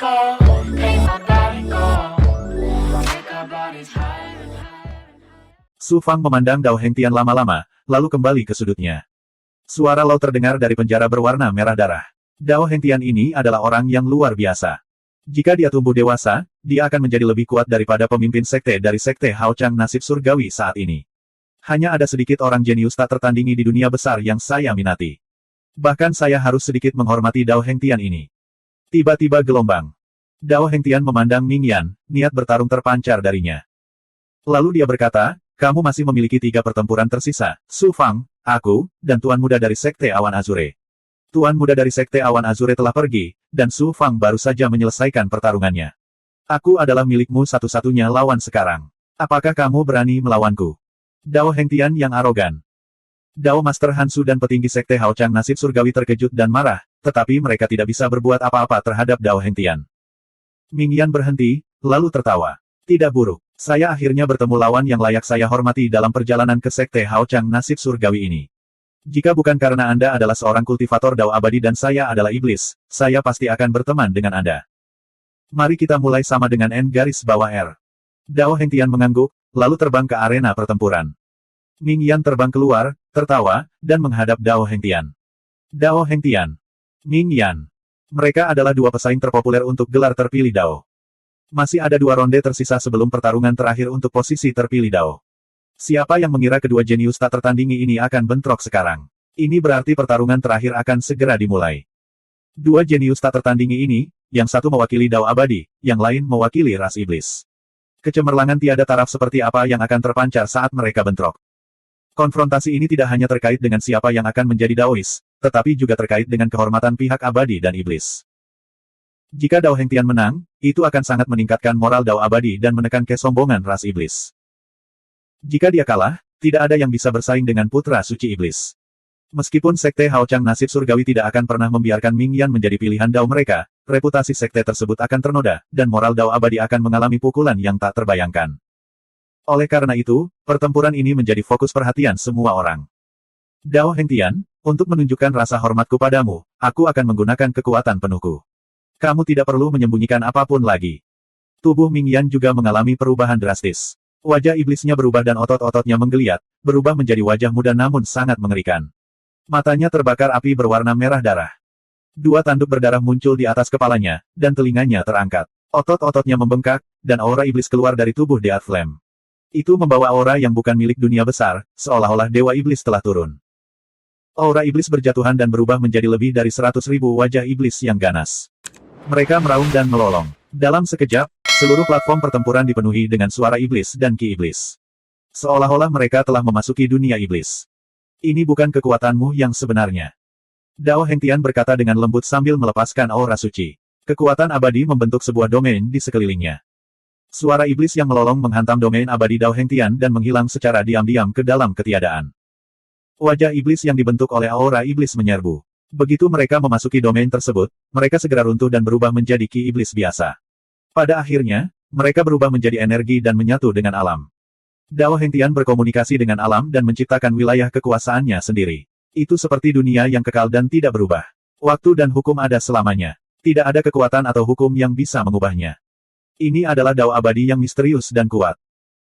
go, make my body go, make our bodies higher and higher. Su Fang memandang Dao Hengtian lama-lama, lalu kembali ke sudutnya. Suara Lao terdengar dari penjara berwarna merah darah. Dao Hengtian ini adalah orang yang luar biasa. Jika dia tumbuh dewasa, dia akan menjadi lebih kuat daripada pemimpin sekte dari sekte Hao Chang nasib surgawi saat ini. Hanya ada sedikit orang jenius tak tertandingi di dunia besar yang saya minati. Bahkan saya harus sedikit menghormati Dao Hengtian ini. Tiba-tiba gelombang. Dao Hengtian memandang Ming Yan, niat bertarung terpancar darinya. Lalu dia berkata, kamu masih memiliki 3 pertempuran tersisa, Su Fang, aku, dan Tuan Muda dari Sekte Awan Azure. Tuan Muda dari Sekte Awan Azure telah pergi, dan Su Fang baru saja menyelesaikan pertarungannya. Aku adalah milikmu satu-satunya lawan sekarang. Apakah kamu berani melawanku? Dao Hengtian yang arogan. Dao Master Hansu dan petinggi Sekte Hao Chang nasib surgawi terkejut dan marah, tetapi mereka tidak bisa berbuat apa-apa terhadap Dao Hengtian. Ming Yan berhenti, lalu tertawa. Tidak buruk. Saya akhirnya bertemu lawan yang layak saya hormati dalam perjalanan ke Sekte Hao Chang nasib surgawi ini. Jika bukan karena Anda adalah seorang kultivator Dao abadi dan saya adalah iblis, saya pasti akan berteman dengan Anda. Mari kita mulai sama dengan N garis bawah R. Dao Hengtian mengangguk, lalu terbang ke arena pertempuran. Ming Yan terbang keluar, tertawa, dan menghadap Dao Hengtian. Dao Hengtian. Ming Yan. Mereka adalah 2 pesaing terpopuler untuk gelar terpilih Dao. Masih ada 2 ronde tersisa sebelum pertarungan terakhir untuk posisi terpilih Dao. Siapa yang mengira kedua jenius tak tertandingi ini akan bentrok sekarang? Ini berarti pertarungan terakhir akan segera dimulai. 2 jenius tak tertandingi ini, yang satu mewakili Dao abadi, yang lain mewakili ras iblis. Kecemerlangan tiada taraf seperti apa yang akan terpancar saat mereka bentrok. Konfrontasi ini tidak hanya terkait dengan siapa yang akan menjadi Daois, tetapi juga terkait dengan kehormatan pihak abadi dan iblis. Jika Dao Hengtian menang, itu akan sangat meningkatkan moral Dao abadi dan menekan kesombongan ras iblis. Jika dia kalah, tidak ada yang bisa bersaing dengan putra suci iblis. Meskipun Sekte Hao Chang nasib surgawi tidak akan pernah membiarkan Ming Yan menjadi pilihan Dao mereka, reputasi sekte tersebut akan ternoda, dan moral Dao abadi akan mengalami pukulan yang tak terbayangkan. Oleh karena itu, pertempuran ini menjadi fokus perhatian semua orang. Dao Hengtian, untuk menunjukkan rasa hormatku padamu, aku akan menggunakan kekuatan penuhku. Kamu tidak perlu menyembunyikan apapun lagi. Tubuh Ming Yan juga mengalami perubahan drastis. Wajah iblisnya berubah dan otot-ototnya menggeliat, berubah menjadi wajah muda namun sangat mengerikan. Matanya terbakar api berwarna merah darah. 2 tanduk berdarah muncul di atas kepalanya, dan telinganya terangkat. Otot-ototnya membengkak, dan aura iblis keluar dari tubuh Death Flame. Itu membawa aura yang bukan milik dunia besar, seolah-olah dewa iblis telah turun. Aura iblis berjatuhan dan berubah menjadi lebih dari 100.000 wajah iblis yang ganas. Mereka meraung dan melolong. Dalam sekejap, seluruh platform pertempuran dipenuhi dengan suara iblis dan ki iblis. Seolah-olah mereka telah memasuki dunia iblis. Ini bukan kekuatanmu yang sebenarnya. Dao Hengtian berkata dengan lembut sambil melepaskan aura suci. Kekuatan abadi membentuk sebuah domain di sekelilingnya. Suara iblis yang melolong menghantam domain abadi Dao Hengtian dan menghilang secara diam-diam ke dalam ketiadaan. Wajah iblis yang dibentuk oleh aura iblis menyerbu. Begitu mereka memasuki domain tersebut, mereka segera runtuh dan berubah menjadi ki iblis biasa. Pada akhirnya, mereka berubah menjadi energi dan menyatu dengan alam. Dao Hengtian berkomunikasi dengan alam dan menciptakan wilayah kekuasaannya sendiri. Itu seperti dunia yang kekal dan tidak berubah. Waktu dan hukum ada selamanya. Tidak ada kekuatan atau hukum yang bisa mengubahnya. Ini adalah Dao abadi yang misterius dan kuat.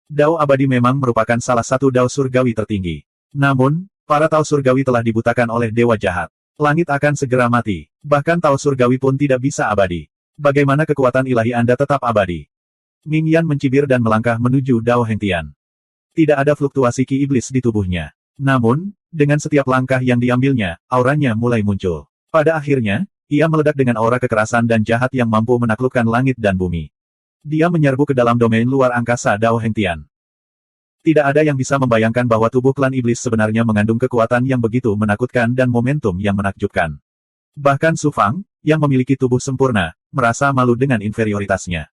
Dao abadi memang merupakan salah satu Dao surgawi tertinggi. Namun, para Tao surgawi telah dibutakan oleh dewa jahat. Langit akan segera mati. Bahkan Tao surgawi pun tidak bisa abadi. Bagaimana kekuatan ilahi Anda tetap abadi? Ming Yan mencibir dan melangkah menuju Dao Hengtian. Tidak ada fluktuasi ki iblis di tubuhnya. Namun, dengan setiap langkah yang diambilnya, auranya mulai muncul. Pada akhirnya, ia meledak dengan aura kekerasan dan jahat yang mampu menaklukkan langit dan bumi. Dia menyerbu ke dalam domain luar angkasa Dao Hengtian. Tidak ada yang bisa membayangkan bahwa tubuh klan iblis sebenarnya mengandung kekuatan yang begitu menakutkan dan momentum yang menakjubkan. Bahkan Su Fang, yang memiliki tubuh sempurna, merasa malu dengan inferioritasnya.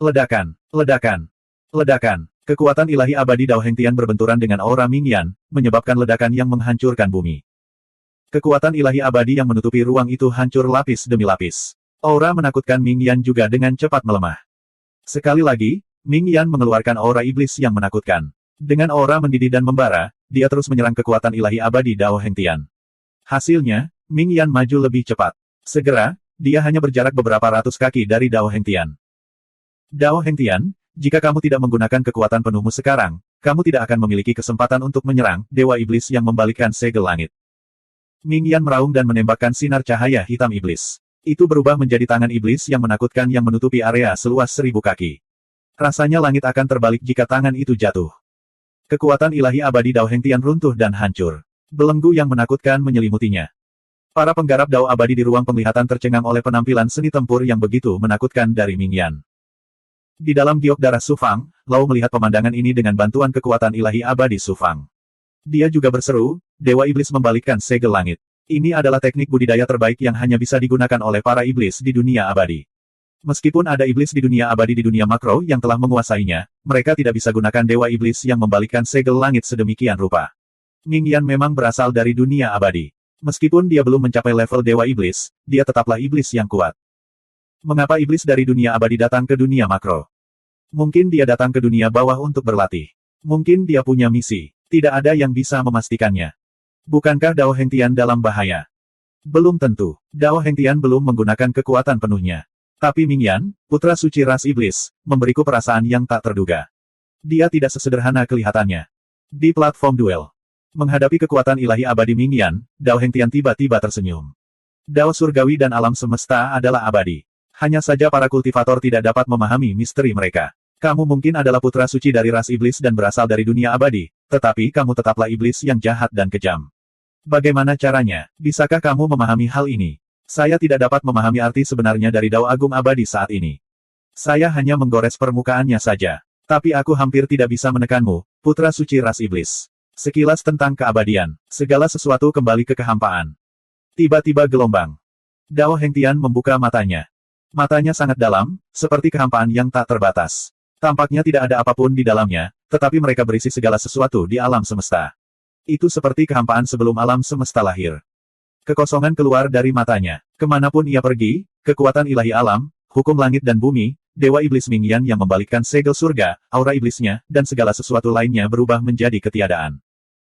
Ledakan, ledakan, ledakan. Kekuatan ilahi abadi Dao Hengtian berbenturan dengan aura Ming Yan, menyebabkan ledakan yang menghancurkan bumi. Kekuatan ilahi abadi yang menutupi ruang itu hancur lapis demi lapis. Aura menakutkan Ming Yan juga dengan cepat melemah. Sekali lagi, Ming Yan mengeluarkan aura iblis yang menakutkan. Dengan aura mendidih dan membara, dia terus menyerang kekuatan ilahi abadi Dao Hengtian. Hasilnya, Ming Yan maju lebih cepat. Segera, dia hanya berjarak beberapa ratus kaki dari Dao Hengtian. Dao Hengtian, jika kamu tidak menggunakan kekuatan penuhmu sekarang, kamu tidak akan memiliki kesempatan untuk menyerang Dewa Iblis yang membalikkan segel langit. Ming Yan meraung dan menembakkan sinar cahaya hitam iblis. Itu berubah menjadi tangan iblis yang menakutkan yang menutupi area seluas 1000 kaki. Rasanya langit akan terbalik jika tangan itu jatuh. Kekuatan ilahi abadi Dao Hengtian runtuh dan hancur. Belenggu yang menakutkan menyelimutinya. Para penggarap Dao abadi di ruang penglihatan tercengang oleh penampilan seni tempur yang begitu menakutkan dari Ming Yan. Di dalam giok darah Su Fang, Lau melihat pemandangan ini dengan bantuan kekuatan ilahi abadi Su Fang. Dia juga berseru, Dewa Iblis membalikkan segel langit. Ini adalah teknik budidaya terbaik yang hanya bisa digunakan oleh para iblis di dunia abadi. Meskipun ada iblis di dunia abadi di dunia makro yang telah menguasainya, mereka tidak bisa gunakan Dewa Iblis yang membalikkan segel langit sedemikian rupa. Ming Yan memang berasal dari dunia abadi. Meskipun dia belum mencapai level Dewa Iblis, dia tetaplah iblis yang kuat. Mengapa iblis dari dunia abadi datang ke dunia makro? Mungkin dia datang ke dunia bawah untuk berlatih. Mungkin dia punya misi. Tidak ada yang bisa memastikannya. Bukankah Dao Hengtian dalam bahaya? Belum tentu. Dao Hengtian belum menggunakan kekuatan penuhnya. Tapi Ming Yan, putra suci ras iblis, memberiku perasaan yang tak terduga. Dia tidak sesederhana kelihatannya. Di platform duel. Menghadapi kekuatan ilahi abadi Ming Yan, Dao Hengtian tiba-tiba tersenyum. Dao surgawi dan alam semesta adalah abadi. Hanya saja para kultivator tidak dapat memahami misteri mereka. Kamu mungkin adalah putra suci dari ras iblis dan berasal dari dunia abadi, tetapi kamu tetaplah iblis yang jahat dan kejam. Bagaimana caranya? Bisakah kamu memahami hal ini? Saya tidak dapat memahami arti sebenarnya dari Dao Agung abadi saat ini. Saya hanya menggores permukaannya saja. Tapi aku hampir tidak bisa menekanmu, putra suci ras iblis. Sekilas tentang keabadian, segala sesuatu kembali ke kehampaan. Tiba-tiba gelombang. Dao Hengtian membuka matanya. Matanya sangat dalam, seperti kehampaan yang tak terbatas. Tampaknya tidak ada apapun di dalamnya, tetapi mereka berisi segala sesuatu di alam semesta. Itu seperti kehampaan sebelum alam semesta lahir. Kekosongan keluar dari matanya. Kemanapun ia pergi, kekuatan ilahi alam, hukum langit dan bumi, Dewa Iblis Ming Yan yang membalikkan segel surga, aura iblisnya, dan segala sesuatu lainnya berubah menjadi ketiadaan.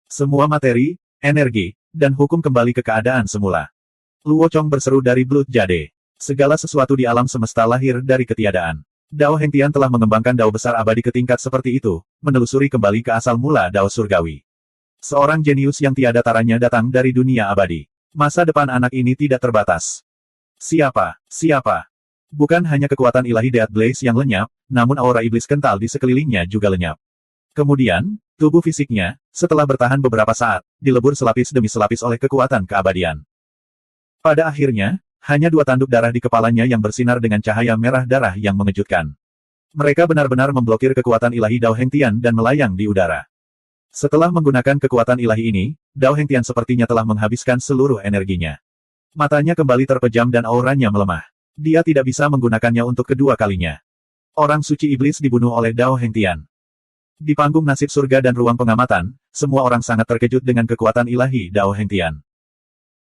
Semua materi, energi, dan hukum kembali ke keadaan semula. Luo Chong berseru dari Blood Jade. Segala sesuatu di alam semesta lahir dari ketiadaan. Dao Hengtian telah mengembangkan Dao besar abadi ke tingkat seperti itu, menelusuri kembali ke asal mula Dao surgawi. Seorang jenius yang tiada taranya datang dari dunia abadi. Masa depan anak ini tidak terbatas. Siapa? Siapa? Bukan hanya kekuatan ilahi Death Blaze yang lenyap, namun aura iblis kental di sekelilingnya juga lenyap. Kemudian, tubuh fisiknya, setelah bertahan beberapa saat, dilebur selapis demi selapis oleh kekuatan keabadian. Pada akhirnya, hanya 2 tanduk darah di kepalanya yang bersinar dengan cahaya merah darah yang mengejutkan. Mereka benar-benar memblokir kekuatan ilahi Dao Hengtian dan melayang di udara. Setelah menggunakan kekuatan ilahi ini, Dao Hengtian sepertinya telah menghabiskan seluruh energinya. Matanya kembali terpejam dan auranya melemah. Dia tidak bisa menggunakannya untuk kedua kalinya. Orang suci iblis dibunuh oleh Dao Hengtian. Di panggung nasib surga dan ruang pengamatan, semua orang sangat terkejut dengan kekuatan ilahi Dao Hengtian.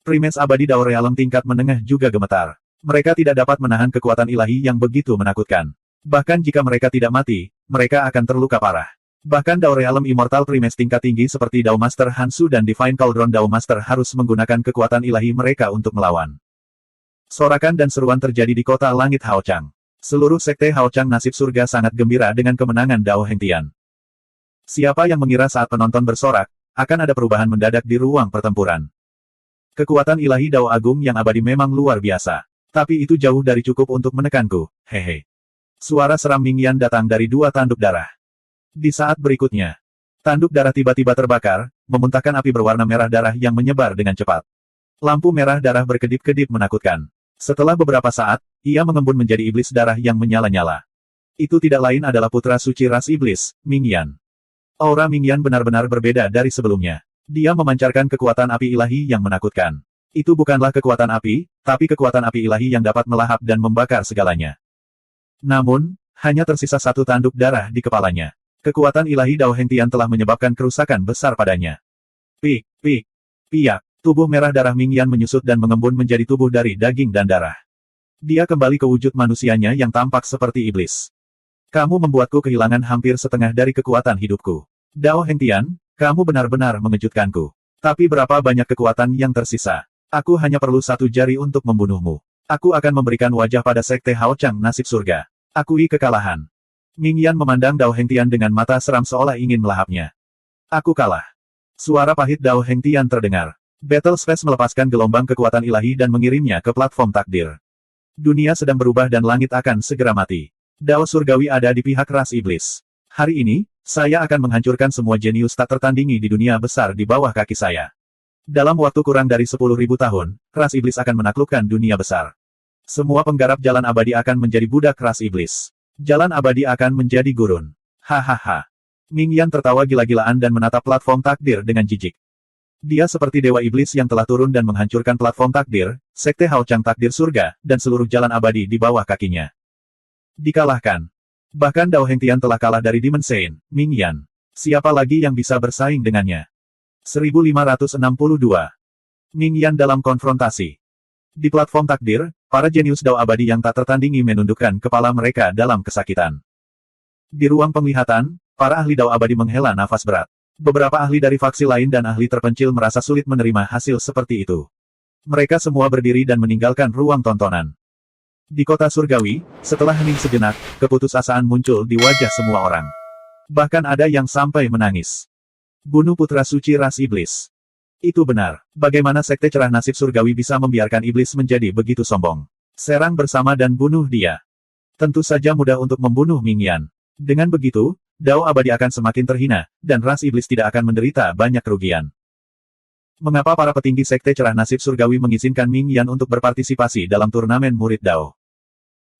Primats abadi Dao Realm tingkat menengah juga gemetar. Mereka tidak dapat menahan kekuatan ilahi yang begitu menakutkan. Bahkan jika mereka tidak mati, mereka akan terluka parah. Bahkan Dao Realm Immortal Primats tingkat tinggi seperti Dao Master Hansu dan Divine Cauldron Dao Master harus menggunakan kekuatan ilahi mereka untuk melawan. Sorakan dan seruan terjadi di kota langit Haochang. Seluruh sekte Haochang nasib surga sangat gembira dengan kemenangan Dao Hengtian. Siapa yang mengira saat penonton bersorak, akan ada perubahan mendadak di ruang pertempuran. Kekuatan ilahi Dao Agung yang abadi memang luar biasa. Tapi itu jauh dari cukup untuk menekanku, hehe. Suara seram Ming Yan datang dari 2 tanduk darah. Di saat berikutnya, tanduk darah tiba-tiba terbakar, memuntahkan api berwarna merah darah yang menyebar dengan cepat. Lampu merah darah berkedip-kedip menakutkan. Setelah beberapa saat, ia mengembun menjadi iblis darah yang menyala-nyala. Itu tidak lain adalah putra suci ras iblis, Ming Yan. Aura Ming Yan benar-benar berbeda dari sebelumnya. Dia memancarkan kekuatan api ilahi yang menakutkan. Itu bukanlah kekuatan api, tapi kekuatan api ilahi yang dapat melahap dan membakar segalanya. Namun, hanya tersisa 1 tanduk darah di kepalanya. Kekuatan ilahi Dao Hengtian telah menyebabkan kerusakan besar padanya. Piak. Tubuh merah darah Ming Yan menyusut dan mengembun menjadi tubuh dari daging dan darah. Dia kembali ke wujud manusianya yang tampak seperti iblis. Kamu membuatku kehilangan hampir setengah dari kekuatan hidupku. Dao Hengtian, kamu benar-benar mengejutkanku. Tapi berapa banyak kekuatan yang tersisa? Aku hanya perlu 1 jari untuk membunuhmu. Aku akan memberikan wajah pada Sekte Hao Chang nasib surga. Akui kekalahan. Ming Yan memandang Dao Hengtian dengan mata seram seolah ingin melahapnya. Aku kalah. Suara pahit Dao Hengtian terdengar. Battle Space melepaskan gelombang kekuatan ilahi dan mengirimnya ke platform takdir. Dunia sedang berubah dan langit akan segera mati. Dao surgawi ada di pihak ras iblis. Hari ini, saya akan menghancurkan semua jenius tak tertandingi di dunia besar di bawah kaki saya. Dalam waktu kurang dari 10.000 tahun, ras iblis akan menaklukkan dunia besar. Semua penggarap jalan abadi akan menjadi budak ras iblis. Jalan abadi akan menjadi gurun. Hahaha. Ming Yan tertawa gila-gilaan dan menatap platform takdir dengan jijik. Dia seperti dewa iblis yang telah turun dan menghancurkan platform takdir, Sekte Hao Chang takdir surga, dan seluruh jalan abadi di bawah kakinya. Dikalahkan. Bahkan Dao Hengtian telah kalah dari Demon Saint, Ming Yan. Siapa lagi yang bisa bersaing dengannya? 1562. Ming Yan dalam konfrontasi. Di platform takdir, para jenius Dao abadi yang tak tertandingi menundukkan kepala mereka dalam kesakitan. Di ruang penglihatan, para ahli Dao abadi menghela nafas berat. Beberapa ahli dari faksi lain dan ahli terpencil merasa sulit menerima hasil seperti itu. Mereka semua berdiri dan meninggalkan ruang tontonan. Di kota surgawi, setelah hening sejenak, keputusasaan muncul di wajah semua orang. Bahkan ada yang sampai menangis. Bunuh putra suci ras iblis. Itu benar. Bagaimana Sekte Cerah Nasib Surgawi bisa membiarkan iblis menjadi begitu sombong? Serang bersama dan bunuh dia. Tentu saja mudah untuk membunuh Ming Yan. Dengan begitu, Dao abadi akan semakin terhina, dan ras iblis tidak akan menderita banyak kerugian. Mengapa para petinggi Sekte Cerah Nasib Surgawi mengizinkan Ming Yan untuk berpartisipasi dalam turnamen murid Dao?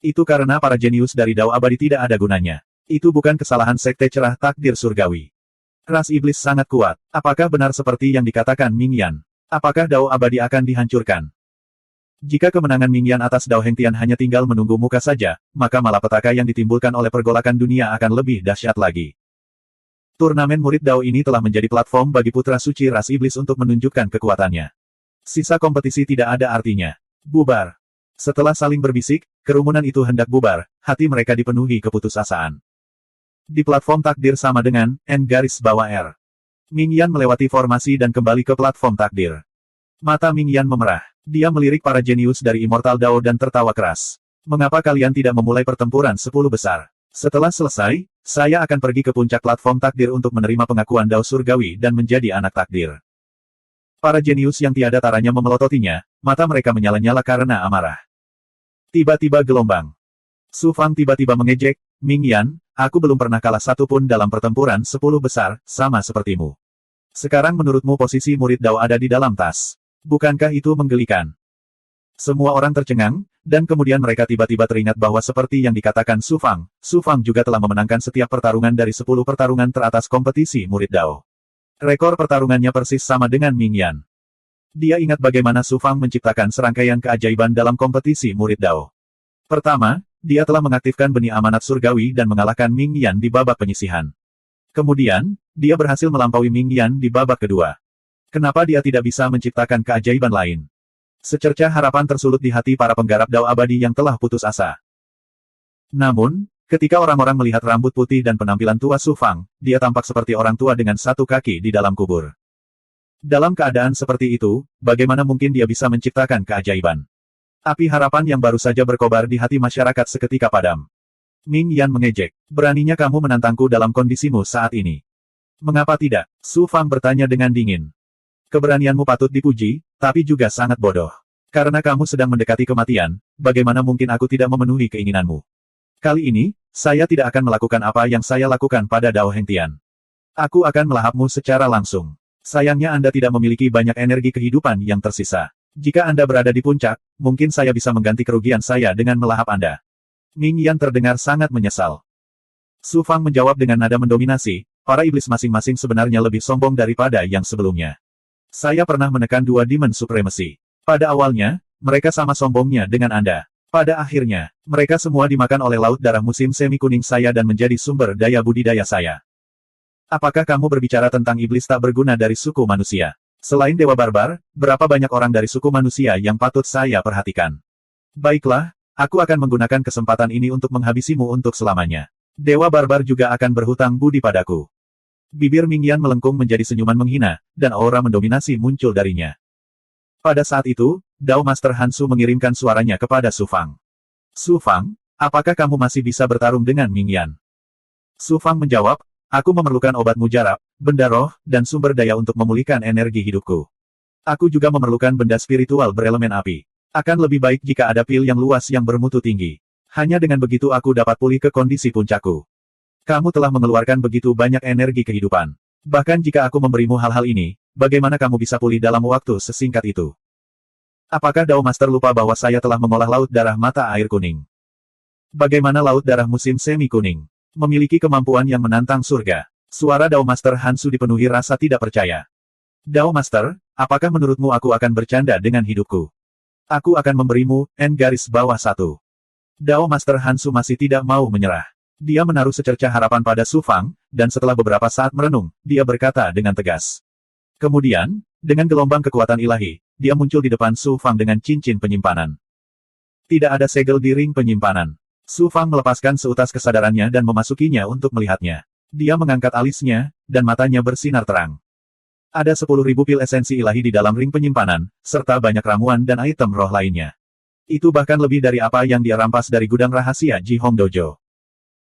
Itu karena para jenius dari Dao abadi tidak ada gunanya. Itu bukan kesalahan Sekte Cerah Takdir Surgawi. Ras iblis sangat kuat. Apakah benar seperti yang dikatakan Ming Yan? Apakah Dao abadi akan dihancurkan? Jika kemenangan Ming Yan atas Dao Hengtian hanya tinggal menunggu muka saja, maka malapetaka yang ditimbulkan oleh pergolakan dunia akan lebih dahsyat lagi. Turnamen murid Dao ini telah menjadi platform bagi putra suci ras iblis untuk menunjukkan kekuatannya. Sisa kompetisi tidak ada artinya. Bubar. Setelah saling berbisik, kerumunan itu hendak bubar, hati mereka dipenuhi keputusasaan. Di platform takdir sama dengan N garis bawah R. Ming Yan melewati formasi dan kembali ke platform takdir. Mata Ming Yan memerah. Dia melirik para jenius dari Immortal Dao dan tertawa keras. Mengapa kalian tidak memulai pertempuran 10 besar? Setelah selesai, saya akan pergi ke puncak platform takdir untuk menerima pengakuan Dao surgawi dan menjadi anak takdir. Para jenius yang tiada taranya memelototinya, mata mereka menyala-nyala karena amarah. Tiba-tiba gelombang. Su Fang tiba-tiba mengejek, Ming Yan, aku belum pernah kalah satupun dalam pertempuran 10 besar, sama sepertimu. Sekarang menurutmu posisi murid Dao ada di dalam tas. Bukankah itu menggelikan? Semua orang tercengang, dan kemudian mereka tiba-tiba teringat bahwa seperti yang dikatakan Su Fang juga telah memenangkan setiap pertarungan dari 10 pertarungan teratas kompetisi murid Dao. Rekor pertarungannya persis sama dengan Ming Yan. Dia ingat bagaimana Su Fang menciptakan serangkaian keajaiban dalam kompetisi murid Dao. Pertama, dia telah mengaktifkan benih amanat surgawi dan mengalahkan Ming Yan di babak penyisihan. Kemudian, dia berhasil melampaui Ming Yan di babak kedua. Kenapa dia tidak bisa menciptakan keajaiban lain? Secercah harapan tersulut di hati para penggarap Dao abadi yang telah putus asa. Namun, ketika orang-orang melihat rambut putih dan penampilan tua Su Fang, dia tampak seperti orang tua dengan satu kaki di dalam kubur. Dalam keadaan seperti itu, bagaimana mungkin dia bisa menciptakan keajaiban? Api harapan yang baru saja berkobar di hati masyarakat seketika padam. Ming Yan mengejek. Beraninya kamu menantangku dalam kondisimu saat ini? Mengapa tidak? Su Fang bertanya dengan dingin. Keberanianmu patut dipuji, tapi juga sangat bodoh. Karena kamu sedang mendekati kematian, bagaimana mungkin aku tidak memenuhi keinginanmu? Kali ini, saya tidak akan melakukan apa yang saya lakukan pada Dao Hengtian. Aku akan melahapmu secara langsung. Sayangnya Anda tidak memiliki banyak energi kehidupan yang tersisa. Jika Anda berada di puncak, mungkin saya bisa mengganti kerugian saya dengan melahap Anda. Ming Yan terdengar sangat menyesal. Su Fang menjawab dengan nada mendominasi, para iblis masing-masing sebenarnya lebih sombong daripada yang sebelumnya. Saya pernah menekan 2 Demon Supremacy. Pada awalnya, mereka sama sombongnya dengan Anda. Pada akhirnya, mereka semua dimakan oleh laut darah musim semi kuning saya dan menjadi sumber daya budidaya saya. Apakah kamu berbicara tentang iblis tak berguna dari suku manusia? Selain Dewa Barbar, berapa banyak orang dari suku manusia yang patut saya perhatikan? Baiklah, aku akan menggunakan kesempatan ini untuk menghabisimu untuk selamanya. Dewa Barbar juga akan berhutang budi padaku. Bibir Ming Yan melengkung menjadi senyuman menghina, dan aura mendominasi muncul darinya. Pada saat itu, Dao Master Hansu mengirimkan suaranya kepada Su Fang. Su Fang, apakah kamu masih bisa bertarung dengan Ming Yan? Su Fang menjawab, aku memerlukan obat mujarab, benda roh, dan sumber daya untuk memulihkan energi hidupku. Aku juga memerlukan benda spiritual berelemen api. Akan lebih baik jika ada pil yang luas yang bermutu tinggi. Hanya dengan begitu aku dapat pulih ke kondisi puncakku. Kamu telah mengeluarkan begitu banyak energi kehidupan. Bahkan jika aku memberimu hal-hal ini, bagaimana kamu bisa pulih dalam waktu sesingkat itu? Apakah Dao Master lupa bahwa saya telah mengolah laut darah mata air kuning? Bagaimana laut darah musim semi kuning? Memiliki kemampuan yang menantang surga. Suara Dao Master Hansu dipenuhi rasa tidak percaya. Dao Master, apakah menurutmu aku akan bercanda dengan hidupku? Aku akan memberimu N-1. Dao Master Hansu masih tidak mau menyerah. Dia menaruh secercah harapan pada Su Fang, dan setelah beberapa saat merenung, dia berkata dengan tegas. Kemudian, dengan gelombang kekuatan ilahi, dia muncul di depan Su Fang dengan cincin penyimpanan. Tidak ada segel di ring penyimpanan. Su Fang melepaskan seutas kesadarannya dan memasukinya untuk melihatnya. Dia mengangkat alisnya, dan matanya bersinar terang. Ada 10.000 pil esensi ilahi di dalam ring penyimpanan, serta banyak ramuan dan item roh lainnya. Itu bahkan lebih dari apa yang dia rampas dari gudang rahasia Ji Hong Dojo.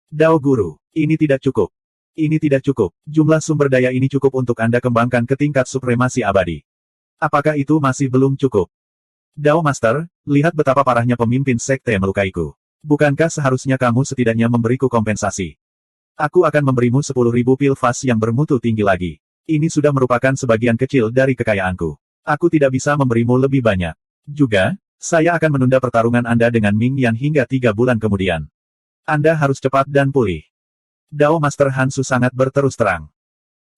Dao Guru, ini tidak cukup. Ini tidak cukup. Jumlah sumber daya ini cukup untuk Anda kembangkan ke tingkat supremasi abadi. Apakah itu masih belum cukup? Dao Master, lihat betapa parahnya pemimpin sekte melukaiku. Bukankah seharusnya kamu setidaknya memberiku kompensasi? Aku akan memberimu 10.000 pil vas yang bermutu tinggi lagi. Ini sudah merupakan sebagian kecil dari kekayaanku. Aku tidak bisa memberimu lebih banyak. Juga, saya akan menunda pertarungan Anda dengan Ming Yan hingga 3 bulan kemudian. Anda harus cepat dan pulih. Dao Master Hansu sangat berterus terang.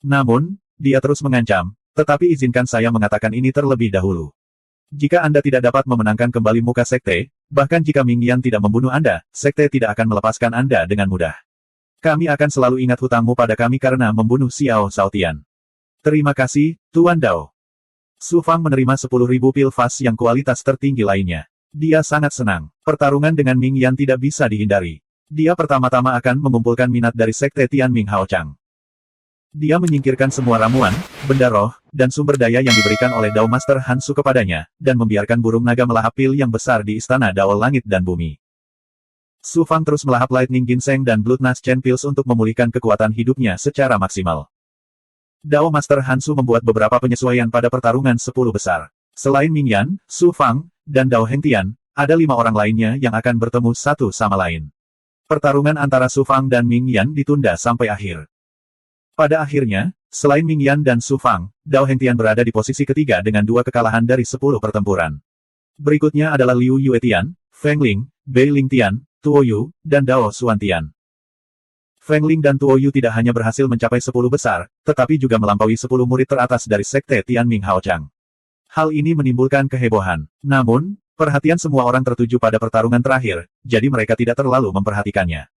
Namun, dia terus mengancam, tetapi izinkan saya mengatakan ini terlebih dahulu. Jika Anda tidak dapat memenangkan kembali muka sekte, bahkan jika Ming Yan tidak membunuh Anda, sekte tidak akan melepaskan Anda dengan mudah. Kami akan selalu ingat hutangmu pada kami karena membunuh Xiao Shaotian. Terima kasih, Tuan Dao. Su Fang menerima 10.000 pil vas yang kualitas tertinggi lainnya. Dia sangat senang. Pertarungan dengan Ming Yan tidak bisa dihindari. Dia pertama-tama akan mengumpulkan minat dari sekte Tianming Haochang. Dia menyingkirkan semua ramuan, benda roh, dan sumber daya yang diberikan oleh Dao Master Hansu kepadanya, dan membiarkan burung naga melahap pil yang besar di istana Dao Langit dan Bumi. Su Fang terus melahap Lightning Ginseng dan Bloodnut Chen Pills untuk memulihkan kekuatan hidupnya secara maksimal. Dao Master Hansu membuat beberapa penyesuaian pada pertarungan 10 besar. Selain Ming Yan, Su Fang, dan Dao Hengtian, ada 5 orang lainnya yang akan bertemu satu sama lain. Pertarungan antara Su Fang dan Ming Yan ditunda sampai akhir. Pada akhirnya, selain Ming Yan dan Su Fang, Dao Hengtian berada di posisi ketiga dengan 2 kekalahan dari 10 pertempuran. Berikutnya adalah Liu Yuetian, Feng Ling, Bei Lingtian, Tuo Yu, dan Dao Xuantian. Feng Ling dan Tuo Yu tidak hanya berhasil mencapai 10 besar, tetapi juga melampaui 10 murid teratas dari sekte Tianming Haochang. Hal ini menimbulkan kehebohan. Namun, perhatian semua orang tertuju pada pertarungan terakhir, jadi mereka tidak terlalu memperhatikannya.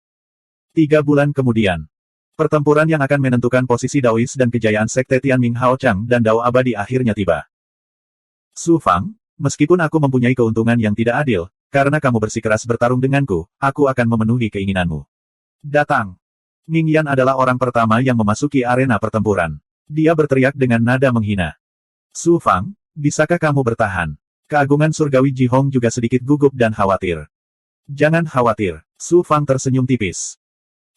3 bulan kemudian, pertempuran yang akan menentukan posisi Daois dan kejayaan sekte Tianming Haochang dan Dao Abadi akhirnya tiba. Su Fang, meskipun aku mempunyai keuntungan yang tidak adil, karena kamu bersikeras bertarung denganku, aku akan memenuhi keinginanmu. Datang. Ming Yan adalah orang pertama yang memasuki arena pertempuran. Dia berteriak dengan nada menghina. Su Fang, bisakah kamu bertahan? Keagungan surgawi Ji Hong juga sedikit gugup dan khawatir. Jangan khawatir, Su Fang tersenyum tipis.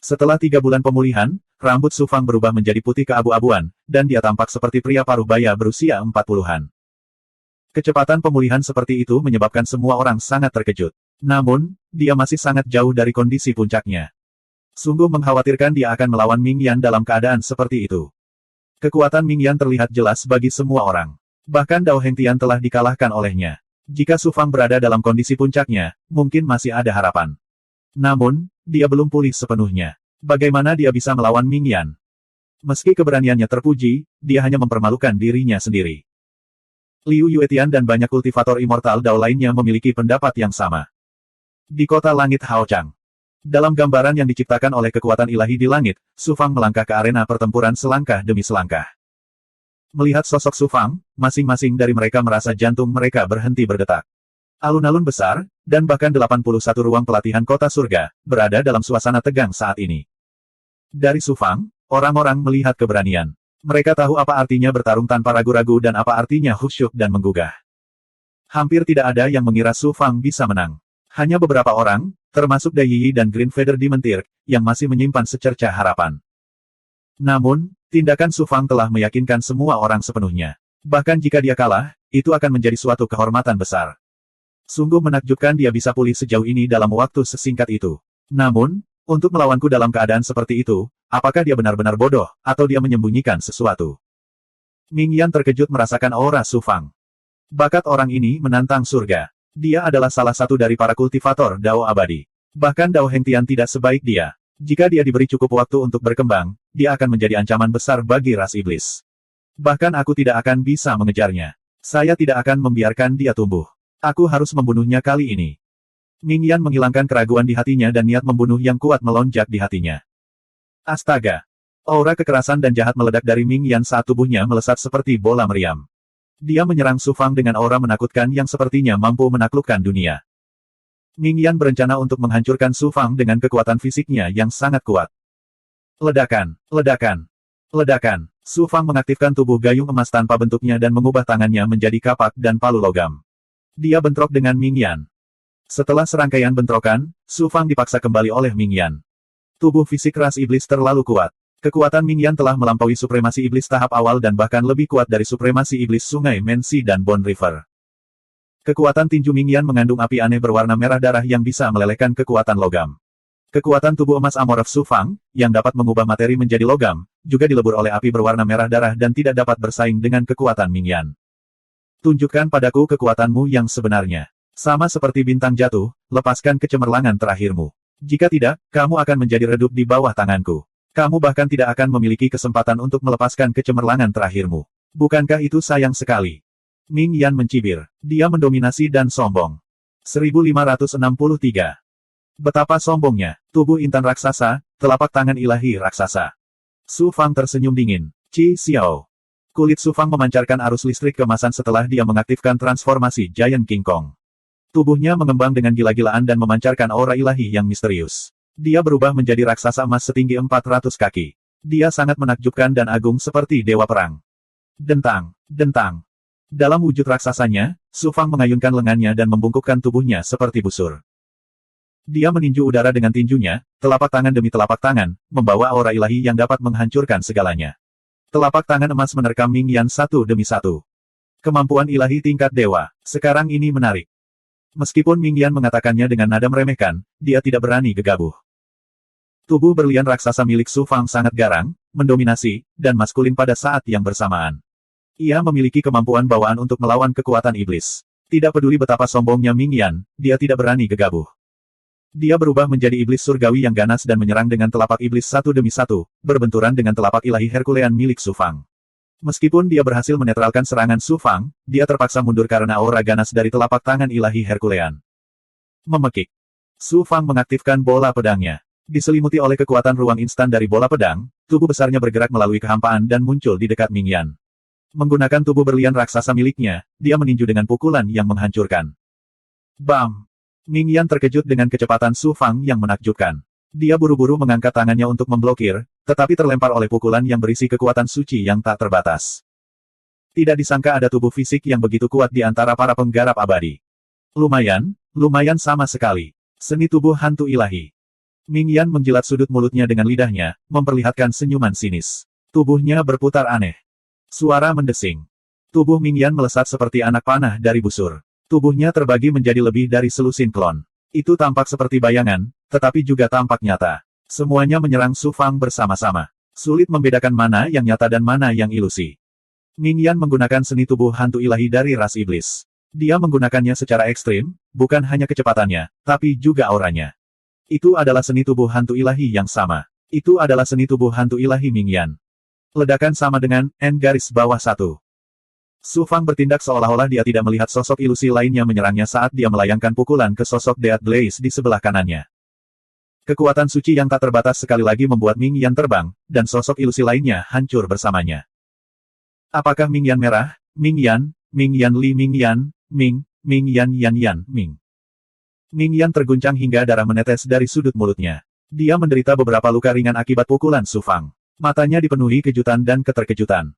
Setelah 3 bulan pemulihan, rambut Su Fang berubah menjadi putih keabu-abuan, dan dia tampak seperti pria paruh baya berusia 40-an. Kecepatan pemulihan seperti itu menyebabkan semua orang sangat terkejut. Namun, dia masih sangat jauh dari kondisi puncaknya. Sungguh mengkhawatirkan dia akan melawan Ming Yan dalam keadaan seperti itu. Kekuatan Ming Yan terlihat jelas bagi semua orang. Bahkan Dao Hengtian telah dikalahkan olehnya. Jika Su Fang berada dalam kondisi puncaknya, mungkin masih ada harapan. Namun, dia belum pulih sepenuhnya. Bagaimana dia bisa melawan Ming Yan? Meski keberaniannya terpuji, dia hanya mempermalukan dirinya sendiri. Liu Yuetian dan banyak kultivator immortal Dao lainnya memiliki pendapat yang sama. Di kota langit Haochang. Dalam gambaran yang diciptakan oleh kekuatan ilahi di langit, Su Fang melangkah ke arena pertempuran selangkah demi selangkah. Melihat sosok Su Fang, masing-masing dari mereka merasa jantung mereka berhenti berdetak. Alun-alun besar, dan bahkan 81 ruang pelatihan kota surga, berada dalam suasana tegang saat ini. Dari Su Fang, orang-orang melihat keberanian. Mereka tahu apa artinya bertarung tanpa ragu-ragu dan apa artinya khusyuk dan menggugah. Hampir tidak ada yang mengira Su Fang bisa menang. Hanya beberapa orang, termasuk Dai Yi dan Green Feather Demon Tear, yang masih menyimpan secercah harapan. Namun, tindakan Su Fang telah meyakinkan semua orang sepenuhnya. Bahkan jika dia kalah, itu akan menjadi suatu kehormatan besar. Sungguh menakjubkan dia bisa pulih sejauh ini dalam waktu sesingkat itu. Namun, untuk melawanku dalam keadaan seperti itu, apakah dia benar-benar bodoh, atau dia menyembunyikan sesuatu? Ming Yan terkejut merasakan aura Su Fang. Bakat orang ini menantang surga. Dia adalah salah satu dari para kultivator Dao abadi. Bahkan Dao Hengtian tidak sebaik dia. Jika dia diberi cukup waktu untuk berkembang, dia akan menjadi ancaman besar bagi ras iblis. Bahkan aku tidak akan bisa mengejarnya. Saya tidak akan membiarkan dia tumbuh. Aku harus membunuhnya kali ini. Ming Yan menghilangkan keraguan di hatinya dan niat membunuh yang kuat melonjak di hatinya. Astaga! Aura kekerasan dan jahat meledak dari Ming Yan saat tubuhnya melesat seperti bola meriam. Dia menyerang Su Fang dengan aura menakutkan yang sepertinya mampu menaklukkan dunia. Ming Yan berencana untuk menghancurkan Su Fang dengan kekuatan fisiknya yang sangat kuat. Ledakan, ledakan, ledakan. Su Fang mengaktifkan tubuh gayung emas tanpa bentuknya dan mengubah tangannya menjadi kapak dan palu logam. Dia bentrok dengan Ming Yan. Setelah serangkaian bentrokan, Su Fang dipaksa kembali oleh Ming Yan. Tubuh fisik ras iblis terlalu kuat. Kekuatan Ming Yan telah melampaui supremasi iblis tahap awal dan bahkan lebih kuat dari supremasi iblis Sungai Mensi dan Bone River. Kekuatan tinju Ming Yan mengandung api aneh berwarna merah darah yang bisa melelehkan kekuatan logam. Kekuatan tubuh emas Amorph Su Fang, yang dapat mengubah materi menjadi logam, juga dilebur oleh api berwarna merah darah dan tidak dapat bersaing dengan kekuatan Ming Yan. Tunjukkan padaku kekuatanmu yang sebenarnya. Sama seperti bintang jatuh, lepaskan kecemerlangan terakhirmu. Jika tidak, kamu akan menjadi redup di bawah tanganku. Kamu bahkan tidak akan memiliki kesempatan untuk melepaskan kecemerlangan terakhirmu. Bukankah itu sayang sekali? Ming Yan mencibir. Dia mendominasi dan sombong. 1563. Betapa sombongnya. Tubuh intan raksasa, telapak tangan ilahi raksasa. Su Fang tersenyum dingin. Qi Xiao. Kulit Su Fang memancarkan arus listrik kemasan setelah dia mengaktifkan transformasi Giant King Kong. Tubuhnya mengembang dengan gila-gilaan dan memancarkan aura ilahi yang misterius. Dia berubah menjadi raksasa emas setinggi 400 kaki. Dia sangat menakjubkan dan agung seperti dewa perang. Dentang, dentang. Dalam wujud raksasanya, Su Fang mengayunkan lengannya dan membungkukkan tubuhnya seperti busur. Dia meninju udara dengan tinjunya, telapak tangan demi telapak tangan, membawa aura ilahi yang dapat menghancurkan segalanya. Telapak tangan emas menerkam Ming Yan satu demi satu. Kemampuan ilahi tingkat dewa. Sekarang ini menarik. Meskipun Ming Yan mengatakannya dengan nada meremehkan, dia tidak berani gegabah. Tubuh berlian raksasa milik Su Fang sangat garang, mendominasi, dan maskulin pada saat yang bersamaan. Ia memiliki kemampuan bawaan untuk melawan kekuatan iblis. Tidak peduli betapa sombongnya Ming Yan, dia tidak berani gegabah. Dia berubah menjadi iblis surgawi yang ganas dan menyerang dengan telapak iblis satu demi satu, berbenturan dengan telapak ilahi Herculean milik Su Fang. Meskipun dia berhasil menetralkan serangan Su Fang, dia terpaksa mundur karena aura ganas dari telapak tangan ilahi Herculean. Memekik. Su Fang mengaktifkan bola pedangnya. Diselimuti oleh kekuatan ruang instan dari bola pedang, tubuh besarnya bergerak melalui kehampaan dan muncul di dekat Ming Yan. Menggunakan tubuh berlian raksasa miliknya, dia meninju dengan pukulan yang menghancurkan. Bam! Ming Yan terkejut dengan kecepatan Su Fang yang menakjubkan. Dia buru-buru mengangkat tangannya untuk memblokir, tetapi terlempar oleh pukulan yang berisi kekuatan suci yang tak terbatas. Tidak disangka ada tubuh fisik yang begitu kuat di antara para penggarap abadi. Lumayan sama sekali. Seni tubuh hantu ilahi. Ming Yan menjilat sudut mulutnya dengan lidahnya, memperlihatkan senyuman sinis. Tubuhnya berputar aneh. Suara mendesing. Tubuh Ming Yan melesat seperti anak panah dari busur. Tubuhnya terbagi menjadi lebih dari selusin klon. Itu tampak seperti bayangan, tetapi juga tampak nyata. Semuanya menyerang Su Fang bersama-sama. Sulit membedakan mana yang nyata dan mana yang ilusi. Ming Yan menggunakan seni tubuh hantu ilahi dari ras iblis. Dia menggunakannya secara ekstrim, bukan hanya kecepatannya, tapi juga auranya. Itu adalah seni tubuh hantu ilahi yang sama. Itu adalah seni tubuh hantu ilahi Ming Yan. Ledakan sama dengan N-1. Su Fang bertindak seolah-olah dia tidak melihat sosok ilusi lainnya menyerangnya saat dia melayangkan pukulan ke sosok Death Blaze di sebelah kanannya. Kekuatan suci yang tak terbatas sekali lagi membuat Ming Yan terbang, dan sosok ilusi lainnya hancur bersamanya. Apakah Ming Yan merah? Ming Yan Li Ming Yan, Ming Yan, Ming. Ming Yan terguncang hingga darah menetes dari sudut mulutnya. Dia menderita beberapa luka ringan akibat pukulan Su Fang. Matanya dipenuhi kejutan dan keterkejutan.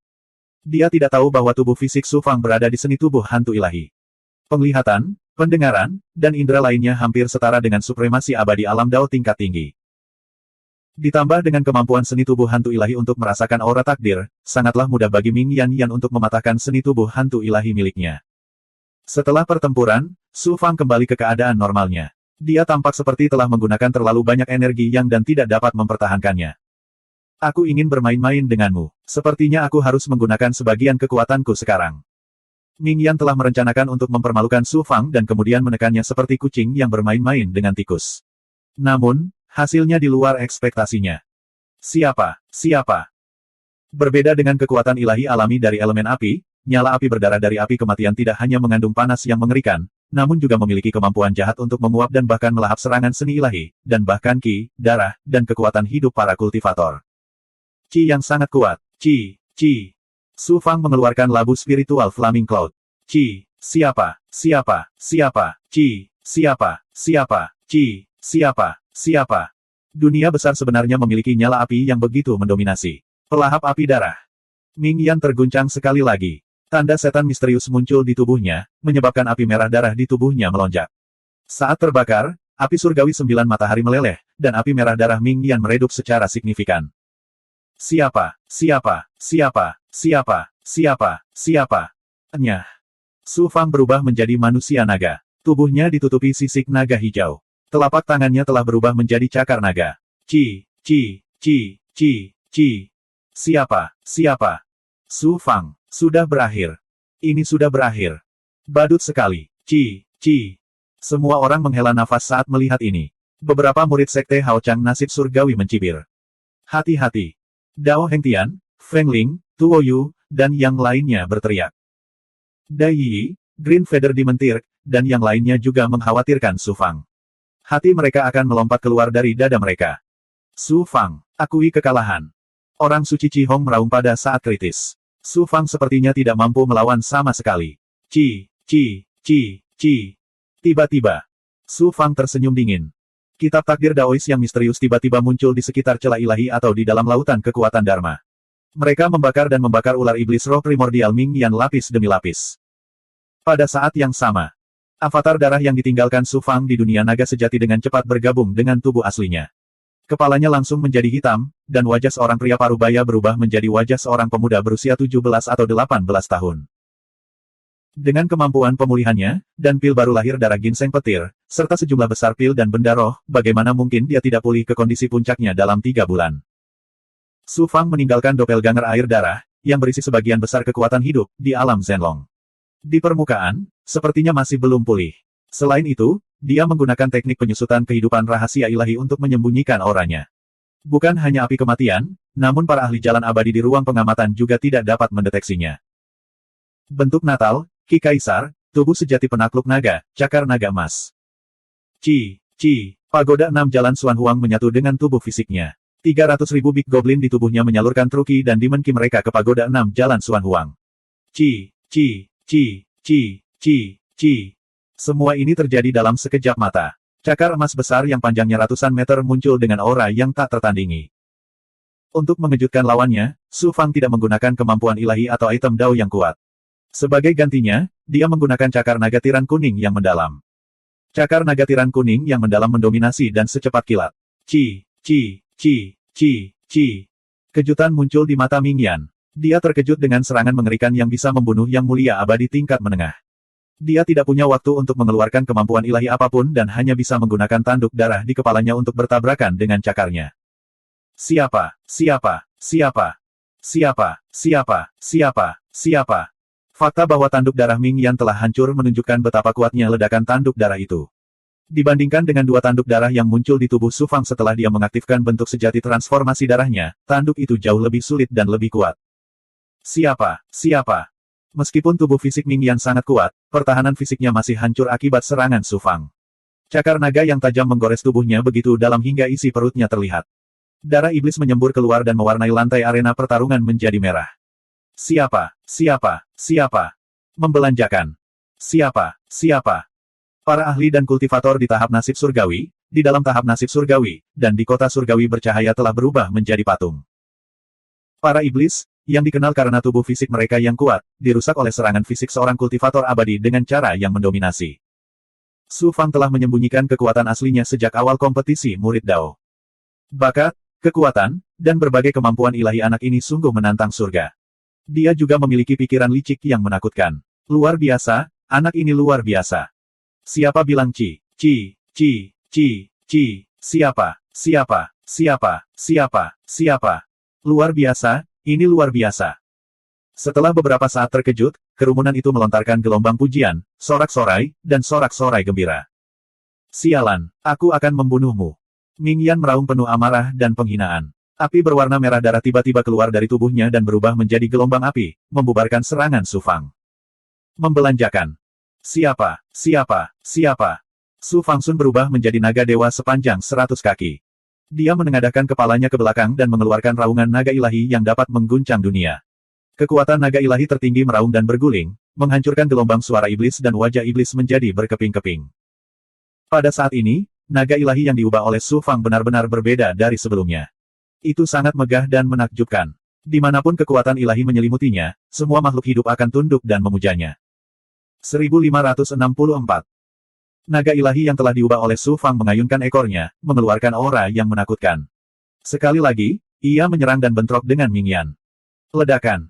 Dia tidak tahu bahwa tubuh fisik Su Fang berada di seni tubuh hantu ilahi. penglihatan, pendengaran, dan indera lainnya hampir setara dengan supremasi abadi alam Dao tingkat tinggi. Ditambah dengan kemampuan seni tubuh hantu ilahi untuk merasakan aura takdir, sangatlah mudah bagi Ming Yan untuk mematahkan seni tubuh hantu ilahi miliknya. Setelah pertempuran, Su Fang kembali ke keadaan normalnya. Dia tampak seperti telah menggunakan terlalu banyak energi yang dan tidak dapat mempertahankannya. Aku ingin bermain-main denganmu. Sepertinya aku harus menggunakan sebagian kekuatanku sekarang. Ming Yan telah merencanakan untuk mempermalukan Su Fang dan kemudian menekannya seperti kucing yang bermain-main dengan tikus. Namun, hasilnya di luar ekspektasinya. Siapa? Berbeda dengan kekuatan ilahi alami dari elemen api, nyala api berdarah dari api kematian tidak hanya mengandung panas yang mengerikan, namun juga memiliki kemampuan jahat untuk menguap dan bahkan melahap serangan seni ilahi, dan bahkan ki, darah, dan kekuatan hidup para kultivator. Qi yang sangat kuat. Qi. Su Fang mengeluarkan labu spiritual Flaming Cloud. Qi. Siapa? Qi. Siapa? Dunia besar sebenarnya memiliki nyala api yang begitu mendominasi. Pelahap api darah. Ming Yan terguncang sekali lagi. Tanda setan misterius muncul di tubuhnya, menyebabkan api merah darah di tubuhnya melonjak. Saat terbakar, api surgawi 9 matahari meleleh, dan api merah darah Ming Yan meredup secara signifikan. Siapa? Nyah. Su Fang berubah menjadi manusia naga. Tubuhnya ditutupi sisik naga hijau. Telapak tangannya telah berubah menjadi cakar naga. Qi. Siapa? Su Fang. Sudah berakhir. Ini sudah berakhir. Badut sekali. Qi. Semua orang menghela nafas saat melihat ini. Beberapa murid sekte Hao Chang nasib surgawi mencibir. Hati-hati. Dao Hengtian, Feng Ling, Tuo Yu, dan yang lainnya berteriak. Dai Yi, Green Feather Demon Tirk, dan yang lainnya juga mengkhawatirkan Su Fang. Hati mereka akan melompat keluar dari dada mereka. Su Fang, akui kekalahan. Orang suci Qi Hong meraung pada saat kritis. Su Fang sepertinya tidak mampu melawan sama sekali. Qi. Tiba-tiba, Su Fang tersenyum dingin. Kitab takdir Daois yang misterius tiba-tiba muncul di sekitar celah ilahi atau di dalam lautan kekuatan Dharma. Mereka membakar dan membakar ular iblis roh primordial Ming Yan lapis demi lapis. Pada saat yang sama, avatar darah yang ditinggalkan Su Fang di dunia naga sejati dengan cepat bergabung dengan tubuh aslinya. Kepalanya langsung menjadi hitam, dan wajah seorang pria parubaya berubah menjadi wajah seorang pemuda berusia 17 atau 18 tahun. Dengan kemampuan pemulihannya, dan pil baru lahir darah ginseng petir, serta sejumlah besar pil dan benda roh, bagaimana mungkin dia tidak pulih ke kondisi puncaknya dalam 3 bulan. Su Fang meninggalkan doppelganger air darah, yang berisi sebagian besar kekuatan hidup, di alam Zenlong. Di permukaan, sepertinya masih belum pulih. Selain itu, dia menggunakan teknik penyusutan kehidupan rahasia ilahi untuk menyembunyikan auranya. Bukan hanya api kematian, namun para ahli jalan abadi di ruang pengamatan juga tidak dapat mendeteksinya. Bentuk Natal, Ki Kaisar, tubuh sejati penakluk naga, cakar naga emas. Qi. Pagoda 6 jalan Xuan Huang menyatu dengan tubuh fisiknya. 300.000 Big Goblin di tubuhnya menyalurkan Truki dan Demon Ki mereka ke pagoda 6 jalan Xuan Huang. Qi. Semua ini terjadi dalam sekejap mata. Cakar emas besar yang panjangnya ratusan meter muncul dengan aura yang tak tertandingi. Untuk mengejutkan lawannya, Su Fang tidak menggunakan kemampuan ilahi atau item Dao yang kuat. Sebagai gantinya, dia menggunakan cakar naga tiran kuning yang mendalam. Cakar naga tiran kuning yang mendalam mendominasi dan secepat kilat. Qi. Kejutan muncul di mata Ming Yan. Dia terkejut dengan serangan mengerikan yang bisa membunuh yang mulia abadi tingkat menengah. Dia tidak punya waktu untuk mengeluarkan kemampuan ilahi apapun dan hanya bisa menggunakan tanduk darah di kepalanya untuk bertabrakan dengan cakarnya. Siapa? Fakta bahwa tanduk darah Ming Yan telah hancur menunjukkan betapa kuatnya ledakan tanduk darah itu. Dibandingkan dengan 2 tanduk darah yang muncul di tubuh Su Fang setelah dia mengaktifkan bentuk sejati transformasi darahnya, tanduk itu jauh lebih sulit dan lebih kuat. Siapa? Meskipun tubuh fisik Ming Yan sangat kuat, pertahanan fisiknya masih hancur akibat serangan Su Fang. Cakar naga yang tajam menggores tubuhnya begitu dalam hingga isi perutnya terlihat. Darah iblis menyembur keluar dan mewarnai lantai arena pertarungan menjadi merah. Siapa? Membelanjakan. Siapa? Para ahli dan kultivator di tahap nasib surgawi, di dalam tahap nasib surgawi, dan di kota surgawi bercahaya telah berubah menjadi patung. Para iblis, yang dikenal karena tubuh fisik mereka yang kuat, dirusak oleh serangan fisik seorang kultivator abadi dengan cara yang mendominasi. Su Fang telah menyembunyikan kekuatan aslinya sejak awal kompetisi murid Dao. Bakat, kekuatan, dan berbagai kemampuan ilahi anak ini sungguh menantang surga. Dia juga memiliki pikiran licik yang menakutkan. Luar biasa, anak ini luar biasa. Siapa bilang Ci? Siapa? Luar biasa, ini luar biasa. Setelah beberapa saat terkejut, kerumunan itu melontarkan gelombang pujian, sorak-sorai, dan sorak-sorai gembira. Sialan, aku akan membunuhmu. Ming Yan meraung penuh amarah dan penghinaan. Api berwarna merah darah tiba-tiba keluar dari tubuhnya dan berubah menjadi gelombang api, membubarkan serangan Su Fang. Membelanjakan. Siapa? Su Fangsun berubah menjadi naga dewa sepanjang 100 kaki. Dia menengadahkan kepalanya ke belakang dan mengeluarkan raungan naga ilahi yang dapat mengguncang dunia. Kekuatan naga ilahi tertinggi meraung dan berguling, menghancurkan gelombang suara iblis dan wajah iblis menjadi berkeping-keping. Pada saat ini, naga ilahi yang diubah oleh Su Fang benar-benar berbeda dari sebelumnya. Itu sangat megah dan menakjubkan. Dimanapun kekuatan ilahi menyelimutinya, semua makhluk hidup akan tunduk dan memujanya. 1564. Naga ilahi yang telah diubah oleh Su Fang mengayunkan ekornya, mengeluarkan aura yang menakutkan. Sekali lagi, ia menyerang dan bentrok dengan Ming Yan. Ledakan.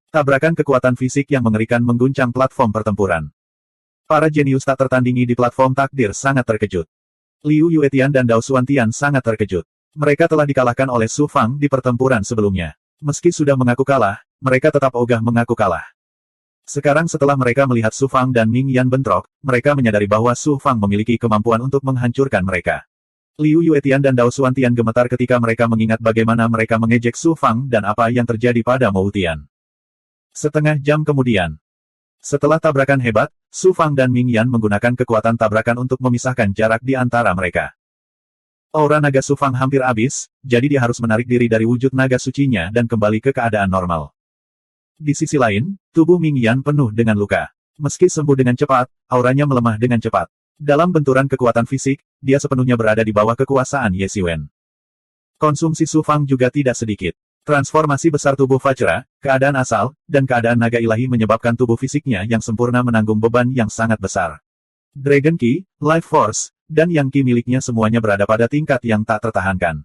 Tabrakan kekuatan fisik yang mengerikan mengguncang platform pertempuran. Para jenius tak tertandingi di platform takdir sangat terkejut. Liu Yuetian dan Dao Xuantian sangat terkejut. Mereka telah dikalahkan oleh Su Fang di pertempuran sebelumnya. Meski sudah mengaku kalah, mereka tetap ogah mengaku kalah. Sekarang setelah mereka melihat Su Fang dan Ming Yan bentrok, mereka menyadari bahwa Su Fang memiliki kemampuan untuk menghancurkan mereka. Liu Yuetian dan Dao Xuantian gemetar ketika mereka mengingat bagaimana mereka mengejek Su Fang dan apa yang terjadi pada Mou Tian. Setengah jam kemudian. Setelah tabrakan hebat, Su Fang dan Ming Yan menggunakan kekuatan tabrakan untuk memisahkan jarak di antara mereka. Aura naga Su Fang hampir habis, jadi dia harus menarik diri dari wujud naga sucinya dan kembali ke keadaan normal. Di sisi lain, tubuh Ming Yan penuh dengan luka. Meski sembuh dengan cepat, auranya melemah dengan cepat. Dalam benturan kekuatan fisik, dia sepenuhnya berada di bawah kekuasaan Ye Xiwen. Konsumsi Su Fang juga tidak sedikit. Transformasi besar tubuh Vajra, keadaan asal, dan keadaan naga ilahi menyebabkan tubuh fisiknya yang sempurna menanggung beban yang sangat besar. Dragon Ki, Life Force, dan Yang Ki miliknya semuanya berada pada tingkat yang tak tertahankan.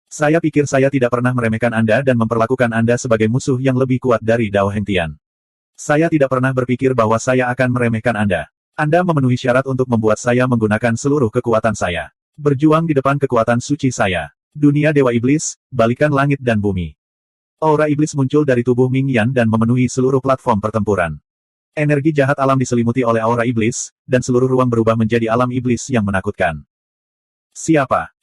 Saya pikir saya tidak pernah meremehkan Anda dan memperlakukan Anda sebagai musuh yang lebih kuat dari Dao Hengtian. Saya tidak pernah berpikir bahwa saya akan meremehkan Anda. Anda memenuhi syarat untuk membuat saya menggunakan seluruh kekuatan saya. Berjuang di depan kekuatan suci saya. Dunia Dewa Iblis, balikan langit dan bumi. Aura iblis muncul dari tubuh Ming Yan dan memenuhi seluruh platform pertempuran. Energi jahat alam diselimuti oleh aura iblis, dan seluruh ruang berubah menjadi alam iblis yang menakutkan. Siapa?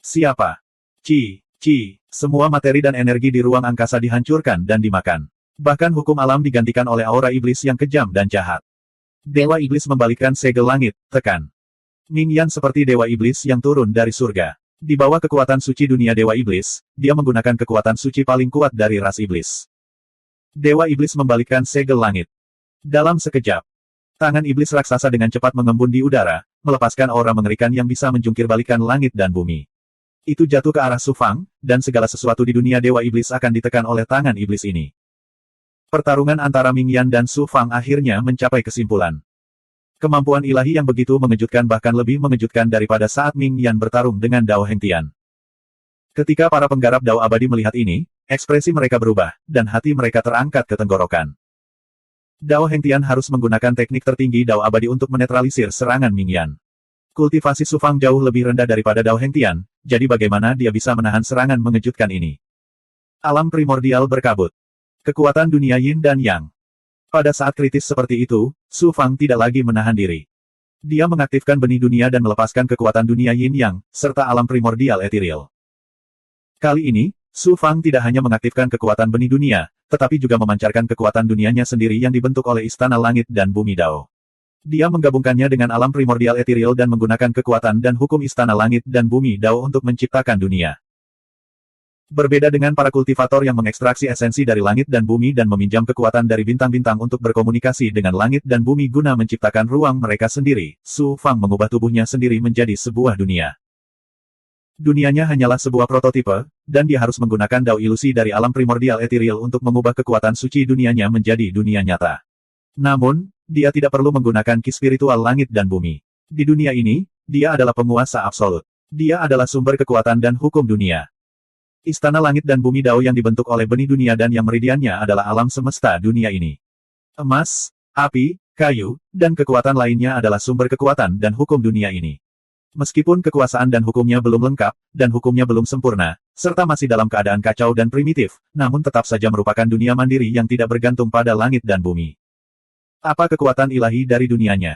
Semua materi dan energi di ruang angkasa dihancurkan dan dimakan. Bahkan hukum alam digantikan oleh aura iblis yang kejam dan jahat. Dewa Iblis membalikkan segel langit, tekan. Ming Yan seperti Dewa Iblis yang turun dari surga. Di bawah kekuatan suci dunia Dewa Iblis, dia menggunakan kekuatan suci paling kuat dari ras Iblis. Dewa Iblis membalikkan segel langit. Dalam sekejap, tangan Iblis raksasa dengan cepat mengembun di udara, melepaskan aura mengerikan yang bisa menjungkir balikan langit dan bumi. Itu jatuh ke arah Su Fang, dan segala sesuatu di dunia Dewa Iblis akan ditekan oleh tangan Iblis ini. Pertarungan antara Ming Yan dan Su Fang akhirnya mencapai kesimpulan. Kemampuan ilahi yang begitu mengejutkan bahkan lebih mengejutkan daripada saat Ming Yan bertarung dengan Dao Hengtian. Ketika para penggarap Dao abadi melihat ini, ekspresi mereka berubah, dan hati mereka terangkat ke tenggorokan. Dao Hengtian harus menggunakan teknik tertinggi Dao abadi untuk menetralisir serangan Ming Yan. Kultivasi Su Fang jauh lebih rendah daripada Dao Hengtian, jadi bagaimana dia bisa menahan serangan mengejutkan ini? Alam primordial berkabut. Kekuatan dunia Yin dan Yang. Pada saat kritis seperti itu, Su Fang tidak lagi menahan diri. Dia mengaktifkan benih dunia dan melepaskan kekuatan dunia Yin Yang, serta alam primordial ethereal. Kali ini, Su Fang tidak hanya mengaktifkan kekuatan benih dunia, tetapi juga memancarkan kekuatan dunianya sendiri yang dibentuk oleh Istana Langit dan Bumi Dao. Dia menggabungkannya dengan alam primordial ethereal dan menggunakan kekuatan dan hukum Istana Langit dan Bumi Dao untuk menciptakan dunia. Berbeda dengan para kultivator yang mengekstraksi esensi dari langit dan bumi dan meminjam kekuatan dari bintang-bintang untuk berkomunikasi dengan langit dan bumi guna menciptakan ruang mereka sendiri, Su Fang mengubah tubuhnya sendiri menjadi sebuah dunia. Dunianya hanyalah sebuah prototipe, dan dia harus menggunakan dao ilusi dari alam primordial ethereal untuk mengubah kekuatan suci dunianya menjadi dunia nyata. Namun, dia tidak perlu menggunakan ki spiritual langit dan bumi. Di dunia ini, dia adalah penguasa absolut. Dia adalah sumber kekuatan dan hukum dunia. Istana langit dan bumi dao yang dibentuk oleh benih dunia dan yang meridiannya adalah alam semesta dunia ini. Emas, api, kayu, dan kekuatan lainnya adalah sumber kekuatan dan hukum dunia ini. Meskipun kekuasaan dan hukumnya belum lengkap, dan hukumnya belum sempurna, serta masih dalam keadaan kacau dan primitif, namun tetap saja merupakan dunia mandiri yang tidak bergantung pada langit dan bumi. Apa kekuatan ilahi dari dunianya?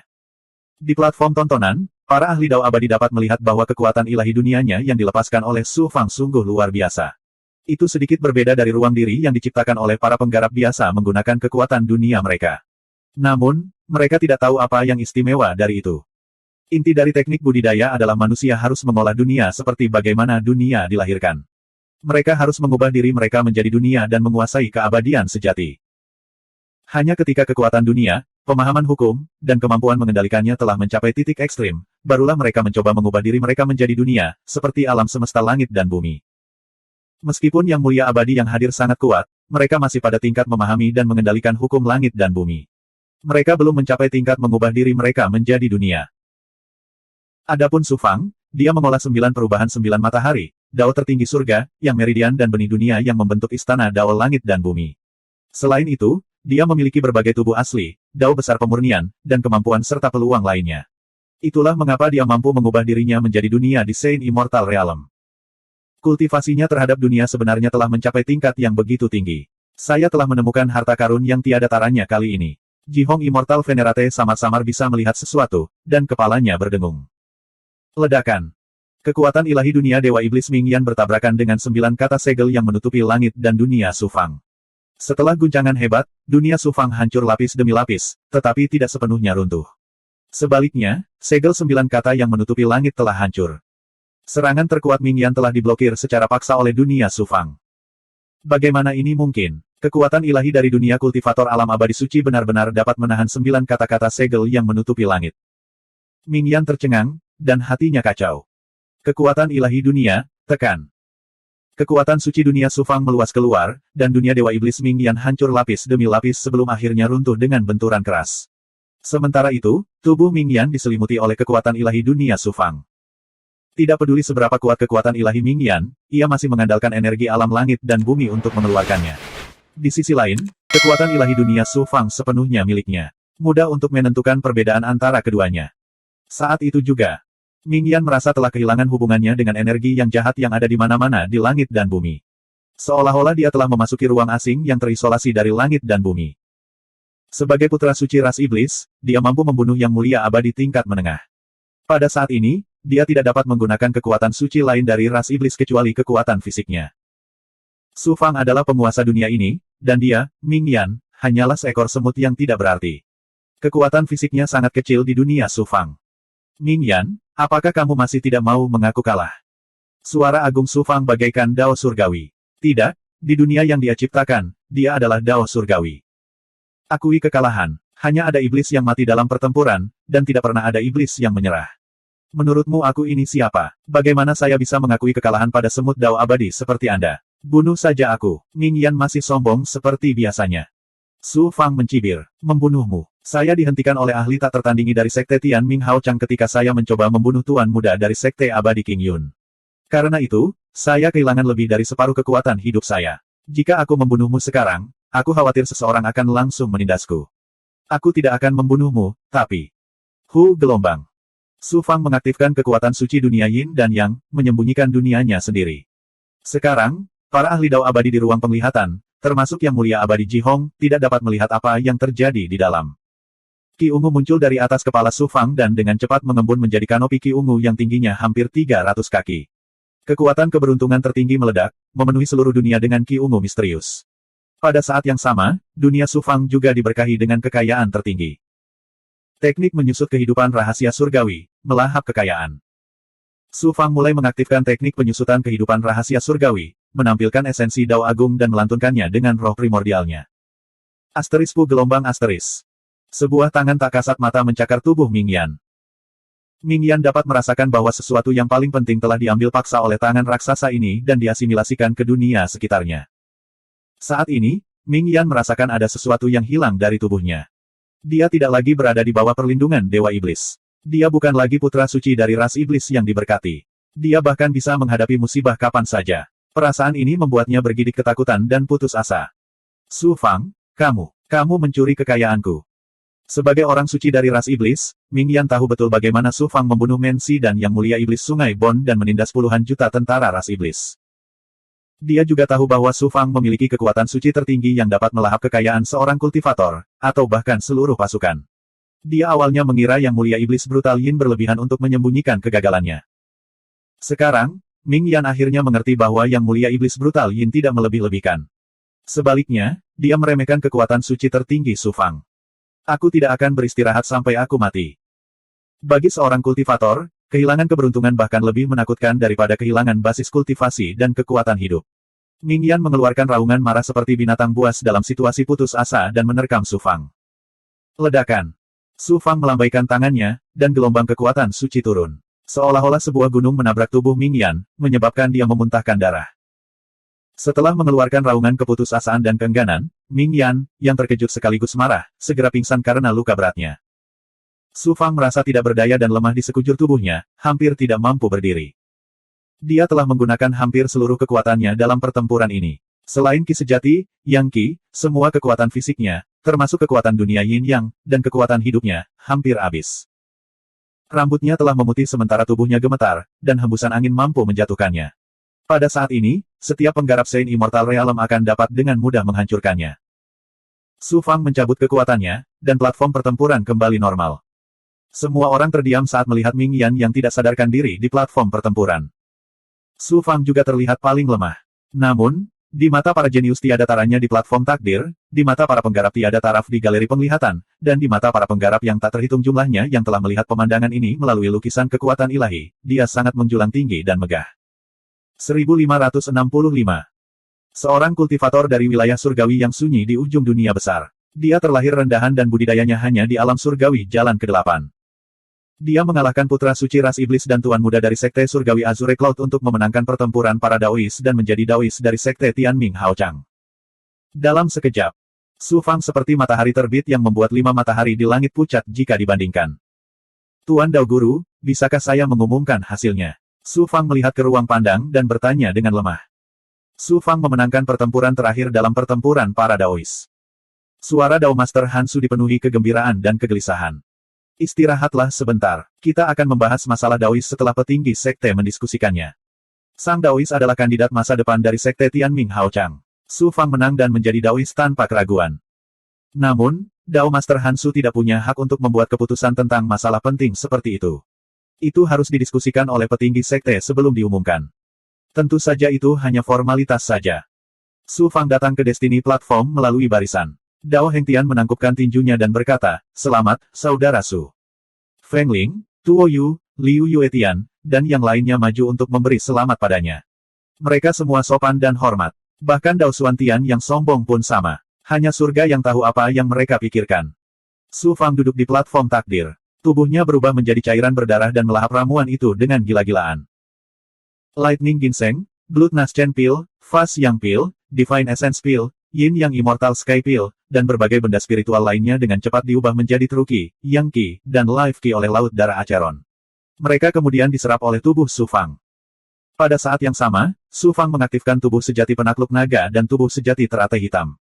Di platform tontonan, para ahli dao abadi dapat melihat bahwa kekuatan ilahi dunianya yang dilepaskan oleh Su Fang sungguh luar biasa. Itu sedikit berbeda dari ruang diri yang diciptakan oleh para penggarap biasa menggunakan kekuatan dunia mereka. Namun, mereka tidak tahu apa yang istimewa dari itu. Inti dari teknik budidaya adalah manusia harus mengolah dunia seperti bagaimana dunia dilahirkan. Mereka harus mengubah diri mereka menjadi dunia dan menguasai keabadian sejati. Hanya ketika kekuatan dunia, pemahaman hukum, dan kemampuan mengendalikannya telah mencapai titik ekstrim, barulah mereka mencoba mengubah diri mereka menjadi dunia, seperti alam semesta langit dan bumi. Meskipun Yang Mulia Abadi yang hadir sangat kuat, mereka masih pada tingkat memahami dan mengendalikan hukum langit dan bumi. Mereka belum mencapai tingkat mengubah diri mereka menjadi dunia. Adapun Su Fang, dia mengolah 9 perubahan 9 matahari, dao tertinggi surga, yang meridian dan benih dunia yang membentuk istana dao langit dan bumi. Selain itu, dia memiliki berbagai tubuh asli, dao besar pemurnian, dan kemampuan serta peluang lainnya. Itulah mengapa dia mampu mengubah dirinya menjadi dunia di Saint Immortal Realm. Kultivasinya terhadap dunia sebenarnya telah mencapai tingkat yang begitu tinggi. Saya telah menemukan harta karun yang tiada taranya kali ini. Jihong Immortal Venerate samar-samar bisa melihat sesuatu, dan kepalanya berdengung. Ledakan. Kekuatan ilahi dunia Dewa Iblis Ming Yan bertabrakan dengan 9 kata segel yang menutupi langit dan dunia Su Fang. Setelah guncangan hebat, dunia Su Fang hancur lapis demi lapis, tetapi tidak sepenuhnya runtuh. Sebaliknya, segel 9 kata yang menutupi langit telah hancur. Serangan terkuat Ming Yan telah diblokir secara paksa oleh dunia Su Fang. Bagaimana ini mungkin? Kekuatan ilahi dari dunia kultivator alam abadi suci benar-benar dapat menahan 9 kata-kata segel yang menutupi langit. Ming Yan tercengang, dan hatinya kacau. Kekuatan ilahi dunia, tekan. Kekuatan suci dunia Su Fang meluas keluar, dan dunia Dewa Iblis Ming Yan hancur lapis demi lapis sebelum akhirnya runtuh dengan benturan keras. Sementara itu, tubuh Ming Yan diselimuti oleh kekuatan ilahi dunia Su Fang. Tidak peduli seberapa kuat kekuatan ilahi Ming Yan, ia masih mengandalkan energi alam langit dan bumi untuk mengeluarkannya. Di sisi lain, kekuatan ilahi dunia Su Fang sepenuhnya miliknya. Mudah untuk menentukan perbedaan antara keduanya. Saat itu juga, Ming Yan merasa telah kehilangan hubungannya dengan energi yang jahat yang ada di mana-mana di langit dan bumi. Seolah-olah dia telah memasuki ruang asing yang terisolasi dari langit dan bumi. Sebagai putra suci ras iblis, dia mampu membunuh Yang Mulia Abadi tingkat menengah. Pada saat ini, dia tidak dapat menggunakan kekuatan suci lain dari ras iblis kecuali kekuatan fisiknya. Su Fang adalah penguasa dunia ini, dan dia, Ming Yan, hanyalah seekor semut yang tidak berarti. Kekuatan fisiknya sangat kecil di dunia Su Fang. Ming Yan, apakah kamu masih tidak mau mengaku kalah? Suara agung Su Fang bagaikan dao surgawi. Tidak, di dunia yang dia ciptakan, dia adalah dao surgawi. Akui kekalahan. Hanya ada iblis yang mati dalam pertempuran, dan tidak pernah ada iblis yang menyerah. Menurutmu aku ini siapa? Bagaimana saya bisa mengakui kekalahan pada semut dao abadi seperti Anda? Bunuh saja aku. Ming Yan masih sombong seperti biasanya. Su Fang mencibir. Membunuhmu. Saya dihentikan oleh ahli tak tertandingi dari Sekte Tian Ming Hao Chang ketika saya mencoba membunuh Tuan Muda dari Sekte Abadi King Yun. Karena itu, saya kehilangan lebih dari separuh kekuatan hidup saya. Jika aku membunuhmu sekarang, aku khawatir seseorang akan langsung menindasku. Aku tidak akan membunuhmu, tapi... Hu gelombang. Su Fang mengaktifkan kekuatan suci dunia Yin dan Yang, menyembunyikan dunianya sendiri. Sekarang, para ahli dao abadi di ruang penglihatan, termasuk Yang Mulia Abadi Jihong, tidak dapat melihat apa yang terjadi di dalam. Ki ungu muncul dari atas kepala Su Fang dan dengan cepat mengembun menjadi kanopi ki ungu yang tingginya hampir 300 kaki. Kekuatan keberuntungan tertinggi meledak, memenuhi seluruh dunia dengan ki ungu misterius. Pada saat yang sama, dunia Su Fang juga diberkahi dengan kekayaan tertinggi. Teknik menyusut kehidupan rahasia surgawi, melahap kekayaan. Su Fang mulai mengaktifkan teknik penyusutan kehidupan rahasia surgawi, menampilkan esensi Dao Agung dan melantunkannya dengan roh primordialnya. Asteris Pu gelombang asteris. Sebuah tangan tak kasat mata mencakar tubuh Ming Yan. Ming Yan dapat merasakan bahwa sesuatu yang paling penting telah diambil paksa oleh tangan raksasa ini dan diasimilasikan ke dunia sekitarnya. Saat ini, Ming Yan merasakan ada sesuatu yang hilang dari tubuhnya. Dia tidak lagi berada di bawah perlindungan Dewa Iblis. Dia bukan lagi putra suci dari ras iblis yang diberkati. Dia bahkan bisa menghadapi musibah kapan saja. Perasaan ini membuatnya bergidik ketakutan dan putus asa. Su Fang, kamu mencuri kekayaanku. Sebagai orang suci dari ras iblis, Ming Yan tahu betul bagaimana Su Fang membunuh Mensi dan Yang Mulia Iblis Sungai Bon dan menindas puluhan juta tentara ras iblis. Dia juga tahu bahwa Su Fang memiliki kekuatan suci tertinggi yang dapat melahap kekayaan seorang kultivator, atau bahkan seluruh pasukan. Dia awalnya mengira Yang Mulia Iblis Brutal Yin berlebihan untuk menyembunyikan kegagalannya. Sekarang, Ming Yan akhirnya mengerti bahwa Yang Mulia Iblis Brutal Yin tidak melebih-lebihkan. Sebaliknya, dia meremehkan kekuatan suci tertinggi Su Fang. Aku tidak akan beristirahat sampai aku mati. Bagi seorang kultivator, kehilangan keberuntungan bahkan lebih menakutkan daripada kehilangan basis kultivasi dan kekuatan hidup. Ming Yan mengeluarkan raungan marah seperti binatang buas dalam situasi putus asa dan menerkam Su Fang. Ledakan. Su Fang melambaikan tangannya, dan gelombang kekuatan suci turun. Seolah-olah sebuah gunung menabrak tubuh Ming Yan, menyebabkan dia memuntahkan darah. Setelah mengeluarkan raungan keputusasaan dan keengganan, Ming Yan, yang terkejut sekaligus marah, segera pingsan karena luka beratnya. Su Fang merasa tidak berdaya dan lemah di sekujur tubuhnya, hampir tidak mampu berdiri. Dia telah menggunakan hampir seluruh kekuatannya dalam pertempuran ini. Selain Qi sejati, Yang Qi, semua kekuatan fisiknya, termasuk kekuatan dunia Yin Yang, dan kekuatan hidupnya, hampir habis. Rambutnya telah memutih sementara tubuhnya gemetar, dan hembusan angin mampu menjatuhkannya. Pada saat ini, setiap penggarap Saint Immortal Realm akan dapat dengan mudah menghancurkannya. Su Fang mencabut kekuatannya, dan platform pertempuran kembali normal. Semua orang terdiam saat melihat Ming Yan yang tidak sadarkan diri di platform pertempuran. Su Fang juga terlihat paling lemah. Namun, di mata para jenius tiada taranya di platform takdir, di mata para penggarap tiada taraf di galeri penglihatan, dan di mata para penggarap yang tak terhitung jumlahnya yang telah melihat pemandangan ini melalui lukisan kekuatan ilahi, dia sangat menjulang tinggi dan megah. 1565. Seorang kultivator dari wilayah surgawi yang sunyi di ujung dunia besar. Dia terlahir rendahan dan budidayanya hanya di alam surgawi jalan ke-8. Dia mengalahkan putra suci ras iblis dan tuan muda dari sekte surgawi Azure Cloud untuk memenangkan pertempuran para Daois dan menjadi Daois dari sekte Tianming Hao Chang. Dalam sekejap, Su Fang seperti matahari terbit yang membuat 5 matahari di langit pucat jika dibandingkan. Tuan Dao Guru, bisakah saya mengumumkan hasilnya? Su Fang melihat ke ruang pandang dan bertanya dengan lemah. Su Fang memenangkan pertempuran terakhir dalam pertempuran para Daois. Suara Dao Master Hansu dipenuhi kegembiraan dan kegelisahan. Istirahatlah sebentar, kita akan membahas masalah Daois setelah petinggi sekte mendiskusikannya. Sang Daois adalah kandidat masa depan dari sekte Tianming Hao Chang. Su Fang menang dan menjadi Daois tanpa keraguan. Namun, Dao Master Hansu tidak punya hak untuk membuat keputusan tentang masalah penting seperti itu. Itu harus didiskusikan oleh petinggi sekte sebelum diumumkan. Tentu saja itu hanya formalitas saja. Su Fang datang ke Destiny Platform melalui barisan. Dao Hengtian menangkupkan tinjunya dan berkata, "Selamat, Saudara Su." Feng Ling, Tuo Yu, Liu Yuetian, dan yang lainnya maju untuk memberi selamat padanya. Mereka semua sopan dan hormat. Bahkan Dao Xuantian yang sombong pun sama. Hanya surga yang tahu apa yang mereka pikirkan. Su Fang duduk di platform takdir. Tubuhnya berubah menjadi cairan berdarah dan melahap ramuan itu dengan gila-gilaan. Lightning Ginseng, Blood Naschen Pill, Fast Yang Pill, Divine Essence Pill, Yin Yang Immortal Sky Pill, dan berbagai benda spiritual lainnya dengan cepat diubah menjadi True Qi, Yang Qi, dan Life Qi oleh Laut Darah Acheron. Mereka kemudian diserap oleh tubuh Su Fang. Pada saat yang sama, Su Fang mengaktifkan tubuh sejati penakluk naga dan tubuh sejati teratai hitam.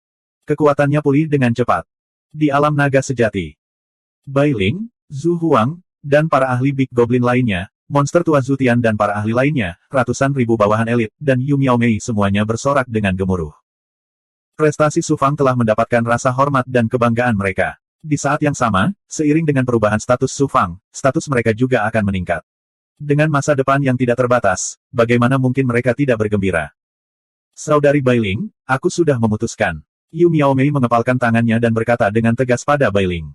Kekuatannya pulih dengan cepat. Di alam naga sejati, Bai Ling, Zhu Huang, dan para ahli Big Goblin lainnya, monster tua Zutian dan para ahli lainnya, ratusan ribu bawahan elit, dan Yu Miaomei semuanya bersorak dengan gemuruh. Prestasi Su Fang telah mendapatkan rasa hormat dan kebanggaan mereka. Di saat yang sama, seiring dengan perubahan status Su Fang, status mereka juga akan meningkat. Dengan masa depan yang tidak terbatas, bagaimana mungkin mereka tidak bergembira? Saudari Bai Ling, aku sudah memutuskan. Yu Miaomei mengepalkan tangannya dan berkata dengan tegas pada Bai Ling.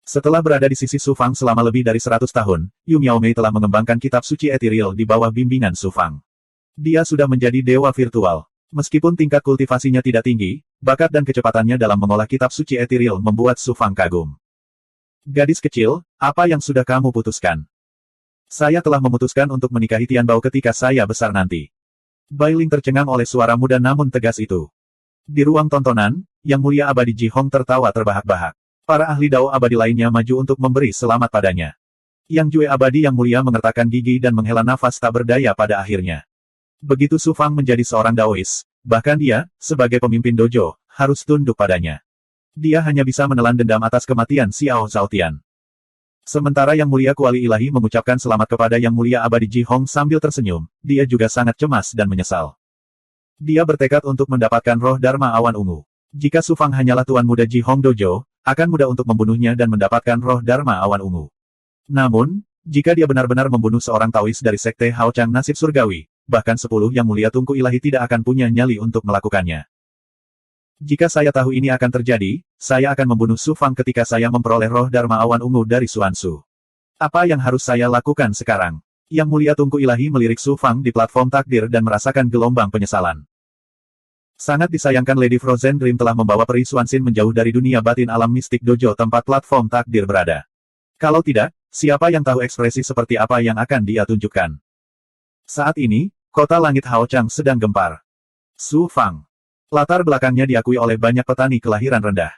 Setelah berada di sisi Su Fang selama lebih dari 100 tahun, Yu Miaomei telah mengembangkan kitab suci etiril di bawah bimbingan Su Fang. Dia sudah menjadi dewa virtual. Meskipun tingkat kultivasinya tidak tinggi, bakat dan kecepatannya dalam mengolah kitab suci etiril membuat Su Fang kagum. Gadis kecil, apa yang sudah kamu putuskan? Saya telah memutuskan untuk menikahi Tian Bao ketika saya besar nanti. Bai Ling tercengang oleh suara muda namun tegas itu. Di ruang tontonan, Yang Mulia Abadi Ji Hong tertawa terbahak-bahak. Para ahli Dao abadi lainnya maju untuk memberi selamat padanya. Yang Jue Abadi Yang Mulia mengertakkan gigi dan menghela nafas tak berdaya pada akhirnya. Begitu Su Fang menjadi seorang Daois, bahkan dia, sebagai pemimpin dojo, harus tunduk padanya. Dia hanya bisa menelan dendam atas kematian Xiao Zhaotian. Sementara Yang Mulia Kuali Ilahi mengucapkan selamat kepada Yang Mulia Abadi Ji Hong sambil tersenyum, dia juga sangat cemas dan menyesal. Dia bertekad untuk mendapatkan roh Dharma Awan Ungu. Jika Su Fang hanyalah tuan muda Ji Hong Dojo, akan mudah untuk membunuhnya dan mendapatkan roh Dharma Awan Ungu. Namun, jika dia benar-benar membunuh seorang Taois dari Sekte Hao Chang Nasib Surgawi, bahkan 10 Yang Mulia Tunku Ilahi tidak akan punya nyali untuk melakukannya. Jika saya tahu ini akan terjadi, saya akan membunuh Su Fang ketika saya memperoleh roh Dharma Awan Ungu dari Xuan Su. Apa yang harus saya lakukan sekarang? Yang Mulia Tunku Ilahi melirik Su Fang di platform takdir dan merasakan gelombang penyesalan. Sangat disayangkan Lady Frozen Dream telah membawa peri Xuanxin menjauh dari dunia batin alam mistik dojo tempat platform takdir berada. Kalau tidak, siapa yang tahu ekspresi seperti apa yang akan dia tunjukkan? Saat ini, kota langit Hao Chang sedang gempar. Su Fang. Latar belakangnya diakui oleh banyak petani kelahiran rendah.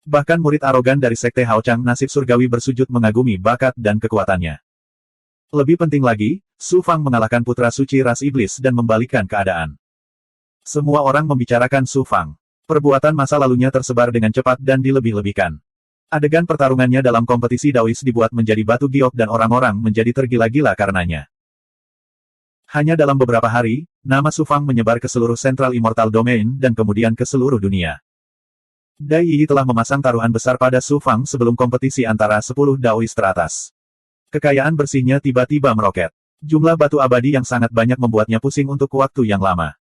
Bahkan murid arogan dari Sekte Hao Chang Nasib Surgawi bersujud mengagumi bakat dan kekuatannya. Lebih penting lagi, Su Fang mengalahkan putra suci ras iblis dan membalikkan keadaan. Semua orang membicarakan Su Fang. Perbuatan masa lalunya tersebar dengan cepat dan dilebih-lebihkan. Adegan pertarungannya dalam kompetisi Daois dibuat menjadi batu giok dan orang-orang menjadi tergila-gila karenanya. Hanya dalam beberapa hari, nama Su Fang menyebar ke seluruh Central Immortal Domain dan kemudian ke seluruh dunia. Dai Yi telah memasang taruhan besar pada Su Fang sebelum kompetisi antara 10 Daois teratas. Kekayaan bersihnya tiba-tiba meroket. Jumlah batu abadi yang sangat banyak membuatnya pusing untuk waktu yang lama.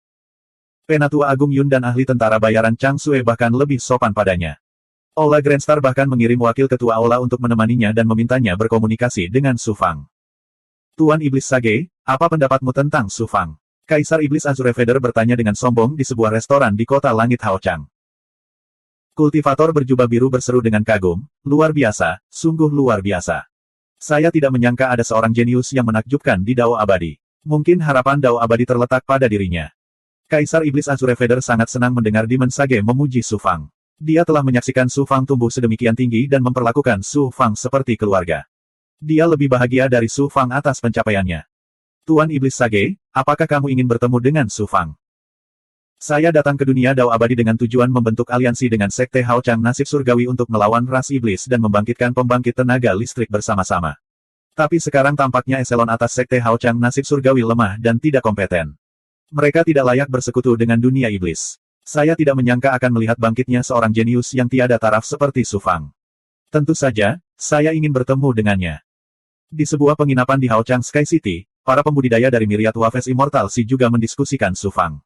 Penatua Agung Yun dan ahli tentara bayaran Chang Sue bahkan lebih sopan padanya. Aula Grandstar bahkan mengirim wakil ketua Aula untuk menemaninya dan memintanya berkomunikasi dengan Su Fang. Tuan Iblis Sage, apa pendapatmu tentang Su Fang? Kaisar Iblis Azure Feather bertanya dengan sombong di sebuah restoran di kota langit Hao Chang. Kultivator berjubah biru berseru dengan kagum, luar biasa, sungguh luar biasa. Saya tidak menyangka ada seorang jenius yang menakjubkan di Dao Abadi. Mungkin harapan Dao Abadi terletak pada dirinya. Kaisar Iblis Azure Feather sangat senang mendengar Demon Sage memuji Su Fang. Dia telah menyaksikan Su Fang tumbuh sedemikian tinggi dan memperlakukan Su Fang seperti keluarga. Dia lebih bahagia dari Su Fang atas pencapaiannya. Tuan Iblis Sage, apakah kamu ingin bertemu dengan Su Fang? Saya datang ke dunia Dao Abadi dengan tujuan membentuk aliansi dengan Sekte Hao Chang Nasib Surgawi untuk melawan ras iblis dan membangkitkan pembangkit tenaga listrik bersama-sama. Tapi sekarang tampaknya eselon atas Sekte Hao Chang Nasib Surgawi lemah dan tidak kompeten. Mereka tidak layak bersekutu dengan dunia iblis. Saya tidak menyangka akan melihat bangkitnya seorang jenius yang tiada taraf seperti Su Fang. Tentu saja, saya ingin bertemu dengannya. Di sebuah penginapan di Hao Chang Sky City, para pembudidaya dari Myriad Wafes Immortal Si juga mendiskusikan Su Fang.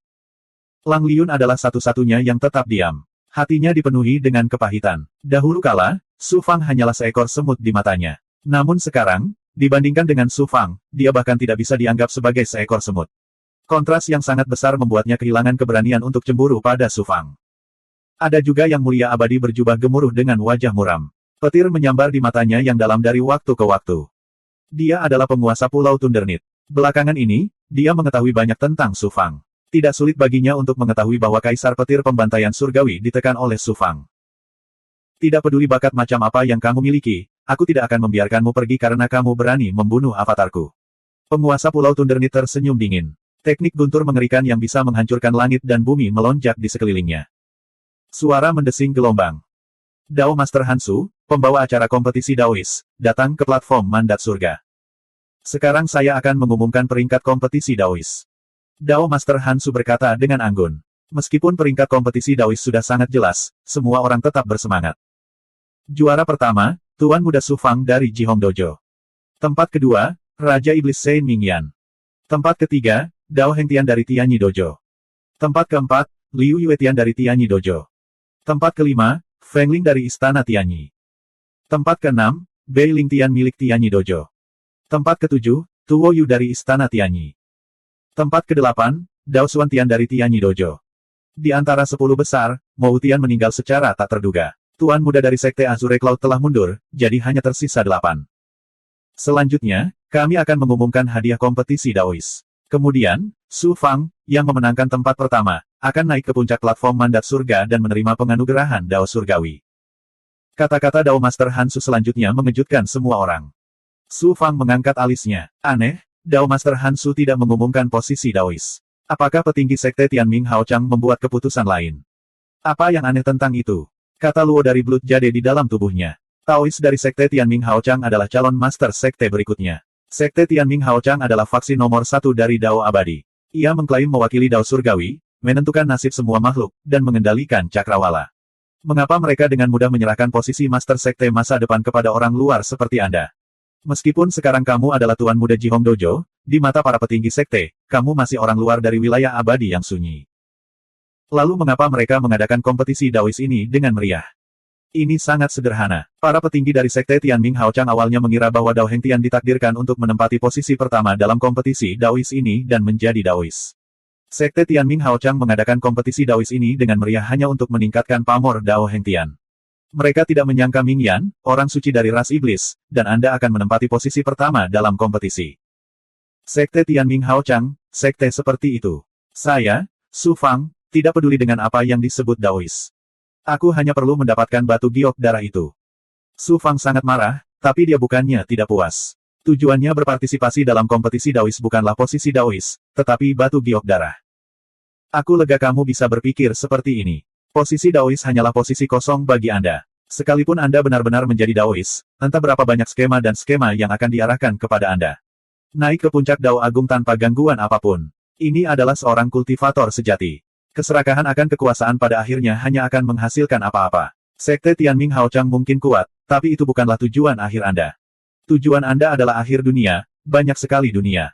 Lang Liun adalah satu-satunya yang tetap diam. Hatinya dipenuhi dengan kepahitan. Dahulu kala, Su Fang hanyalah seekor semut di matanya. Namun sekarang, dibandingkan dengan Su Fang, dia bahkan tidak bisa dianggap sebagai seekor semut. Kontras yang sangat besar membuatnya kehilangan keberanian untuk cemburu pada Su Fang. Ada juga Yang Mulia Abadi berjubah gemuruh dengan wajah muram. Petir menyambar di matanya yang dalam dari waktu ke waktu. Dia adalah penguasa Pulau Thundernit. Belakangan ini, dia mengetahui banyak tentang Su Fang. Tidak sulit baginya untuk mengetahui bahwa Kaisar Petir Pembantaian Surgawi ditekan oleh Su Fang. Tidak peduli bakat macam apa yang kamu miliki, aku tidak akan membiarkanmu pergi karena kamu berani membunuh avatarku. Penguasa Pulau Thundernit tersenyum dingin. Teknik guntur mengerikan yang bisa menghancurkan langit dan bumi melonjak di sekelilingnya. Suara mendesing gelombang. Dao Master Hansu, pembawa acara kompetisi Daois, datang ke platform mandat surga. Sekarang saya akan mengumumkan peringkat kompetisi Daois. Dao Master Hansu berkata dengan anggun. Meskipun peringkat kompetisi Daois sudah sangat jelas, semua orang tetap bersemangat. Juara pertama, Tuan Muda Su Fang dari Jihong Dojo. Tempat kedua, Raja Iblis Sein Mingyan. Tempat ketiga, Dao Hengtian dari Tianyi Dojo. Tempat keempat, Liu Yuetian dari Tianyi Dojo. Tempat kelima, Feng Ling dari Istana Tianyi. Tempat keenam, Bei Ling Tian milik Tianyi Dojo. Tempat ketujuh, Tuo Yu dari Istana Tianyi. Tempat kedelapan, Dao Xuan Tian dari Tianyi Dojo. Di antara 10 besar, Mo Tian meninggal secara tak terduga. Tuan muda dari Sekte Azure Cloud telah mundur, jadi hanya tersisa 8. Selanjutnya, kami akan mengumumkan hadiah kompetisi Daois. Kemudian, Su Fang, yang memenangkan tempat pertama, akan naik ke puncak platform mandat surga dan menerima penganugerahan Dao Surgawi. Kata-kata Dao Master Hansu selanjutnya mengejutkan semua orang. Su Fang mengangkat alisnya. Aneh, Dao Master Hansu tidak mengumumkan posisi Daois. Apakah petinggi sekte Tianming Hao Chang membuat keputusan lain? Apa yang aneh tentang itu? Kata Luo dari Blood Jade di dalam tubuhnya. Taois dari sekte Tianming Hao Chang adalah calon master sekte berikutnya. Sekte Tianming Hao Chang adalah faksi nomor 1 dari Dao Abadi. Ia mengklaim mewakili Dao Surgawi, menentukan nasib semua makhluk, dan mengendalikan cakrawala. Mengapa mereka dengan mudah menyerahkan posisi master sekte masa depan kepada orang luar seperti Anda? Meskipun sekarang kamu adalah Tuan Muda Jihong Dojo, di mata para petinggi sekte, kamu masih orang luar dari wilayah abadi yang sunyi. Lalu mengapa mereka mengadakan kompetisi Daois ini dengan meriah? Ini sangat sederhana. Para petinggi dari sekte Tianming Hao Chang awalnya mengira bahwa Dao Hengtian ditakdirkan untuk menempati posisi pertama dalam kompetisi Daois ini dan menjadi Daois. Sekte Tianming Hao Chang mengadakan kompetisi Daois ini dengan meriah hanya untuk meningkatkan pamor Dao Hengtian. Mereka tidak menyangka Ming Yan, orang suci dari ras iblis, dan Anda akan menempati posisi pertama dalam kompetisi. Sekte Tianming Hao Chang, sekte seperti itu. Saya, Su Fang, tidak peduli dengan apa yang disebut Daois. Aku hanya perlu mendapatkan batu giok darah itu. Su Fang sangat marah, tapi dia bukannya tidak puas. Tujuannya berpartisipasi dalam kompetisi Daois bukanlah posisi Daois, tetapi batu giok darah. Aku lega kamu bisa berpikir seperti ini. Posisi Daois hanyalah posisi kosong bagi Anda. Sekalipun Anda benar-benar menjadi Daois, entah berapa banyak skema dan skema yang akan diarahkan kepada Anda. Naik ke puncak Dao Agung tanpa gangguan apapun. Ini adalah seorang kultivator sejati. Keserakahan akan kekuasaan pada akhirnya hanya akan menghasilkan apa-apa. Sekte Tianming Hao Chang mungkin kuat, tapi itu bukanlah tujuan akhir Anda. Tujuan Anda adalah akhir dunia, banyak sekali dunia.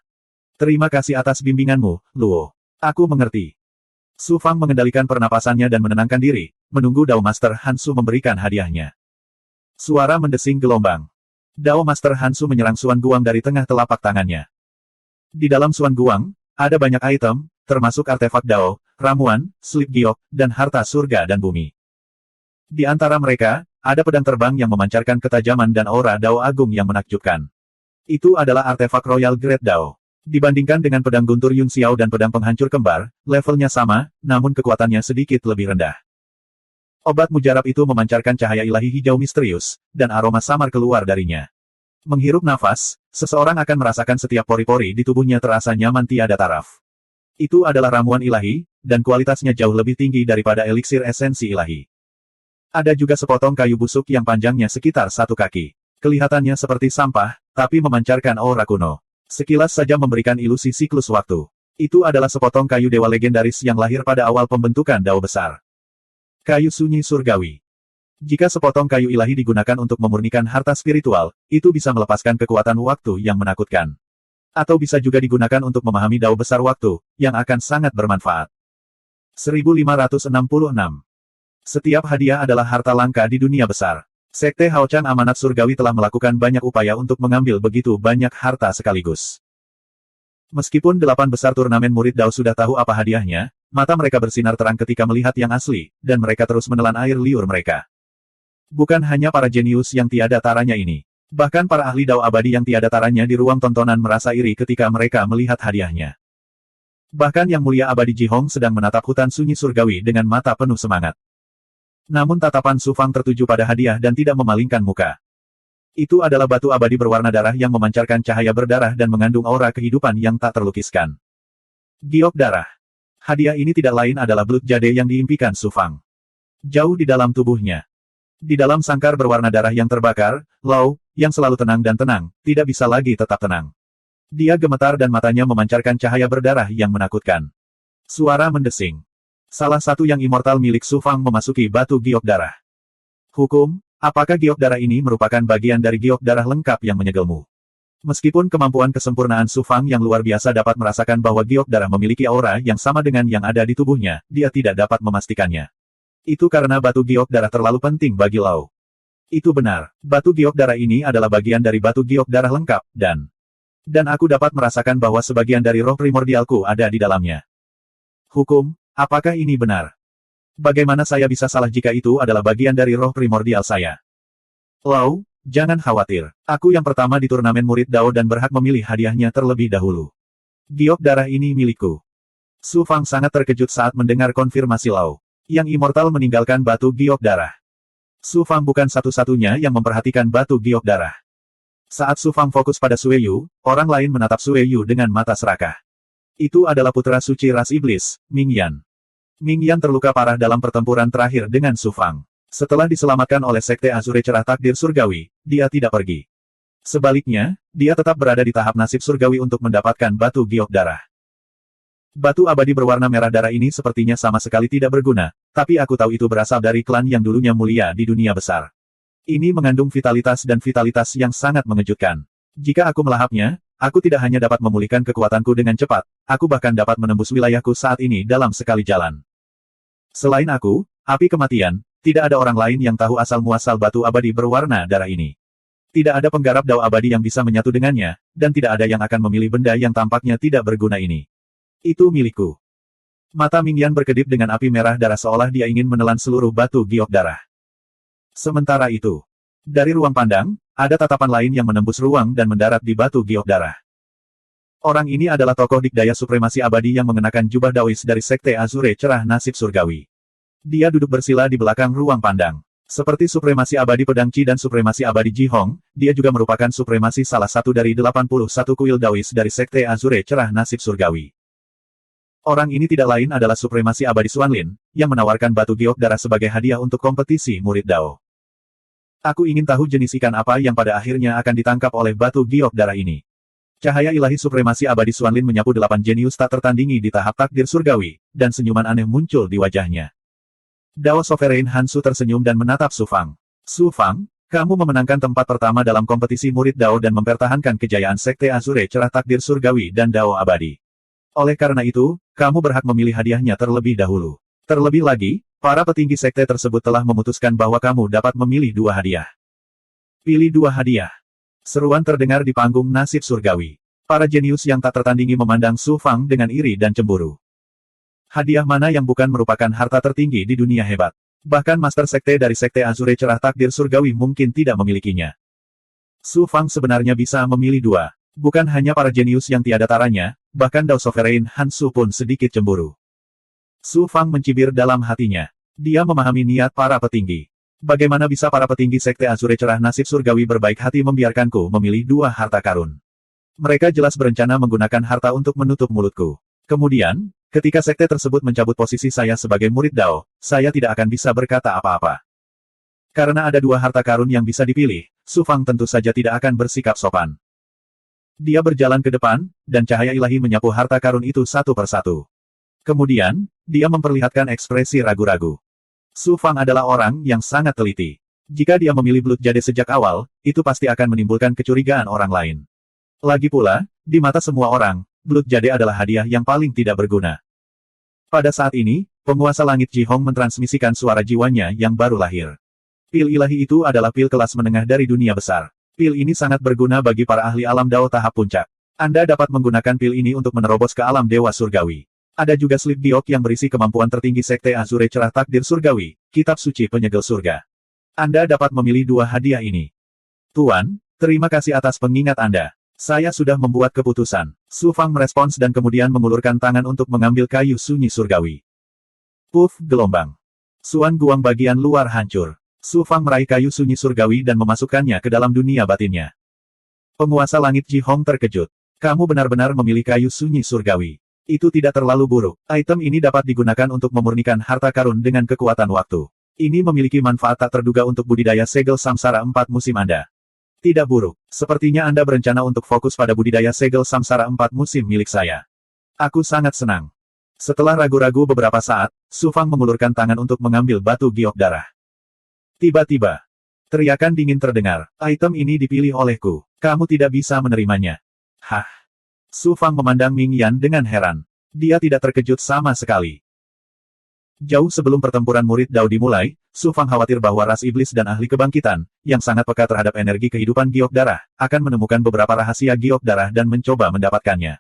Terima kasih atas bimbinganmu, Luo. Aku mengerti. Su Fang mengendalikan pernapasannya dan menenangkan diri, menunggu Dao Master Hansu memberikan hadiahnya. Suara mendesing gelombang. Dao Master Hansu menyerang Suan Guang dari tengah telapak tangannya. Di dalam Suan Guang, ada banyak item, termasuk artefak Dao, ramuan, slip giok, dan harta surga dan bumi. Di antara mereka, ada pedang terbang yang memancarkan ketajaman dan aura Dao Agung yang menakjubkan. Itu adalah artefak Royal Great Dao. Dibandingkan dengan pedang guntur Yun Xiao dan pedang penghancur kembar, levelnya sama, namun kekuatannya sedikit lebih rendah. Obat mujarab itu memancarkan cahaya ilahi hijau misterius, dan aroma samar keluar darinya. Menghirup nafas, seseorang akan merasakan setiap pori-pori di tubuhnya terasa nyaman tiada taraf. Itu adalah ramuan ilahi, dan kualitasnya jauh lebih tinggi daripada eliksir esensi ilahi. Ada juga sepotong kayu busuk yang panjangnya sekitar 1 kaki. Kelihatannya seperti sampah, tapi memancarkan aura kuno. Sekilas saja memberikan ilusi siklus waktu. Itu adalah sepotong kayu dewa legendaris yang lahir pada awal pembentukan Dao besar. Kayu sunyi surgawi. Jika sepotong kayu ilahi digunakan untuk memurnikan harta spiritual, itu bisa melepaskan kekuatan waktu yang menakutkan. Atau bisa juga digunakan untuk memahami Dao besar waktu, yang akan sangat bermanfaat. 1566. Setiap hadiah adalah harta langka di dunia besar. Sekte Hao Chang Amanat Surgawi telah melakukan banyak upaya untuk mengambil begitu banyak harta sekaligus. Meskipun 8 besar turnamen murid Dao sudah tahu apa hadiahnya, mata mereka bersinar terang ketika melihat yang asli, dan mereka terus menelan air liur mereka. Bukan hanya para jenius yang tiada taranya ini. Bahkan para ahli Dao abadi yang tiada taranya di ruang tontonan merasa iri ketika mereka melihat hadiahnya. Bahkan Yang Mulia Abadi Jihong sedang menatap hutan sunyi surgawi dengan mata penuh semangat. Namun tatapan Su Fang tertuju pada hadiah dan tidak memalingkan muka. Itu adalah batu abadi berwarna darah yang memancarkan cahaya berdarah dan mengandung aura kehidupan yang tak terlukiskan. Giok darah. Hadiah ini tidak lain adalah Blood Jade yang diimpikan Su Fang. Jauh di dalam tubuhnya. Di dalam sangkar berwarna darah yang terbakar, Lao, yang selalu tenang dan tenang, tidak bisa lagi tetap tenang. Dia gemetar dan matanya memancarkan cahaya berdarah yang menakutkan. Suara mendesing. Salah satu yang immortal milik Su Fang memasuki batu giok darah. Hukum, apakah giok darah ini merupakan bagian dari giok darah lengkap yang menyegelmu? Meskipun kemampuan kesempurnaan Su Fang yang luar biasa dapat merasakan bahwa giok darah memiliki aura yang sama dengan yang ada di tubuhnya, dia tidak dapat memastikannya. Itu karena batu giok darah terlalu penting bagi Lao. Itu benar, batu giok darah ini adalah bagian dari batu giok darah lengkap, dan aku dapat merasakan bahwa sebagian dari roh primordialku ada di dalamnya. Hukum, apakah ini benar? Bagaimana saya bisa salah jika itu adalah bagian dari roh primordial saya? Lao, Jangan khawatir. Aku yang pertama di turnamen murid Dao dan berhak memilih hadiahnya terlebih dahulu. Giok darah ini milikku. Su Fang sangat terkejut saat mendengar konfirmasi Lao. Yang immortal meninggalkan batu giok darah. Su Fang bukan satu-satunya yang memperhatikan batu giok darah. Saat Su Fang fokus pada Sue Yu, orang lain menatap Sue Yu dengan mata serakah. Itu adalah putra suci ras iblis, Ming Yan. Ming Yan terluka parah dalam pertempuran terakhir dengan Su Fang. Setelah diselamatkan oleh Sekte Azure Cerah Takdir Surgawi, dia tidak pergi. Sebaliknya, dia tetap berada di tahap nasib surgawi untuk mendapatkan batu giok darah. Batu abadi berwarna merah darah ini sepertinya sama sekali tidak berguna, tapi aku tahu itu berasal dari klan yang dulunya mulia di dunia besar. Ini mengandung vitalitas dan vitalitas yang sangat mengejutkan. Jika aku melahapnya, aku tidak hanya dapat memulihkan kekuatanku dengan cepat, aku bahkan dapat menembus wilayahku saat ini dalam sekali jalan. Selain aku, api kematian, tidak ada orang lain yang tahu asal-muasal batu abadi berwarna darah ini. Tidak ada penggarap dao abadi yang bisa menyatu dengannya, dan tidak ada yang akan memilih benda yang tampaknya tidak berguna ini. Itu milikku. Mata Ming Yan berkedip dengan api merah darah seolah dia ingin menelan seluruh batu giok darah. Sementara itu, dari ruang pandang, ada tatapan lain yang menembus ruang dan mendarat di batu giok darah. Orang ini adalah tokoh dikdaya supremasi abadi yang mengenakan jubah Daois dari Sekte Azure Cerah Nasib Surgawi. Dia duduk bersila di belakang ruang pandang. Seperti supremasi abadi Pedang Qi dan supremasi abadi Ji Hong, dia juga merupakan supremasi salah satu dari 81 kuil Daois dari Sekte Azure Cerah Nasib Surgawi. Orang ini tidak lain adalah supremasi abadi Xuanlin, yang menawarkan batu giok darah sebagai hadiah untuk kompetisi murid Dao. Aku ingin tahu jenis ikan apa yang pada akhirnya akan ditangkap oleh batu giok darah ini. Cahaya ilahi supremasi abadi Xuanlin menyapu 8 jenius tak tertandingi di tahap takdir surgawi, dan senyuman aneh muncul di wajahnya. Dao Sovereign Hansu tersenyum dan menatap Su Fang. Su Fang, kamu memenangkan tempat pertama dalam kompetisi murid Dao dan mempertahankan kejayaan Sekte Azure Cerah Takdir Surgawi dan Dao Abadi. Oleh karena itu, kamu berhak memilih hadiahnya terlebih dahulu. Terlebih lagi, para petinggi sekte tersebut telah memutuskan bahwa kamu dapat memilih 2 hadiah. Pilih 2 hadiah. Seruan terdengar di panggung nasib surgawi. Para jenius yang tak tertandingi memandang Su Fang dengan iri dan cemburu. Hadiah mana yang bukan merupakan harta tertinggi di dunia hebat. Bahkan Master Sekte dari Sekte Azure Cerah Takdir Surgawi mungkin tidak memilikinya. Su Fang sebenarnya bisa memilih 2. Bukan hanya para jenius yang tiada taranya, bahkan Dao Sovereign Hansu pun sedikit cemburu. Su Fang mencibir dalam hatinya. Dia memahami niat para petinggi. Bagaimana bisa para petinggi Sekte Azure Cerah Nasib Surgawi berbaik hati membiarkanku memilih 2 harta karun. Mereka jelas berencana menggunakan harta untuk menutup mulutku. Kemudian, ketika sekte tersebut mencabut posisi saya sebagai murid Dao, saya tidak akan bisa berkata apa-apa. Karena ada 2 harta karun yang bisa dipilih, Su Fang tentu saja tidak akan bersikap sopan. Dia berjalan ke depan, dan cahaya ilahi menyapu harta karun itu satu persatu. Kemudian, dia memperlihatkan ekspresi ragu-ragu. Su Fang adalah orang yang sangat teliti. Jika dia memilih Blood Jade sejak awal, itu pasti akan menimbulkan kecurigaan orang lain. Lagi pula, di mata semua orang, Blood Jade adalah hadiah yang paling tidak berguna. Pada saat ini, penguasa langit Ji Hong mentransmisikan suara jiwanya yang baru lahir. Pil ilahi itu adalah pil kelas menengah dari dunia besar. Pil ini sangat berguna bagi para ahli alam Dao tahap puncak. Anda dapat menggunakan pil ini untuk menerobos ke alam dewa surgawi. Ada juga slip giok yang berisi kemampuan tertinggi Sekte Azure Cerah Takdir Surgawi, kitab suci penyegel surga. Anda dapat memilih 2 hadiah ini. Tuan, terima kasih atas pengingat Anda. Saya sudah membuat keputusan. Su Fang merespons dan kemudian mengulurkan tangan untuk mengambil kayu sunyi surgawi. Puff, gelombang. Suan Guang bagian luar hancur. Su Fang meraih kayu sunyi surgawi dan memasukkannya ke dalam dunia batinnya. Penguasa langit Ji Hong terkejut. Kamu benar-benar memilih kayu sunyi surgawi. Itu tidak terlalu buruk. Item ini dapat digunakan untuk memurnikan harta karun dengan kekuatan waktu. Ini memiliki manfaat tak terduga untuk budidaya segel samsara 4 musim Anda. Tidak buruk. Sepertinya Anda berencana untuk fokus pada budidaya segel samsara 4 musim milik saya. Aku sangat senang. Setelah ragu-ragu beberapa saat, Su Fang mengulurkan tangan untuk mengambil batu giok darah. Tiba-tiba, teriakan dingin terdengar. Item ini dipilih olehku. Kamu tidak bisa menerimanya. Hah? Su Fang memandang Ming Yan dengan heran. Dia tidak terkejut sama sekali. Jauh sebelum pertempuran murid Dao dimulai, Su Fang khawatir bahwa ras iblis dan ahli kebangkitan, yang sangat peka terhadap energi kehidupan giok darah, akan menemukan beberapa rahasia giok darah dan mencoba mendapatkannya.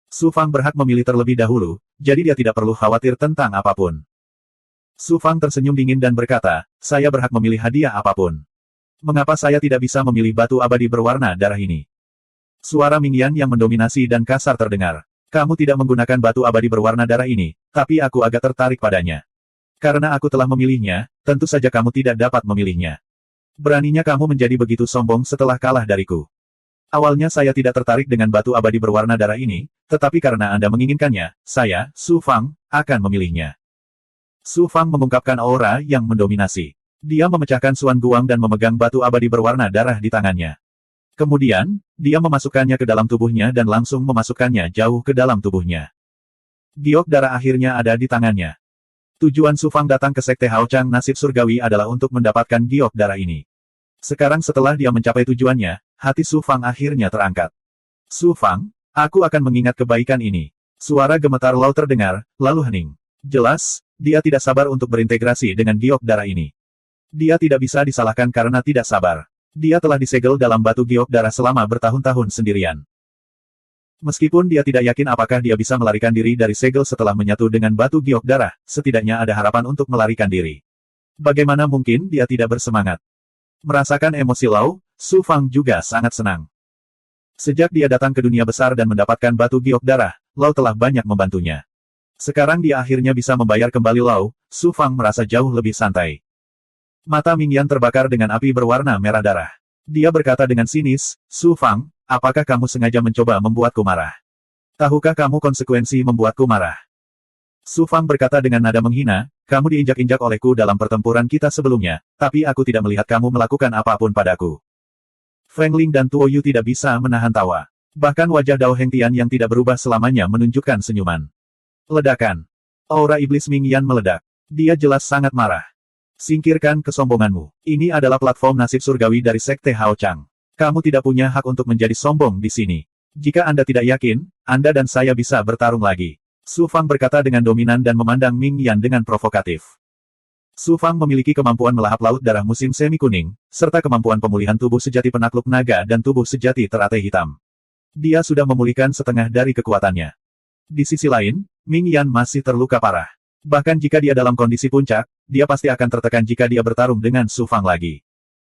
Su Fang berhak memilih terlebih dahulu, jadi dia tidak perlu khawatir tentang apapun. Su Fang tersenyum dingin dan berkata, saya berhak memilih hadiah apapun. Mengapa saya tidak bisa memilih batu abadi berwarna darah ini? Suara Ming Yan yang mendominasi dan kasar terdengar. Kamu tidak menggunakan batu abadi berwarna darah ini, tapi aku agak tertarik padanya. Karena aku telah memilihnya, tentu saja kamu tidak dapat memilihnya. Beraninya kamu menjadi begitu sombong setelah kalah dariku. Awalnya saya tidak tertarik dengan batu abadi berwarna darah ini, tetapi karena Anda menginginkannya, saya, Su Fang, akan memilihnya. Su Fang mengungkapkan aura yang mendominasi. Dia memecahkan Suan Guang dan memegang batu abadi berwarna darah di tangannya. Kemudian, dia memasukkannya ke dalam tubuhnya dan langsung memasukkannya jauh ke dalam tubuhnya. Giok darah akhirnya ada di tangannya. Tujuan Su Fang datang ke Sekte Hao Chang nasib surgawi adalah untuk mendapatkan giok darah ini. Sekarang setelah dia mencapai tujuannya, hati Su Fang akhirnya terangkat. Su Fang, aku akan mengingat kebaikan ini. Suara gemetar Lau terdengar, lalu hening. Jelas, dia tidak sabar untuk berintegrasi dengan giok darah ini. Dia tidak bisa disalahkan karena tidak sabar. Dia telah disegel dalam batu giok darah selama bertahun-tahun sendirian. Meskipun dia tidak yakin apakah dia bisa melarikan diri dari segel setelah menyatu dengan batu giok darah, setidaknya ada harapan untuk melarikan diri. Bagaimana mungkin dia tidak bersemangat? Merasakan emosi Lau, Su Fang juga sangat senang. Sejak dia datang ke dunia besar dan mendapatkan batu giok darah, Lau telah banyak membantunya. Sekarang dia akhirnya bisa membayar kembali Lau, Su Fang merasa jauh lebih santai. Mata Ming Yan terbakar dengan api berwarna merah darah. Dia berkata dengan sinis, Su Fang, apakah kamu sengaja mencoba membuatku marah? Tahukah kamu konsekuensi membuatku marah? Su Fang berkata dengan nada menghina, kamu diinjak-injak olehku dalam pertempuran kita sebelumnya, tapi aku tidak melihat kamu melakukan apapun padaku. Feng Ling dan Tuo Yu tidak bisa menahan tawa. Bahkan wajah Dao Hengtian yang tidak berubah selamanya menunjukkan senyuman. Ledakan. Aura iblis Ming Yan meledak. Dia jelas sangat marah. Singkirkan kesombonganmu. Ini adalah platform nasib surgawi dari Sekte Hao Chang. Kamu tidak punya hak untuk menjadi sombong di sini. Jika Anda tidak yakin, Anda dan saya bisa bertarung lagi. Su Fang berkata dengan dominan dan memandang Ming Yan dengan provokatif. Su Fang memiliki kemampuan melahap laut darah musim semi kuning, serta kemampuan pemulihan tubuh sejati penakluk naga dan tubuh sejati teratai hitam. Dia sudah memulihkan setengah dari kekuatannya. Di sisi lain, Ming Yan masih terluka parah. Bahkan jika dia dalam kondisi puncak, dia pasti akan tertekan jika dia bertarung dengan Su Fang lagi.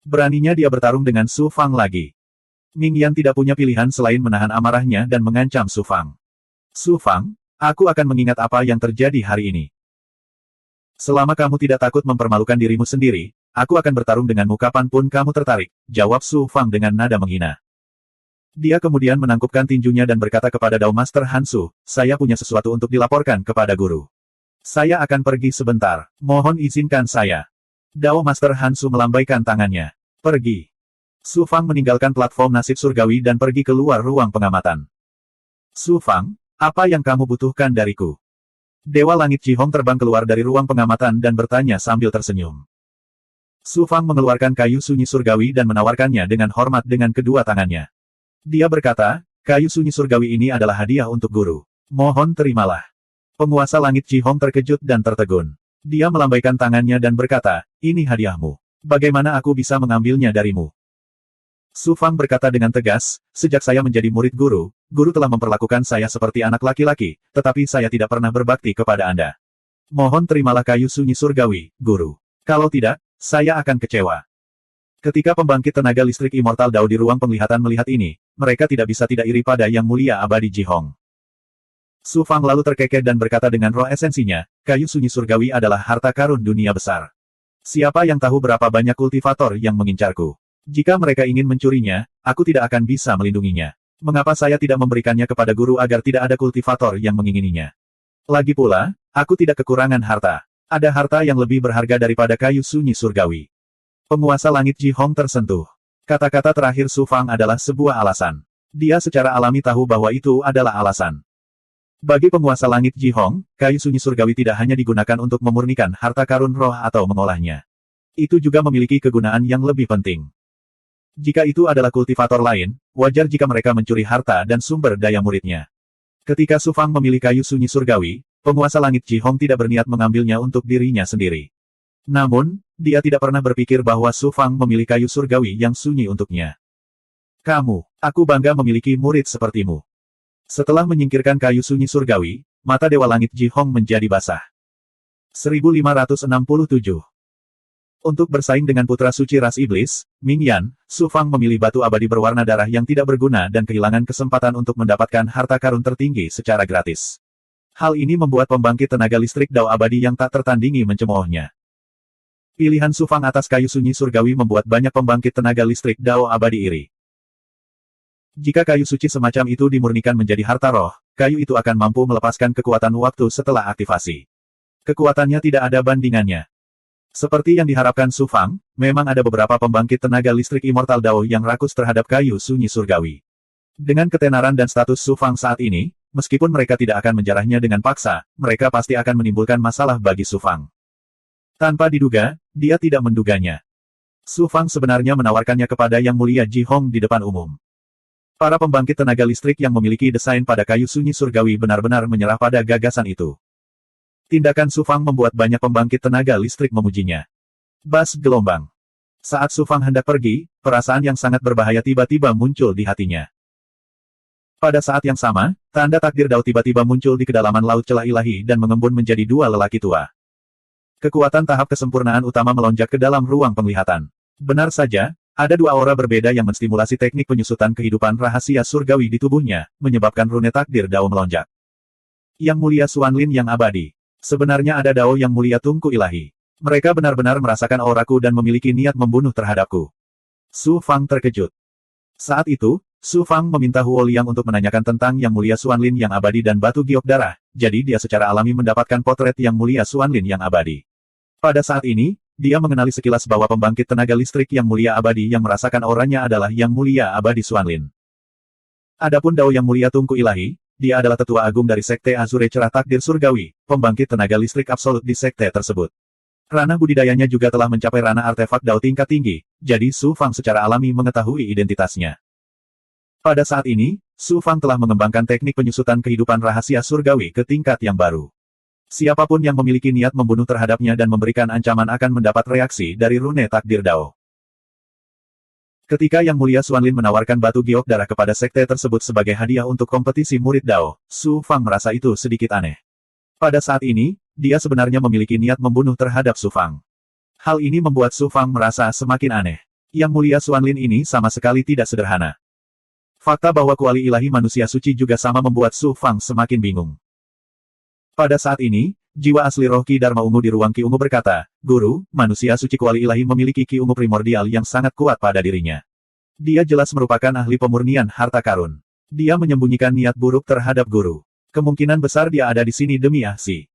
Beraninya dia bertarung dengan Su Fang lagi. Ming Yan tidak punya pilihan selain menahan amarahnya dan mengancam Su Fang. Su Fang, aku akan mengingat apa yang terjadi hari ini. Selama kamu tidak takut mempermalukan dirimu sendiri, aku akan bertarung denganmu kapanpun kamu tertarik, jawab Su Fang dengan nada menghina. Dia kemudian menangkupkan tinjunya dan berkata kepada Dao Master Hansu, saya punya sesuatu untuk dilaporkan kepada guru. Saya akan pergi sebentar. Mohon izinkan saya. Dao Master Hansu melambaikan tangannya. Pergi. Su Fang meninggalkan platform nasib surgawi dan pergi keluar ruang pengamatan. Su Fang, apa yang kamu butuhkan dariku? Dewa Langit Ji Hong terbang keluar dari ruang pengamatan dan bertanya sambil tersenyum. Su Fang mengeluarkan kayu sunyi surgawi dan menawarkannya dengan hormat dengan kedua tangannya. Dia berkata, kayu sunyi surgawi ini adalah hadiah untuk guru. Mohon terimalah. Penguasa Langit Ji Hong terkejut dan tertegun. Dia melambaikan tangannya dan berkata, ini hadiahmu. Bagaimana aku bisa mengambilnya darimu? Su Fang berkata dengan tegas, sejak saya menjadi murid guru, guru telah memperlakukan saya seperti anak laki-laki, tetapi saya tidak pernah berbakti kepada Anda. Mohon terimalah kayu sunyi surgawi, guru. Kalau tidak, saya akan kecewa. Ketika pembangkit tenaga listrik immortal Dao di ruang penglihatan melihat ini, mereka tidak bisa tidak iri pada Yang Mulia Abadi Ji Hong. Su Fang lalu terkekeh dan berkata dengan roh esensinya, kayu sunyi surgawi adalah harta karun dunia besar. Siapa yang tahu berapa banyak kultivator yang mengincarku? Jika mereka ingin mencurinya, aku tidak akan bisa melindunginya. Mengapa saya tidak memberikannya kepada guru agar tidak ada kultivator yang mengingininya? Lagi pula, aku tidak kekurangan harta. Ada harta yang lebih berharga daripada kayu sunyi surgawi. Penguasa Langit Ji Hong tersentuh. Kata-kata terakhir Su Fang adalah sebuah alasan. Dia secara alami tahu bahwa itu adalah alasan. Bagi penguasa Langit Ji Hong, kayu sunyi surgawi tidak hanya digunakan untuk memurnikan harta karun roh atau mengolahnya. Itu juga memiliki kegunaan yang lebih penting. Jika itu adalah kultivator lain, wajar jika mereka mencuri harta dan sumber daya muridnya. Ketika Su Fang memilih kayu sunyi surgawi, penguasa Langit Ji Hong tidak berniat mengambilnya untuk dirinya sendiri. Namun, dia tidak pernah berpikir bahwa Su Fang memilih kayu surgawi yang sunyi untuknya. Aku bangga memiliki murid sepertimu. Setelah menyingkirkan kayu sunyi surgawi, mata Dewa Langit Ji Hong menjadi basah. 1567. Untuk bersaing dengan putra suci ras iblis, Ming Yan, Su Fang memilih batu abadi berwarna darah yang tidak berguna dan kehilangan kesempatan untuk mendapatkan harta karun tertinggi secara gratis. Hal ini membuat pembangkit tenaga listrik Dao abadi yang tak tertandingi mencemoohnya. Pilihan Su Fang atas kayu sunyi surgawi membuat banyak pembangkit tenaga listrik Dao abadi iri. Jika kayu suci semacam itu dimurnikan menjadi harta roh, kayu itu akan mampu melepaskan kekuatan waktu setelah aktivasi. Kekuatannya tidak ada bandingannya. Seperti yang diharapkan Su Fang, memang ada beberapa pembangkit tenaga listrik Immortal Dao yang rakus terhadap kayu sunyi surgawi. Dengan ketenaran dan status Su Fang saat ini, meskipun mereka tidak akan menjarahnya dengan paksa, mereka pasti akan menimbulkan masalah bagi Su Fang. Tanpa diduga, dia tidak menduganya. Su Fang sebenarnya menawarkannya kepada Yang Mulia Ji Hong di depan umum. Para pembangkit tenaga listrik yang memiliki desain pada kayu sunyi surgawi benar-benar menyerah pada gagasan itu. Tindakan Su Fang membuat banyak pembangkit tenaga listrik memujinya. Bas gelombang. Saat Su Fang hendak pergi, perasaan yang sangat berbahaya tiba-tiba muncul di hatinya. Pada saat yang sama, tanda takdir Dao tiba-tiba muncul di kedalaman laut celah ilahi dan mengembun menjadi dua lelaki tua. Kekuatan tahap kesempurnaan utama melonjak ke dalam ruang penglihatan. Benar saja, ada dua aura berbeda yang menstimulasi teknik penyusutan kehidupan rahasia surgawi di tubuhnya, menyebabkan rune takdir Dao melonjak. Yang Mulia Xuanlin yang abadi. Sebenarnya ada Dao yang mulia Tungku ilahi. Mereka benar-benar merasakan auraku dan memiliki niat membunuh terhadapku. Su Fang terkejut. Saat itu, Su Fang meminta Huo Liang untuk menanyakan tentang Yang Mulia Xuanlin yang abadi dan batu giok darah, jadi dia secara alami mendapatkan potret Yang Mulia Xuanlin yang abadi. Pada saat ini, dia mengenali sekilas bahwa pembangkit tenaga listrik Yang Mulia abadi yang merasakan auranya adalah Yang Mulia abadi Xuanlin. Adapun Dao Yang Mulia Tungku ilahi, dia adalah tetua agung dari Sekte Azure Cerah Takdir Surgawi, pembangkit tenaga listrik absolut di sekte tersebut. Ranah budidayanya juga telah mencapai ranah artefak Dao tingkat tinggi, jadi Su Fang secara alami mengetahui identitasnya. Pada saat ini, Su Fang telah mengembangkan teknik penyusutan kehidupan rahasia surgawi ke tingkat yang baru. Siapapun yang memiliki niat membunuh terhadapnya dan memberikan ancaman akan mendapat reaksi dari rune takdir Dao. Ketika Yang Mulia Xuanlin menawarkan batu giok darah kepada sekte tersebut sebagai hadiah untuk kompetisi murid Dao, Su Fang merasa itu sedikit aneh. Pada saat ini, dia sebenarnya memiliki niat membunuh terhadap Su Fang. Hal ini membuat Su Fang merasa semakin aneh. Yang Mulia Xuanlin ini sama sekali tidak sederhana. Fakta bahwa kuali ilahi manusia suci juga sama membuat Su Fang semakin bingung. Pada saat ini, jiwa asli roh Ki Dharma Ungu di ruang Ki Ungu berkata, Guru, manusia suci kuali ilahi memiliki Ki Ungu primordial yang sangat kuat pada dirinya. Dia jelas merupakan ahli pemurnian harta karun. Dia menyembunyikan niat buruk terhadap guru. Kemungkinan besar dia ada di sini demi aksi.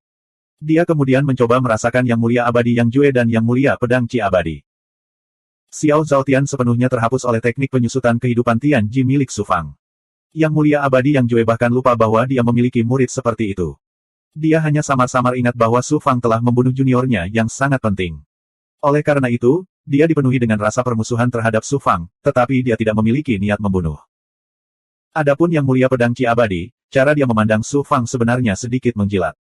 Dia kemudian mencoba merasakan Yang Mulia Abadi Yang Jue dan Yang Mulia Pedang Ci Abadi. Xiao Zhaotian sepenuhnya terhapus oleh teknik penyusutan kehidupan Tian Ji milik Su Fang. Yang Mulia Abadi Yang Jue bahkan lupa bahwa dia memiliki murid seperti itu. Dia hanya samar-samar ingat bahwa Su Fang telah membunuh juniornya yang sangat penting. Oleh karena itu, dia dipenuhi dengan rasa permusuhan terhadap Su Fang, tetapi dia tidak memiliki niat membunuh. Adapun Yang Mulia Pedang Ci Abadi, cara dia memandang Su Fang sebenarnya sedikit menjilat.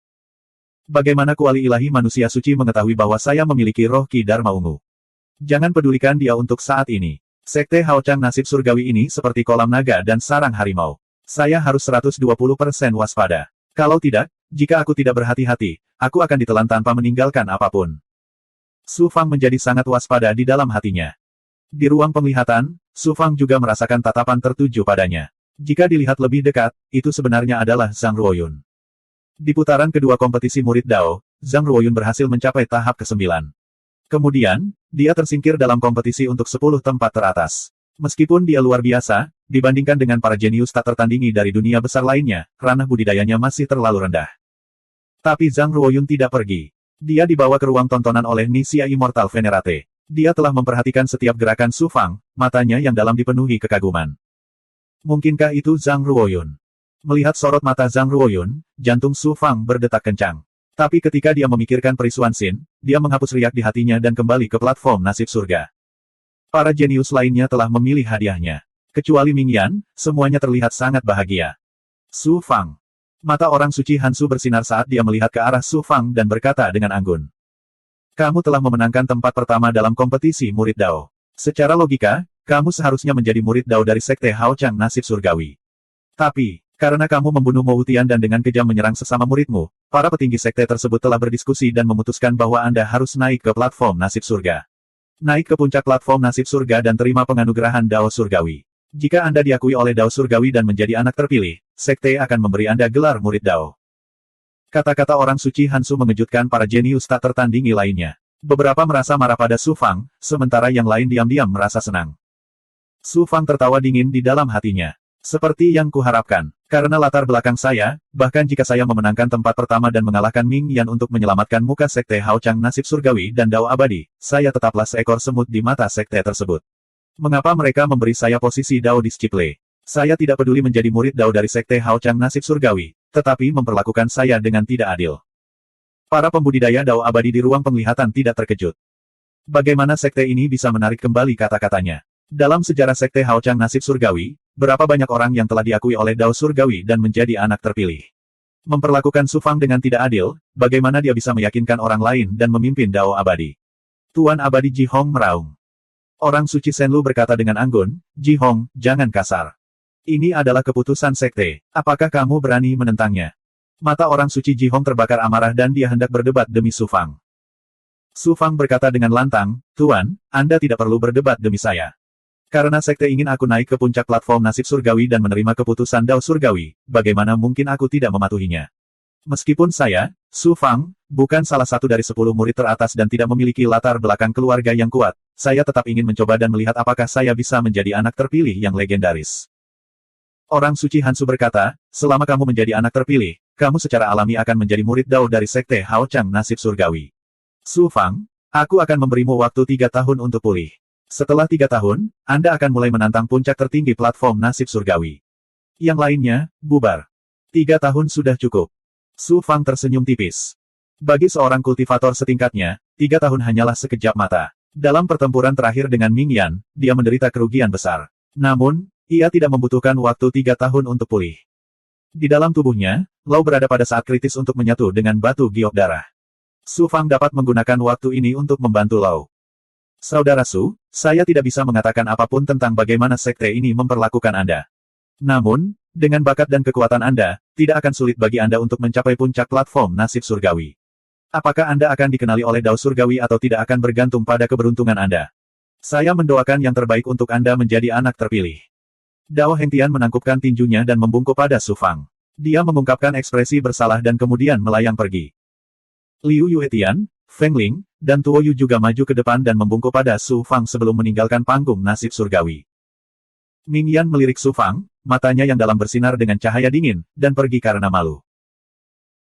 Bagaimana kuali ilahi manusia suci mengetahui bahwa saya memiliki roh Ki Dharma Ungu? Jangan pedulikan dia untuk saat ini. Sekte Hao Chang nasib surgawi ini seperti kolam naga dan sarang harimau. Saya harus 120% waspada. Kalau tidak, jika aku tidak berhati-hati, aku akan ditelan tanpa meninggalkan apapun. Su Fang menjadi sangat waspada di dalam hatinya. Di ruang penglihatan, Su Fang juga merasakan tatapan tertuju padanya. Jika dilihat lebih dekat, itu sebenarnya adalah Zhang Ruoyun. Di putaran kedua kompetisi murid Dao, Zhang Ruoyun berhasil mencapai tahap ke-9. Kemudian, dia tersingkir dalam kompetisi untuk 10 tempat teratas. Meskipun dia luar biasa, dibandingkan dengan para jenius tak tertandingi dari dunia besar lainnya, ranah budidayanya masih terlalu rendah. Tapi Zhang Ruoyun tidak pergi. Dia dibawa ke ruang tontonan oleh Nisia Immortal Venerate. Dia telah memperhatikan setiap gerakan Su Fang, matanya yang dalam dipenuhi kekaguman. Mungkinkah itu Zhang Ruoyun? Melihat sorot mata Zhang Ruoyun, jantung Su Fang berdetak kencang. Tapi ketika dia memikirkan Perisuan Xin, dia menghapus riak di hatinya dan kembali ke platform nasib surga. Para jenius lainnya telah memilih hadiahnya. Kecuali Ming Yan, semuanya terlihat sangat bahagia. Su Fang. Mata orang suci Hansu bersinar saat dia melihat ke arah Su Fang dan berkata dengan anggun. Kamu telah memenangkan tempat pertama dalam kompetisi murid Dao. Secara logika, kamu seharusnya menjadi murid Dao dari Sekte Hao Chang nasib surgawi. Tapi, karena kamu membunuh Mo Wutian dan dengan kejam menyerang sesama muridmu, para petinggi sekte tersebut telah berdiskusi dan memutuskan bahwa Anda harus naik ke platform nasib surga. Naik ke puncak platform nasib surga dan terima penganugerahan Dao Surgawi. Jika Anda diakui oleh Dao Surgawi dan menjadi anak terpilih, Sekte akan memberi Anda gelar murid Dao. Kata-kata orang suci Hansu mengejutkan para jenius tak tertandingi lainnya. Beberapa merasa marah pada Su Fang, sementara yang lain diam-diam merasa senang. Su Fang tertawa dingin di dalam hatinya. Seperti yang kuharapkan. Karena latar belakang saya, bahkan jika saya memenangkan tempat pertama dan mengalahkan Ming Yan untuk menyelamatkan muka Sekte Hao Chang Nasib Surgawi dan Dao Abadi, saya tetaplah seekor semut di mata Sekte tersebut. Mengapa mereka memberi saya posisi Dao Disciple? Saya tidak peduli menjadi murid Dao dari Sekte Hao Chang Nasib Surgawi, tetapi memperlakukan saya dengan tidak adil. Para pembudidaya Dao Abadi di ruang penglihatan tidak terkejut. Bagaimana Sekte ini bisa menarik kembali kata-katanya? Dalam sejarah Sekte Hao Chang Nasib Surgawi, berapa banyak orang yang telah diakui oleh Dao Surgawi dan menjadi anak terpilih? Memperlakukan Su Fang dengan tidak adil, bagaimana dia bisa meyakinkan orang lain dan memimpin Dao Abadi? Tuan Abadi Ji Hong meraung. Orang suci Senlu berkata dengan anggun, Ji Hong, jangan kasar. Ini adalah keputusan Sekte. Apakah kamu berani menentangnya? Mata orang suci Ji Hong terbakar amarah dan dia hendak berdebat demi Su Fang. Su Fang berkata dengan lantang, Tuan, Anda tidak perlu berdebat demi saya. Karena Sekte ingin aku naik ke puncak platform nasib surgawi dan menerima keputusan Dao Surgawi, bagaimana mungkin aku tidak mematuhinya? Meskipun saya, Su Fang, bukan salah satu dari 10 murid teratas dan tidak memiliki latar belakang keluarga yang kuat, saya tetap ingin mencoba dan melihat apakah saya bisa menjadi anak terpilih yang legendaris. Orang suci Hansu berkata, selama kamu menjadi anak terpilih, kamu secara alami akan menjadi murid Dao dari Sekte Hao Chang Nasib Surgawi. Su Fang, aku akan memberimu waktu 3 tahun untuk pulih. Setelah 3 tahun, Anda akan mulai menantang puncak tertinggi platform nasib surgawi. Yang lainnya, bubar. 3 tahun sudah cukup. Su Fang tersenyum tipis. Bagi seorang kultivator setingkatnya, 3 tahun hanyalah sekejap mata. Dalam pertempuran terakhir dengan Ming Yan, dia menderita kerugian besar. Namun, ia tidak membutuhkan waktu 3 tahun untuk pulih. Di dalam tubuhnya, Lao berada pada saat kritis untuk menyatu dengan batu giok darah. Su Fang dapat menggunakan waktu ini untuk membantu Lao. Saudara Su, saya tidak bisa mengatakan apapun tentang bagaimana sekte ini memperlakukan Anda. Namun, dengan bakat dan kekuatan Anda, tidak akan sulit bagi Anda untuk mencapai puncak platform nasib surgawi. Apakah Anda akan dikenali oleh Dao Surgawi atau tidak akan bergantung pada keberuntungan Anda. Saya mendoakan yang terbaik untuk Anda menjadi anak terpilih. Dao Hengtian menangkupkan tinjunya dan membungkuk pada Su Fang. Dia mengungkapkan ekspresi bersalah dan kemudian melayang pergi. Liu Yuetian, Feng Ling, dan Tuo Yu juga maju ke depan dan membungkuk pada Su Fang sebelum meninggalkan panggung nasib surgawi. Ming Yan melirik Su Fang, matanya yang dalam bersinar dengan cahaya dingin, dan pergi karena malu.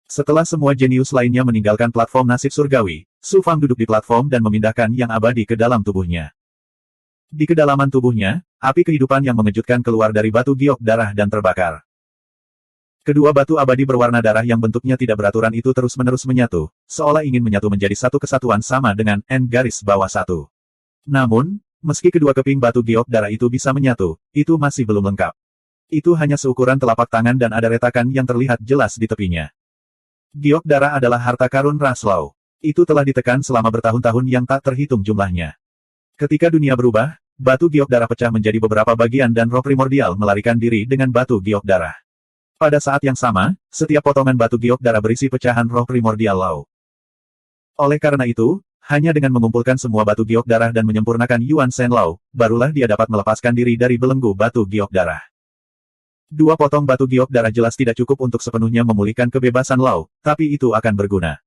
Setelah semua jenius lainnya meninggalkan platform nasib surgawi, Su Fang duduk di platform dan memindahkan yang abadi ke dalam tubuhnya. Di kedalaman tubuhnya, api kehidupan yang mengejutkan keluar dari batu giok darah dan terbakar. Kedua batu abadi berwarna darah yang bentuknya tidak beraturan itu terus-menerus menyatu, seolah ingin menyatu menjadi satu kesatuan sama dengan N garis bawah satu. Namun, meski kedua keping batu giok darah itu bisa menyatu, itu masih belum lengkap. Itu hanya seukuran telapak tangan dan ada retakan yang terlihat jelas di tepinya. Giok darah adalah harta karun ras Lao. Itu telah ditekan selama bertahun-tahun yang tak terhitung jumlahnya. Ketika dunia berubah, batu giok darah pecah menjadi beberapa bagian dan roh primordial melarikan diri dengan batu giok darah. Pada saat yang sama, setiap potongan batu giok darah berisi pecahan roh primordial Lao. Oleh karena itu, hanya dengan mengumpulkan semua batu giok darah dan menyempurnakan Yuan Shen Lao, barulah dia dapat melepaskan diri dari belenggu batu giok darah. Dua potong batu giok darah jelas tidak cukup untuk sepenuhnya memulihkan kebebasan Lao, tapi itu akan berguna.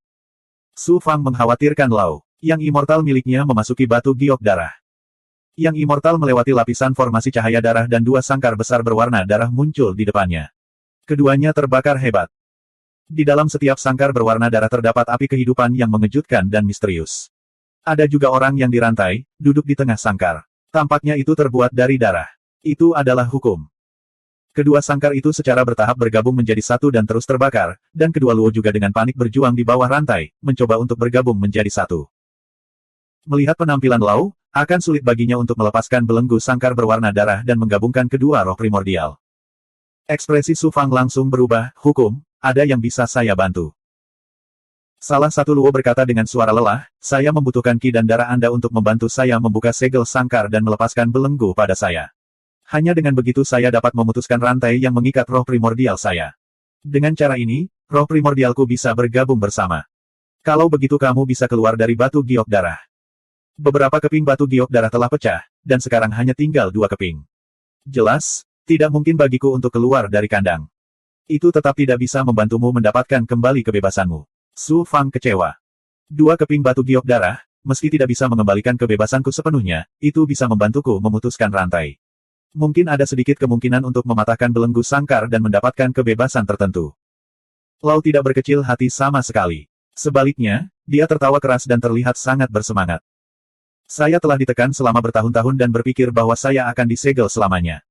Su Fang mengkhawatirkan Lao, yang immortal miliknya memasuki batu giok darah. Yang immortal melewati lapisan formasi cahaya darah dan dua sangkar besar berwarna darah muncul di depannya. Keduanya terbakar hebat. Di dalam setiap sangkar berwarna darah terdapat api kehidupan yang mengejutkan dan misterius. Ada juga orang yang dirantai, duduk di tengah sangkar. Tampaknya itu terbuat dari darah. Itu adalah hukum. Kedua sangkar itu secara bertahap bergabung menjadi satu dan terus terbakar, dan kedua Luo juga dengan panik berjuang di bawah rantai, mencoba untuk bergabung menjadi satu. Melihat penampilan Lao, akan sulit baginya untuk melepaskan belenggu sangkar berwarna darah dan menggabungkan kedua roh primordial. Ekspresi Su Fang langsung berubah, hukum, ada yang bisa saya bantu. Salah satu Luo berkata dengan suara lelah, saya membutuhkan ki dan darah Anda untuk membantu saya membuka segel sangkar dan melepaskan belenggu pada saya. Hanya dengan begitu saya dapat memutuskan rantai yang mengikat roh primordial saya. Dengan cara ini, roh primordialku bisa bergabung bersama. Kalau begitu kamu bisa keluar dari batu giok darah. Beberapa keping batu giok darah telah pecah, dan sekarang hanya tinggal 2 keping. Jelas, tidak mungkin bagiku untuk keluar dari kandang. Itu tetap tidak bisa membantumu mendapatkan kembali kebebasanmu. Su Fang kecewa. 2 keping batu giok darah, meski tidak bisa mengembalikan kebebasanku sepenuhnya, itu bisa membantuku memutuskan rantai. Mungkin ada sedikit kemungkinan untuk mematahkan belenggu sangkar dan mendapatkan kebebasan tertentu. Lau tidak berkecil hati sama sekali. Sebaliknya, dia tertawa keras dan terlihat sangat bersemangat. Saya telah ditekan selama bertahun-tahun dan berpikir bahwa saya akan disegel selamanya.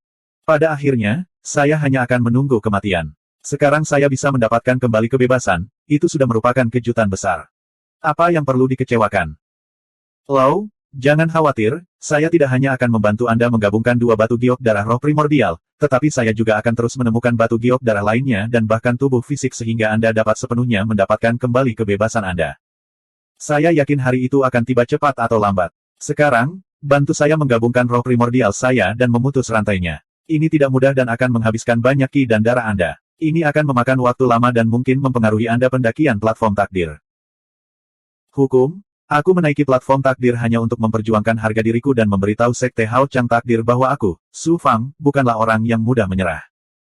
Pada akhirnya, saya hanya akan menunggu kematian. Sekarang saya bisa mendapatkan kembali kebebasan, itu sudah merupakan kejutan besar. Apa yang perlu dikecewakan? Lau, jangan khawatir, saya tidak hanya akan membantu Anda menggabungkan 2 batu giok darah roh primordial, tetapi saya juga akan terus menemukan batu giok darah lainnya dan bahkan tubuh fisik sehingga Anda dapat sepenuhnya mendapatkan kembali kebebasan Anda. Saya yakin hari itu akan tiba cepat atau lambat. Sekarang, bantu saya menggabungkan roh primordial saya dan memutus rantainya. Ini tidak mudah dan akan menghabiskan banyak ki dan darah Anda. Ini akan memakan waktu lama dan mungkin mempengaruhi Anda pendakian platform takdir. Hukum, aku menaiki platform takdir hanya untuk memperjuangkan harga diriku dan memberitahu Sekte Hao Chang takdir bahwa aku, Su Fang, bukanlah orang yang mudah menyerah.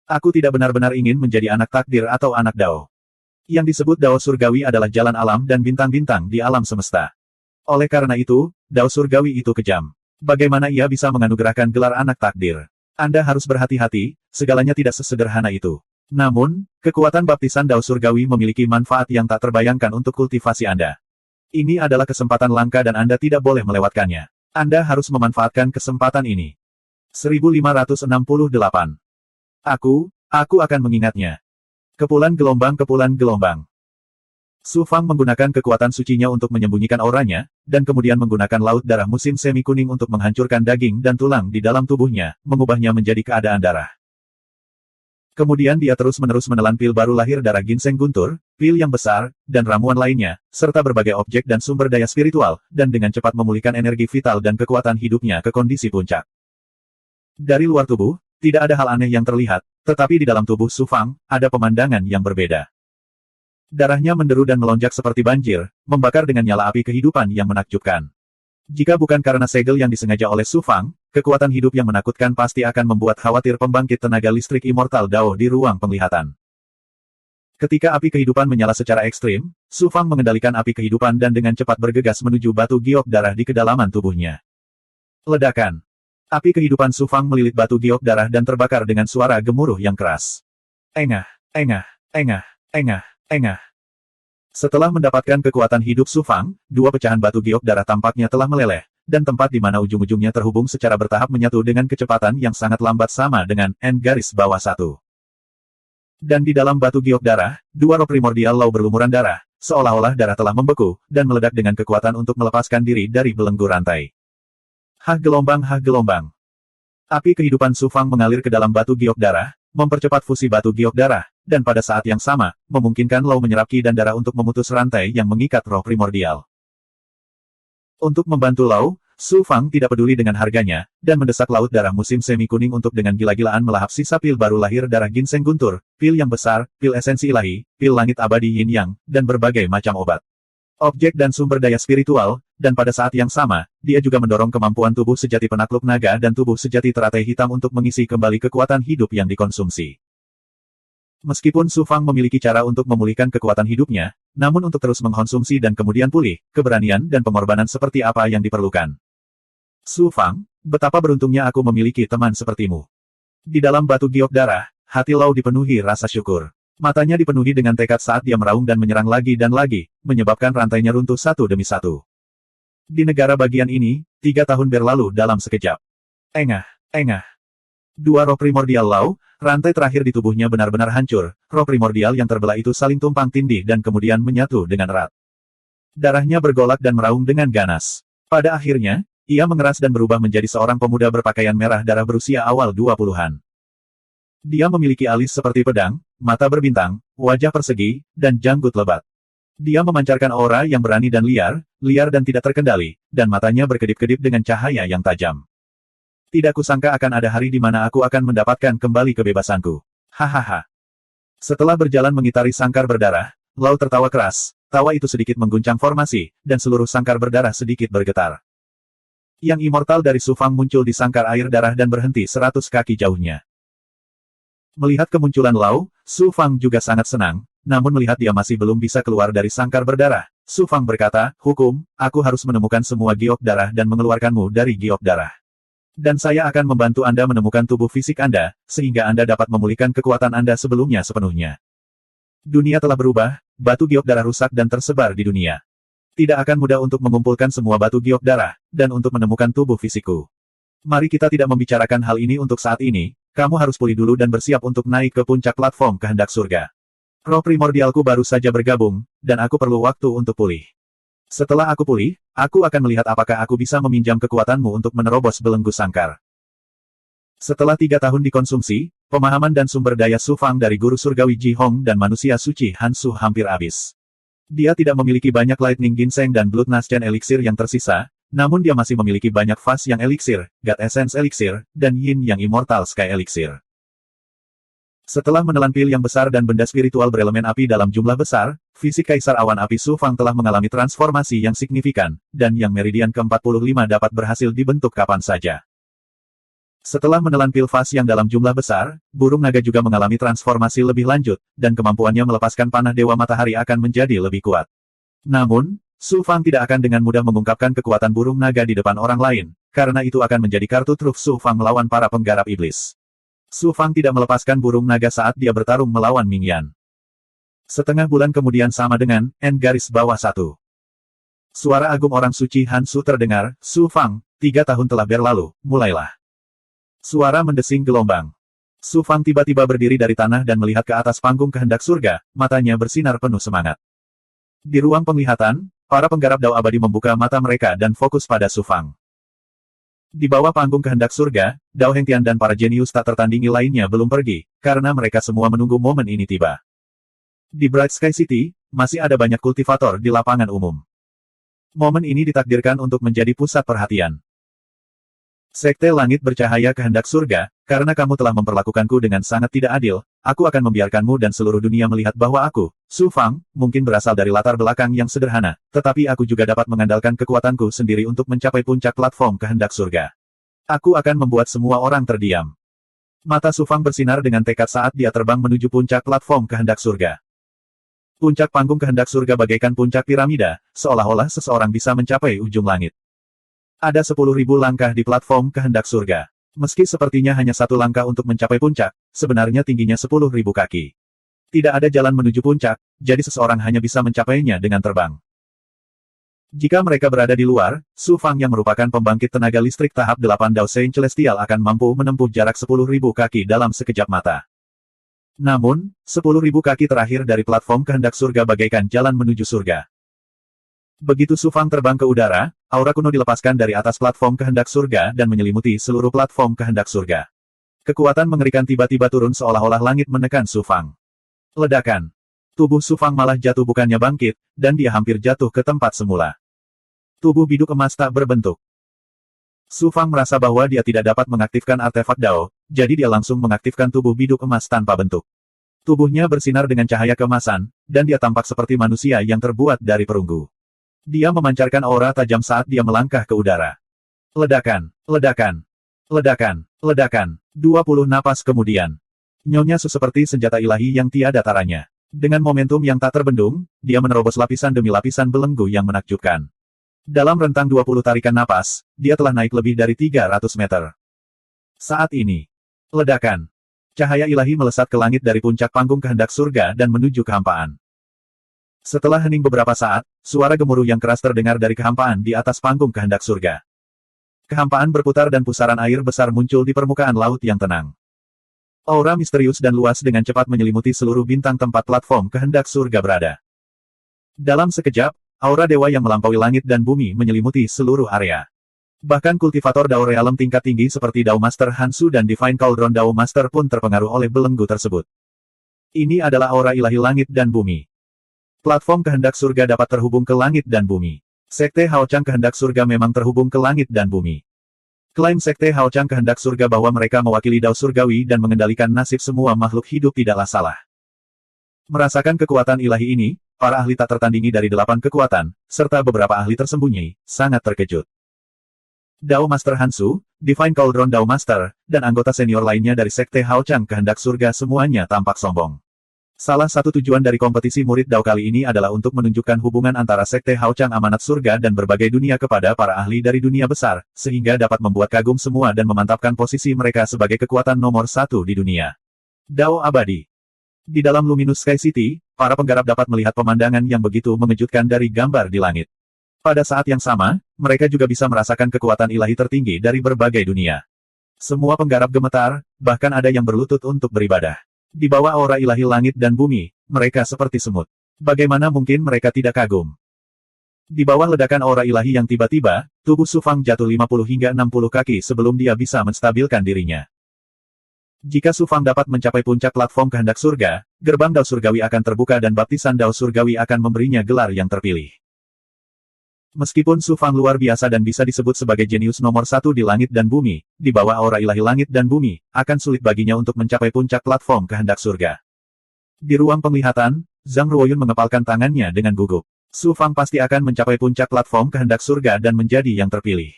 Aku tidak benar-benar ingin menjadi anak takdir atau anak Dao. Yang disebut Dao Surgawi adalah jalan alam dan bintang-bintang di alam semesta. Oleh karena itu, Dao Surgawi itu kejam. Bagaimana ia bisa menganugerahkan gelar anak takdir? Anda harus berhati-hati, segalanya tidak sesederhana itu. Namun, kekuatan baptisan Dao Surgawi memiliki manfaat yang tak terbayangkan untuk kultivasi Anda. Ini adalah kesempatan langka dan Anda tidak boleh melewatkannya. Anda harus memanfaatkan kesempatan ini. 1568. Aku akan mengingatnya. Kepulan gelombang. Su Fang menggunakan kekuatan sucinya untuk menyembunyikan auranya, dan kemudian menggunakan laut darah musim semi kuning untuk menghancurkan daging dan tulang di dalam tubuhnya, mengubahnya menjadi keadaan darah. Kemudian dia terus-menerus menelan pil baru lahir darah ginseng guntur, pil yang besar, dan ramuan lainnya, serta berbagai objek dan sumber daya spiritual, dan dengan cepat memulihkan energi vital dan kekuatan hidupnya ke kondisi puncak. Dari luar tubuh, tidak ada hal aneh yang terlihat, tetapi di dalam tubuh Su Fang, ada pemandangan yang berbeda. Darahnya menderu dan melonjak seperti banjir, membakar dengan nyala api kehidupan yang menakjubkan. Jika bukan karena segel yang disengaja oleh Su Fang, kekuatan hidup yang menakutkan pasti akan membuat khawatir pembangkit tenaga listrik immortal Dao di ruang penglihatan. Ketika api kehidupan menyala secara ekstrim, Su Fang mengendalikan api kehidupan dan dengan cepat bergegas menuju batu giok darah di kedalaman tubuhnya. Ledakan. Api kehidupan Su Fang melilit batu giok darah dan terbakar dengan suara gemuruh yang keras. Engah, engah, engah, engah, engah. Setelah mendapatkan kekuatan hidup Su Fang, 2 pecahan batu giok darah tampaknya telah meleleh, dan tempat di mana ujung-ujungnya terhubung secara bertahap menyatu dengan kecepatan yang sangat lambat sama dengan N garis bawah 1. Dan di dalam batu giok darah, 2 roh primordial Lau berlumuran darah, seolah-olah darah telah membeku, dan meledak dengan kekuatan untuk melepaskan diri dari belenggu rantai. Hah gelombang. Api kehidupan Su Fang mengalir ke dalam batu giok darah, mempercepat fusi batu giok darah, dan pada saat yang sama, memungkinkan Lau menyerap ki dan darah untuk memutus rantai yang mengikat roh primordial. Untuk membantu Lau, Su Fang tidak peduli dengan harganya, dan mendesak laut darah musim semi kuning untuk dengan gila-gilaan melahap sisa pil baru lahir darah ginseng guntur, pil yang besar, pil esensi ilahi, pil langit abadi yin yang, dan berbagai macam obat. Objek dan sumber daya spiritual, dan pada saat yang sama, dia juga mendorong kemampuan tubuh sejati penakluk naga dan tubuh sejati teratai hitam untuk mengisi kembali kekuatan hidup yang dikonsumsi. Meskipun Su Fang memiliki cara untuk memulihkan kekuatan hidupnya, namun untuk terus mengkonsumsi dan kemudian pulih, keberanian dan pengorbanan seperti apa yang diperlukan. Su Fang, betapa beruntungnya aku memiliki teman sepertimu. Di dalam batu giok darah, hati Lau dipenuhi rasa syukur. Matanya dipenuhi dengan tekad saat dia meraung dan menyerang lagi dan lagi, menyebabkan rantainya runtuh satu demi satu. Di negara bagian ini, 3 tahun berlalu dalam sekejap. Engah. 2 roh primordial Lau, rantai terakhir di tubuhnya benar-benar hancur, roh primordial yang terbelah itu saling tumpang tindih dan kemudian menyatu dengan erat. Darahnya bergolak dan meraung dengan ganas. Pada akhirnya, ia mengeras dan berubah menjadi seorang pemuda berpakaian merah darah berusia awal 20-an. Dia memiliki alis seperti pedang, mata berbintang, wajah persegi, dan janggut lebat. Dia memancarkan aura yang berani dan liar dan tidak terkendali, dan matanya berkedip-kedip dengan cahaya yang tajam. Tidak kusangka akan ada hari di mana aku akan mendapatkan kembali kebebasanku. Hahaha. Setelah berjalan mengitari sangkar berdarah, Lau tertawa keras, tawa itu sedikit mengguncang formasi, dan seluruh sangkar berdarah sedikit bergetar. Yang immortal dari Su Fang muncul di sangkar air darah dan berhenti 100 kaki jauhnya. Melihat kemunculan Lau, Su Fang juga sangat senang, namun melihat dia masih belum bisa keluar dari sangkar berdarah, Su Fang berkata, "Hukum, aku harus menemukan semua giok darah dan mengeluarkanmu dari giok darah. Dan saya akan membantu Anda menemukan tubuh fisik Anda, sehingga Anda dapat memulihkan kekuatan Anda sebelumnya sepenuhnya." Dunia telah berubah, batu giok darah rusak dan tersebar di dunia. Tidak akan mudah untuk mengumpulkan semua batu giok darah, dan untuk menemukan tubuh fisikku. Mari kita tidak membicarakan hal ini untuk saat ini, kamu harus pulih dulu dan bersiap untuk naik ke puncak platform kehendak surga. Roh primordialku baru saja bergabung, dan aku perlu waktu untuk pulih. Setelah aku pulih, aku akan melihat apakah aku bisa meminjam kekuatanmu untuk menerobos belenggu sangkar. Setelah 3 tahun dikonsumsi, pemahaman dan sumber daya Su Fang dari guru surgawi Ji Hong dan manusia suci Han Su hampir habis. Dia tidak memiliki banyak Lightning Ginseng dan Blood Nascent Elixir yang tersisa, namun dia masih memiliki banyak Fast Yang Elixir, God Essence Elixir, dan Yin Yang Immortal Sky Elixir. Setelah menelan pil yang besar dan benda spiritual berelemen api dalam jumlah besar, fisik Kaisar Awan Api Su Fang telah mengalami transformasi yang signifikan, dan yang meridian ke-45 dapat berhasil dibentuk kapan saja. Setelah menelan pil Fast yang dalam jumlah besar, burung naga juga mengalami transformasi lebih lanjut, dan kemampuannya melepaskan panah Dewa Matahari akan menjadi lebih kuat. Namun, Su Fang tidak akan dengan mudah mengungkapkan kekuatan burung naga di depan orang lain, karena itu akan menjadi kartu truf Su Fang melawan para penggarap iblis. Su Fang tidak melepaskan burung naga saat dia bertarung melawan Ming Yan. Setengah bulan kemudian sama dengan N-1. Suara agung orang suci Han Su terdengar, "Su Fang, 3 tahun telah berlalu, mulailah." Suara mendesing gelombang. Su Fang tiba-tiba berdiri dari tanah dan melihat ke atas panggung kehendak surga, matanya bersinar penuh semangat. Di ruang penglihatan, para penggarap dao abadi membuka mata mereka dan fokus pada Su Fang. Di bawah panggung kehendak surga, Dao Hengtian dan para jenius tak tertandingi lainnya belum pergi, karena mereka semua menunggu momen ini tiba. Di Bright Sky City, masih ada banyak kultivator di lapangan umum. Momen ini ditakdirkan untuk menjadi pusat perhatian. Sekte Langit Bercahaya Kehendak Surga, karena kamu telah memperlakukanku dengan sangat tidak adil, aku akan membiarkanmu dan seluruh dunia melihat bahwa aku, Su Fang, mungkin berasal dari latar belakang yang sederhana, tetapi aku juga dapat mengandalkan kekuatanku sendiri untuk mencapai puncak platform kehendak surga. Aku akan membuat semua orang terdiam. Mata Su Fang bersinar dengan tekad saat dia terbang menuju puncak platform kehendak surga. Puncak panggung kehendak surga bagaikan puncak piramida, seolah-olah seseorang bisa mencapai ujung langit. Ada 10.000 langkah di platform kehendak surga. Meski sepertinya hanya 1 langkah untuk mencapai puncak, sebenarnya tingginya 10.000 kaki. Tidak ada jalan menuju puncak, jadi seseorang hanya bisa mencapainya dengan terbang. Jika mereka berada di luar, Su Fang yang merupakan pembangkit tenaga listrik tahap 8 Dao Sein Celestial akan mampu menempuh jarak 10.000 kaki dalam sekejap mata. Namun, 10.000 kaki terakhir dari platform kehendak surga bagaikan jalan menuju surga. Begitu Su Fang terbang ke udara, aura kuno dilepaskan dari atas platform kehendak surga dan menyelimuti seluruh platform kehendak surga. Kekuatan mengerikan tiba-tiba turun seolah-olah langit menekan Su Fang. Ledakan. Tubuh Su Fang malah jatuh bukannya bangkit, dan dia hampir jatuh ke tempat semula. Tubuh biduk emas tak berbentuk. Su Fang merasa bahwa dia tidak dapat mengaktifkan artefak Dao, jadi dia langsung mengaktifkan tubuh biduk emas tanpa bentuk. Tubuhnya bersinar dengan cahaya keemasan, dan dia tampak seperti manusia yang terbuat dari perunggu. Dia memancarkan aura tajam saat dia melangkah ke udara. Ledakan, ledakan, ledakan, ledakan. 20 napas kemudian. Nyonya Su seperti senjata ilahi yang tiada taranya. Dengan momentum yang tak terbendung, dia menerobos lapisan demi lapisan belenggu yang menakjubkan. Dalam rentang 20 tarikan napas, dia telah naik lebih dari 300 meter. Saat ini, ledakan. Cahaya ilahi melesat ke langit dari puncak panggung kehendak surga dan menuju kehampaan. Setelah hening beberapa saat, suara gemuruh yang keras terdengar dari kehampaan di atas panggung kehendak surga. Kehampaan berputar dan pusaran air besar muncul di permukaan laut yang tenang. Aura misterius dan luas dengan cepat menyelimuti seluruh bintang tempat platform kehendak surga berada. Dalam sekejap, aura dewa yang melampaui langit dan bumi menyelimuti seluruh area. Bahkan kultivator Dao Realem tingkat tinggi seperti Dao Master Hansu dan Divine Cauldron Dao Master pun terpengaruh oleh belenggu tersebut. Ini adalah aura ilahi langit dan bumi. Platform kehendak surga dapat terhubung ke langit dan bumi. Sekte Hao Chang kehendak surga memang terhubung ke langit dan bumi. Klaim Sekte Hao Chang kehendak surga bahwa mereka mewakili Dao surgawi dan mengendalikan nasib semua makhluk hidup tidaklah salah. Merasakan kekuatan ilahi ini, para ahli tak tertandingi dari 8 kekuatan, serta beberapa ahli tersembunyi, sangat terkejut. Dao Master Hansu, Divine Cauldron Dao Master, dan anggota senior lainnya dari Sekte Hao Chang Kehendak Surga semuanya tampak sombong. Salah satu tujuan dari kompetisi murid Dao kali ini adalah untuk menunjukkan hubungan antara Sekte Hao Chang Amanat Surga dan berbagai dunia kepada para ahli dari dunia besar, sehingga dapat membuat kagum semua dan memantapkan posisi mereka sebagai kekuatan nomor satu di dunia. Dao Abadi. Di dalam Luminous Sky City, para penggarap dapat melihat pemandangan yang begitu mengejutkan dari gambar di langit. Pada saat yang sama, mereka juga bisa merasakan kekuatan ilahi tertinggi dari berbagai dunia. Semua penggarap gemetar, bahkan ada yang berlutut untuk beribadah. Di bawah aura ilahi langit dan bumi, mereka seperti semut. Bagaimana mungkin mereka tidak kagum? Di bawah ledakan aura ilahi yang tiba-tiba, tubuh Su Fang jatuh 50 hingga 60 kaki sebelum dia bisa menstabilkan dirinya. Jika Su Fang dapat mencapai puncak platform kehendak surga, gerbang Dao Surgawi akan terbuka dan baptisan Dao Surgawi akan memberinya gelar yang terpilih. Meskipun Su Fang luar biasa dan bisa disebut sebagai jenius nomor satu di langit dan bumi, di bawah aura ilahi langit dan bumi, akan sulit baginya untuk mencapai puncak platform kehendak surga. Di ruang penglihatan, Zhang Ruoyun mengepalkan tangannya dengan gugup. Su Fang pasti akan mencapai puncak platform kehendak surga dan menjadi yang terpilih.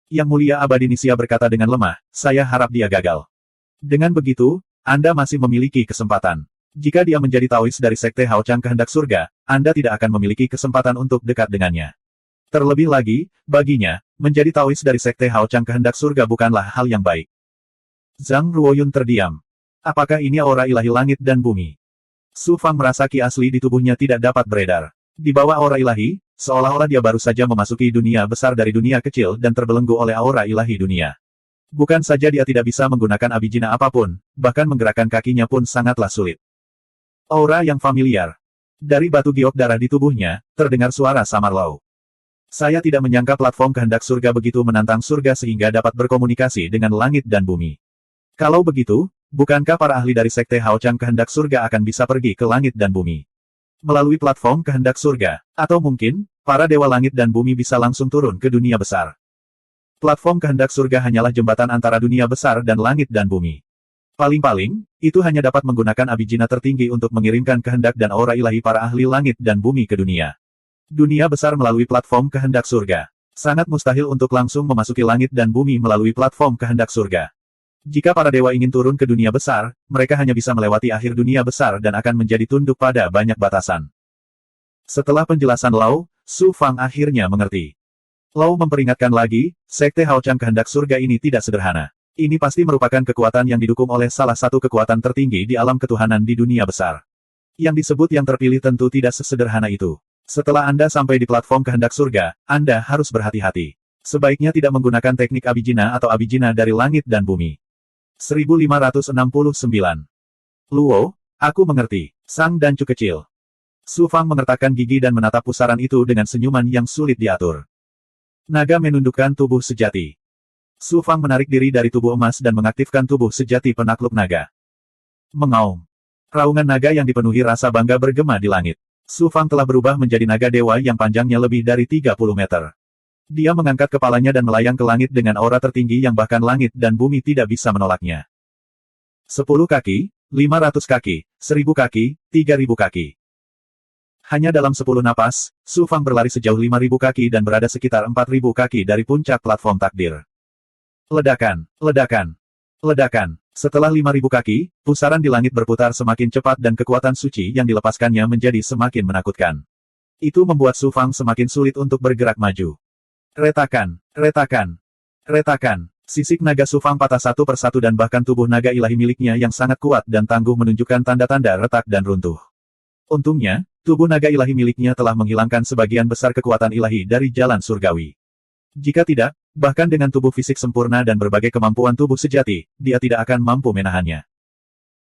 Yang Mulia Abadi Nisia berkata dengan lemah, saya harap dia gagal. Dengan begitu, Anda masih memiliki kesempatan. Jika dia menjadi Taois dari Sekte Hao Chang Kehendak Surga, Anda tidak akan memiliki kesempatan untuk dekat dengannya. Terlebih lagi, baginya, menjadi Taois dari Sekte Hao Chang Kehendak Surga bukanlah hal yang baik. Zhang Ruoyun terdiam. Apakah ini aura ilahi langit dan bumi? Su Fang merasa ki asli di tubuhnya tidak dapat beredar. Di bawah aura ilahi, seolah-olah dia baru saja memasuki dunia besar dari dunia kecil dan terbelenggu oleh aura ilahi dunia. Bukan saja dia tidak bisa menggunakan abijina apapun, bahkan menggerakkan kakinya pun sangatlah sulit. Aura yang familiar. Dari batu giok darah di tubuhnya, terdengar suara samar lau. Saya tidak menyangka platform kehendak surga begitu menantang surga sehingga dapat berkomunikasi dengan langit dan bumi. Kalau begitu, bukankah para ahli dari Sekte Hao Chang Kehendak Surga akan bisa pergi ke langit dan bumi? Melalui platform kehendak surga, atau mungkin, para dewa langit dan bumi bisa langsung turun ke dunia besar. Platform kehendak surga hanyalah jembatan antara dunia besar dan langit dan bumi. Paling-paling, itu hanya dapat menggunakan abijina tertinggi untuk mengirimkan kehendak dan aura ilahi para ahli langit dan bumi ke dunia. Dunia besar melalui platform kehendak surga. Sangat mustahil untuk langsung memasuki langit dan bumi melalui platform kehendak surga. Jika para dewa ingin turun ke dunia besar, mereka hanya bisa melewati akhir dunia besar dan akan menjadi tunduk pada banyak batasan. Setelah penjelasan Lau, Su Fang akhirnya mengerti. Lau memperingatkan lagi, Sekte Hao Chang Kehendak Surga ini tidak sederhana. Ini pasti merupakan kekuatan yang didukung oleh salah satu kekuatan tertinggi di alam ketuhanan di dunia besar. Yang disebut yang terpilih tentu tidak sesederhana itu. Setelah Anda sampai di platform kehendak surga, Anda harus berhati-hati. Sebaiknya tidak menggunakan teknik abijina atau abijina dari langit dan bumi. 1569. Luo, aku mengerti. Sang dancu kecil. Su Fang mengertakkan gigi dan menatap pusaran itu dengan senyuman yang sulit diatur. Naga menundukkan tubuh sejati. Su Fang menarik diri dari tubuh emas dan mengaktifkan tubuh sejati penakluk naga. Mengaum. Raungan naga yang dipenuhi rasa bangga bergema di langit. Su Fang telah berubah menjadi naga dewa yang panjangnya lebih dari 30 meter. Dia mengangkat kepalanya dan melayang ke langit dengan aura tertinggi yang bahkan langit dan bumi tidak bisa menolaknya. 10 kaki, 500 kaki, 1000 kaki, 3000 kaki. Hanya dalam 10 napas, Su Fang berlari sejauh 5000 kaki dan berada sekitar 4000 kaki dari puncak platform takdir. Ledakan, ledakan, ledakan. Setelah 5000 kaki, pusaran di langit berputar semakin cepat dan kekuatan suci yang dilepaskannya menjadi semakin menakutkan. Itu membuat Su Fang semakin sulit untuk bergerak maju. Retakan, retakan, retakan. Sisik naga Su Fang patah satu persatu dan bahkan tubuh naga ilahi miliknya yang sangat kuat dan tangguh menunjukkan tanda-tanda retak dan runtuh. Untungnya, tubuh naga ilahi miliknya telah menghilangkan sebagian besar kekuatan ilahi dari jalan surgawi. Jika tidak, bahkan dengan tubuh fisik sempurna dan berbagai kemampuan tubuh sejati, dia tidak akan mampu menahannya.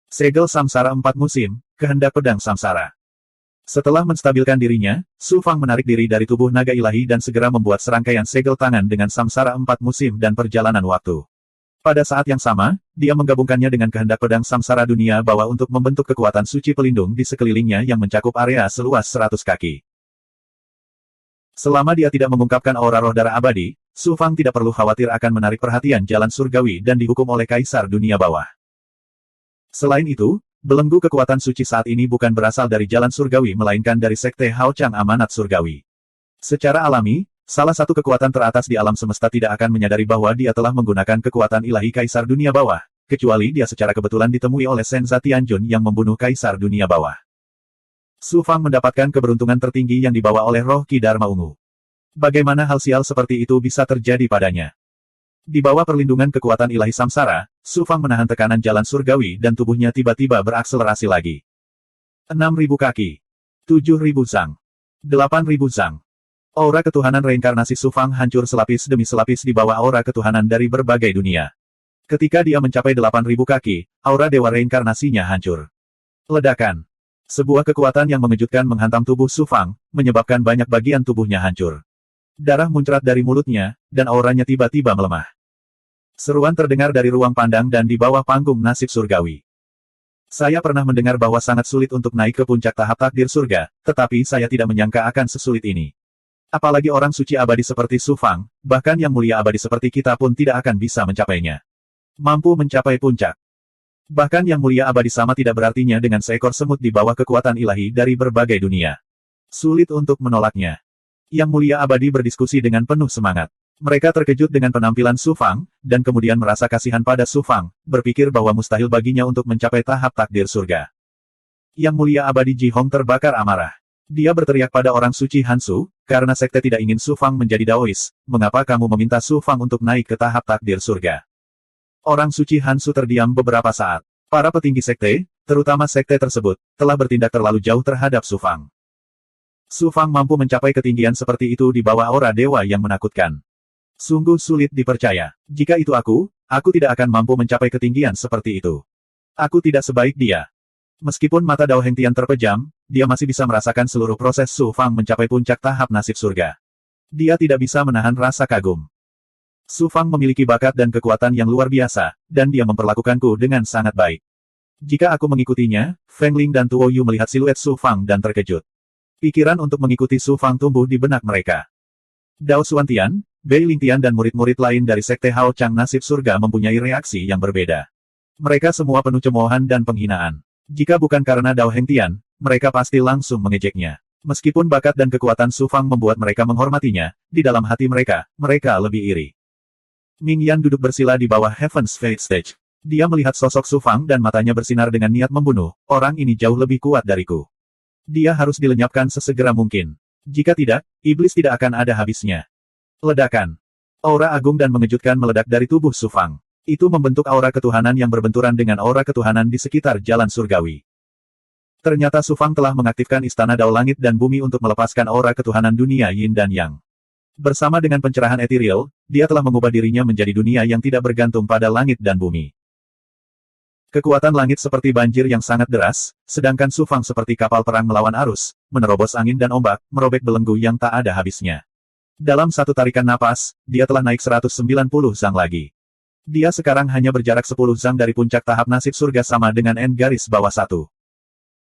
Segel Samsara 4 musim, kehendak pedang Samsara. Setelah menstabilkan dirinya, Su Fang menarik diri dari tubuh naga ilahi dan segera membuat serangkaian segel tangan dengan Samsara 4 musim dan perjalanan waktu. Pada saat yang sama, dia menggabungkannya dengan kehendak pedang Samsara dunia bawah untuk membentuk kekuatan suci pelindung di sekelilingnya yang mencakup area seluas 100 kaki. Selama dia tidak mengungkapkan aura roh darah abadi, Su Fang tidak perlu khawatir akan menarik perhatian jalan surgawi dan dihukum oleh kaisar dunia bawah. Selain itu, belenggu kekuatan suci saat ini bukan berasal dari jalan surgawi melainkan dari Sekte Hao Chang Amanat Surgawi. Secara alami, Salah satu kekuatan teratas di alam semesta tidak akan menyadari bahwa dia telah menggunakan kekuatan ilahi Kaisar Dunia Bawah, kecuali dia secara kebetulan ditemui oleh Senza Tianjun yang membunuh Kaisar Dunia Bawah. Su Fang mendapatkan keberuntungan tertinggi yang dibawa oleh roh Ki Dharma Ungu. Bagaimana hal sial seperti itu bisa terjadi padanya? Di bawah perlindungan kekuatan ilahi samsara, Su Fang menahan tekanan jalan surgawi dan tubuhnya tiba-tiba berakselerasi lagi. 6.000 kaki. 7.000 zang. 8.000 zang. Aura ketuhanan reinkarnasi Su Fang hancur selapis demi selapis di bawah aura ketuhanan dari berbagai dunia. Ketika dia mencapai 8.000 kaki, aura dewa reinkarnasinya hancur. Ledakan. Sebuah kekuatan yang mengejutkan menghantam tubuh Su Fang, menyebabkan banyak bagian tubuhnya hancur. Darah muncrat dari mulutnya, dan auranya tiba-tiba melemah. Seruan terdengar dari ruang pandang dan di bawah panggung nasib surgawi. Saya pernah mendengar bahwa sangat sulit untuk naik ke puncak tahap takdir surga, tetapi saya tidak menyangka akan sesulit ini. Apalagi orang suci abadi seperti Su Fang, bahkan yang mulia abadi seperti kita pun tidak akan bisa mencapainya. Mampu mencapai puncak. Bahkan yang mulia abadi sama tidak berartinya dengan seekor semut di bawah kekuatan ilahi dari berbagai dunia. Sulit untuk menolaknya. Yang mulia abadi berdiskusi dengan penuh semangat. Mereka terkejut dengan penampilan Su Fang, dan kemudian merasa kasihan pada Su Fang, berpikir bahwa mustahil baginya untuk mencapai tahap takdir surga. Yang mulia abadi Ji Hong terbakar amarah. Dia berteriak pada orang suci Hansu, karena sekte tidak ingin Su Fang menjadi Daois, mengapa kamu meminta Su Fang untuk naik ke tahap takdir surga? Orang suci Hansu terdiam beberapa saat. Para petinggi sekte, terutama sekte tersebut, telah bertindak terlalu jauh terhadap Su Fang. Su Fang mampu mencapai ketinggian seperti itu di bawah aura dewa yang menakutkan. Sungguh sulit dipercaya. Jika itu aku tidak akan mampu mencapai ketinggian seperti itu. Aku tidak sebaik dia. Meskipun mata Dao Hengtian terpejam, dia masih bisa merasakan seluruh proses Su Fang mencapai puncak tahap nasib surga. Dia tidak bisa menahan rasa kagum. Su Fang memiliki bakat dan kekuatan yang luar biasa, dan dia memperlakukanku dengan sangat baik. Jika aku mengikutinya, Feng Ling dan Tuo Yu melihat siluet Su Fang dan terkejut. Pikiran untuk mengikuti Su Fang tumbuh di benak mereka. Dao Xuantian, Bei Lingtian dan murid-murid lain dari Sekte Hao Chang Nasib Surga mempunyai reaksi yang berbeda. Mereka semua penuh cemoohan dan penghinaan. Jika bukan karena Dao Hengtian, mereka pasti langsung mengejeknya. Meskipun bakat dan kekuatan Su Fang membuat mereka menghormatinya, di dalam hati mereka lebih iri. Ming Yan duduk bersila di bawah Heaven's Fate Stage. Dia melihat sosok Su Fang dan matanya bersinar dengan niat membunuh, orang ini jauh lebih kuat dariku. Dia harus dilenyapkan sesegera mungkin. Jika tidak, iblis tidak akan ada habisnya. Ledakan. Aura agung dan mengejutkan meledak dari tubuh Su Fang. Itu membentuk aura ketuhanan yang berbenturan dengan aura ketuhanan di sekitar jalan surgawi. Ternyata Su Fang telah mengaktifkan istana Dao Langit dan Bumi untuk melepaskan aura ketuhanan dunia Yin dan Yang. Bersama dengan pencerahan ethereal, dia telah mengubah dirinya menjadi dunia yang tidak bergantung pada langit dan bumi. Kekuatan langit seperti banjir yang sangat deras, sedangkan Su Fang seperti kapal perang melawan arus, menerobos angin dan ombak, merobek belenggu yang tak ada habisnya. Dalam satu tarikan napas, dia telah naik 190 zang lagi. Dia sekarang hanya berjarak 10 zang dari puncak tahap nasib surga sama dengan N garis bawah 1.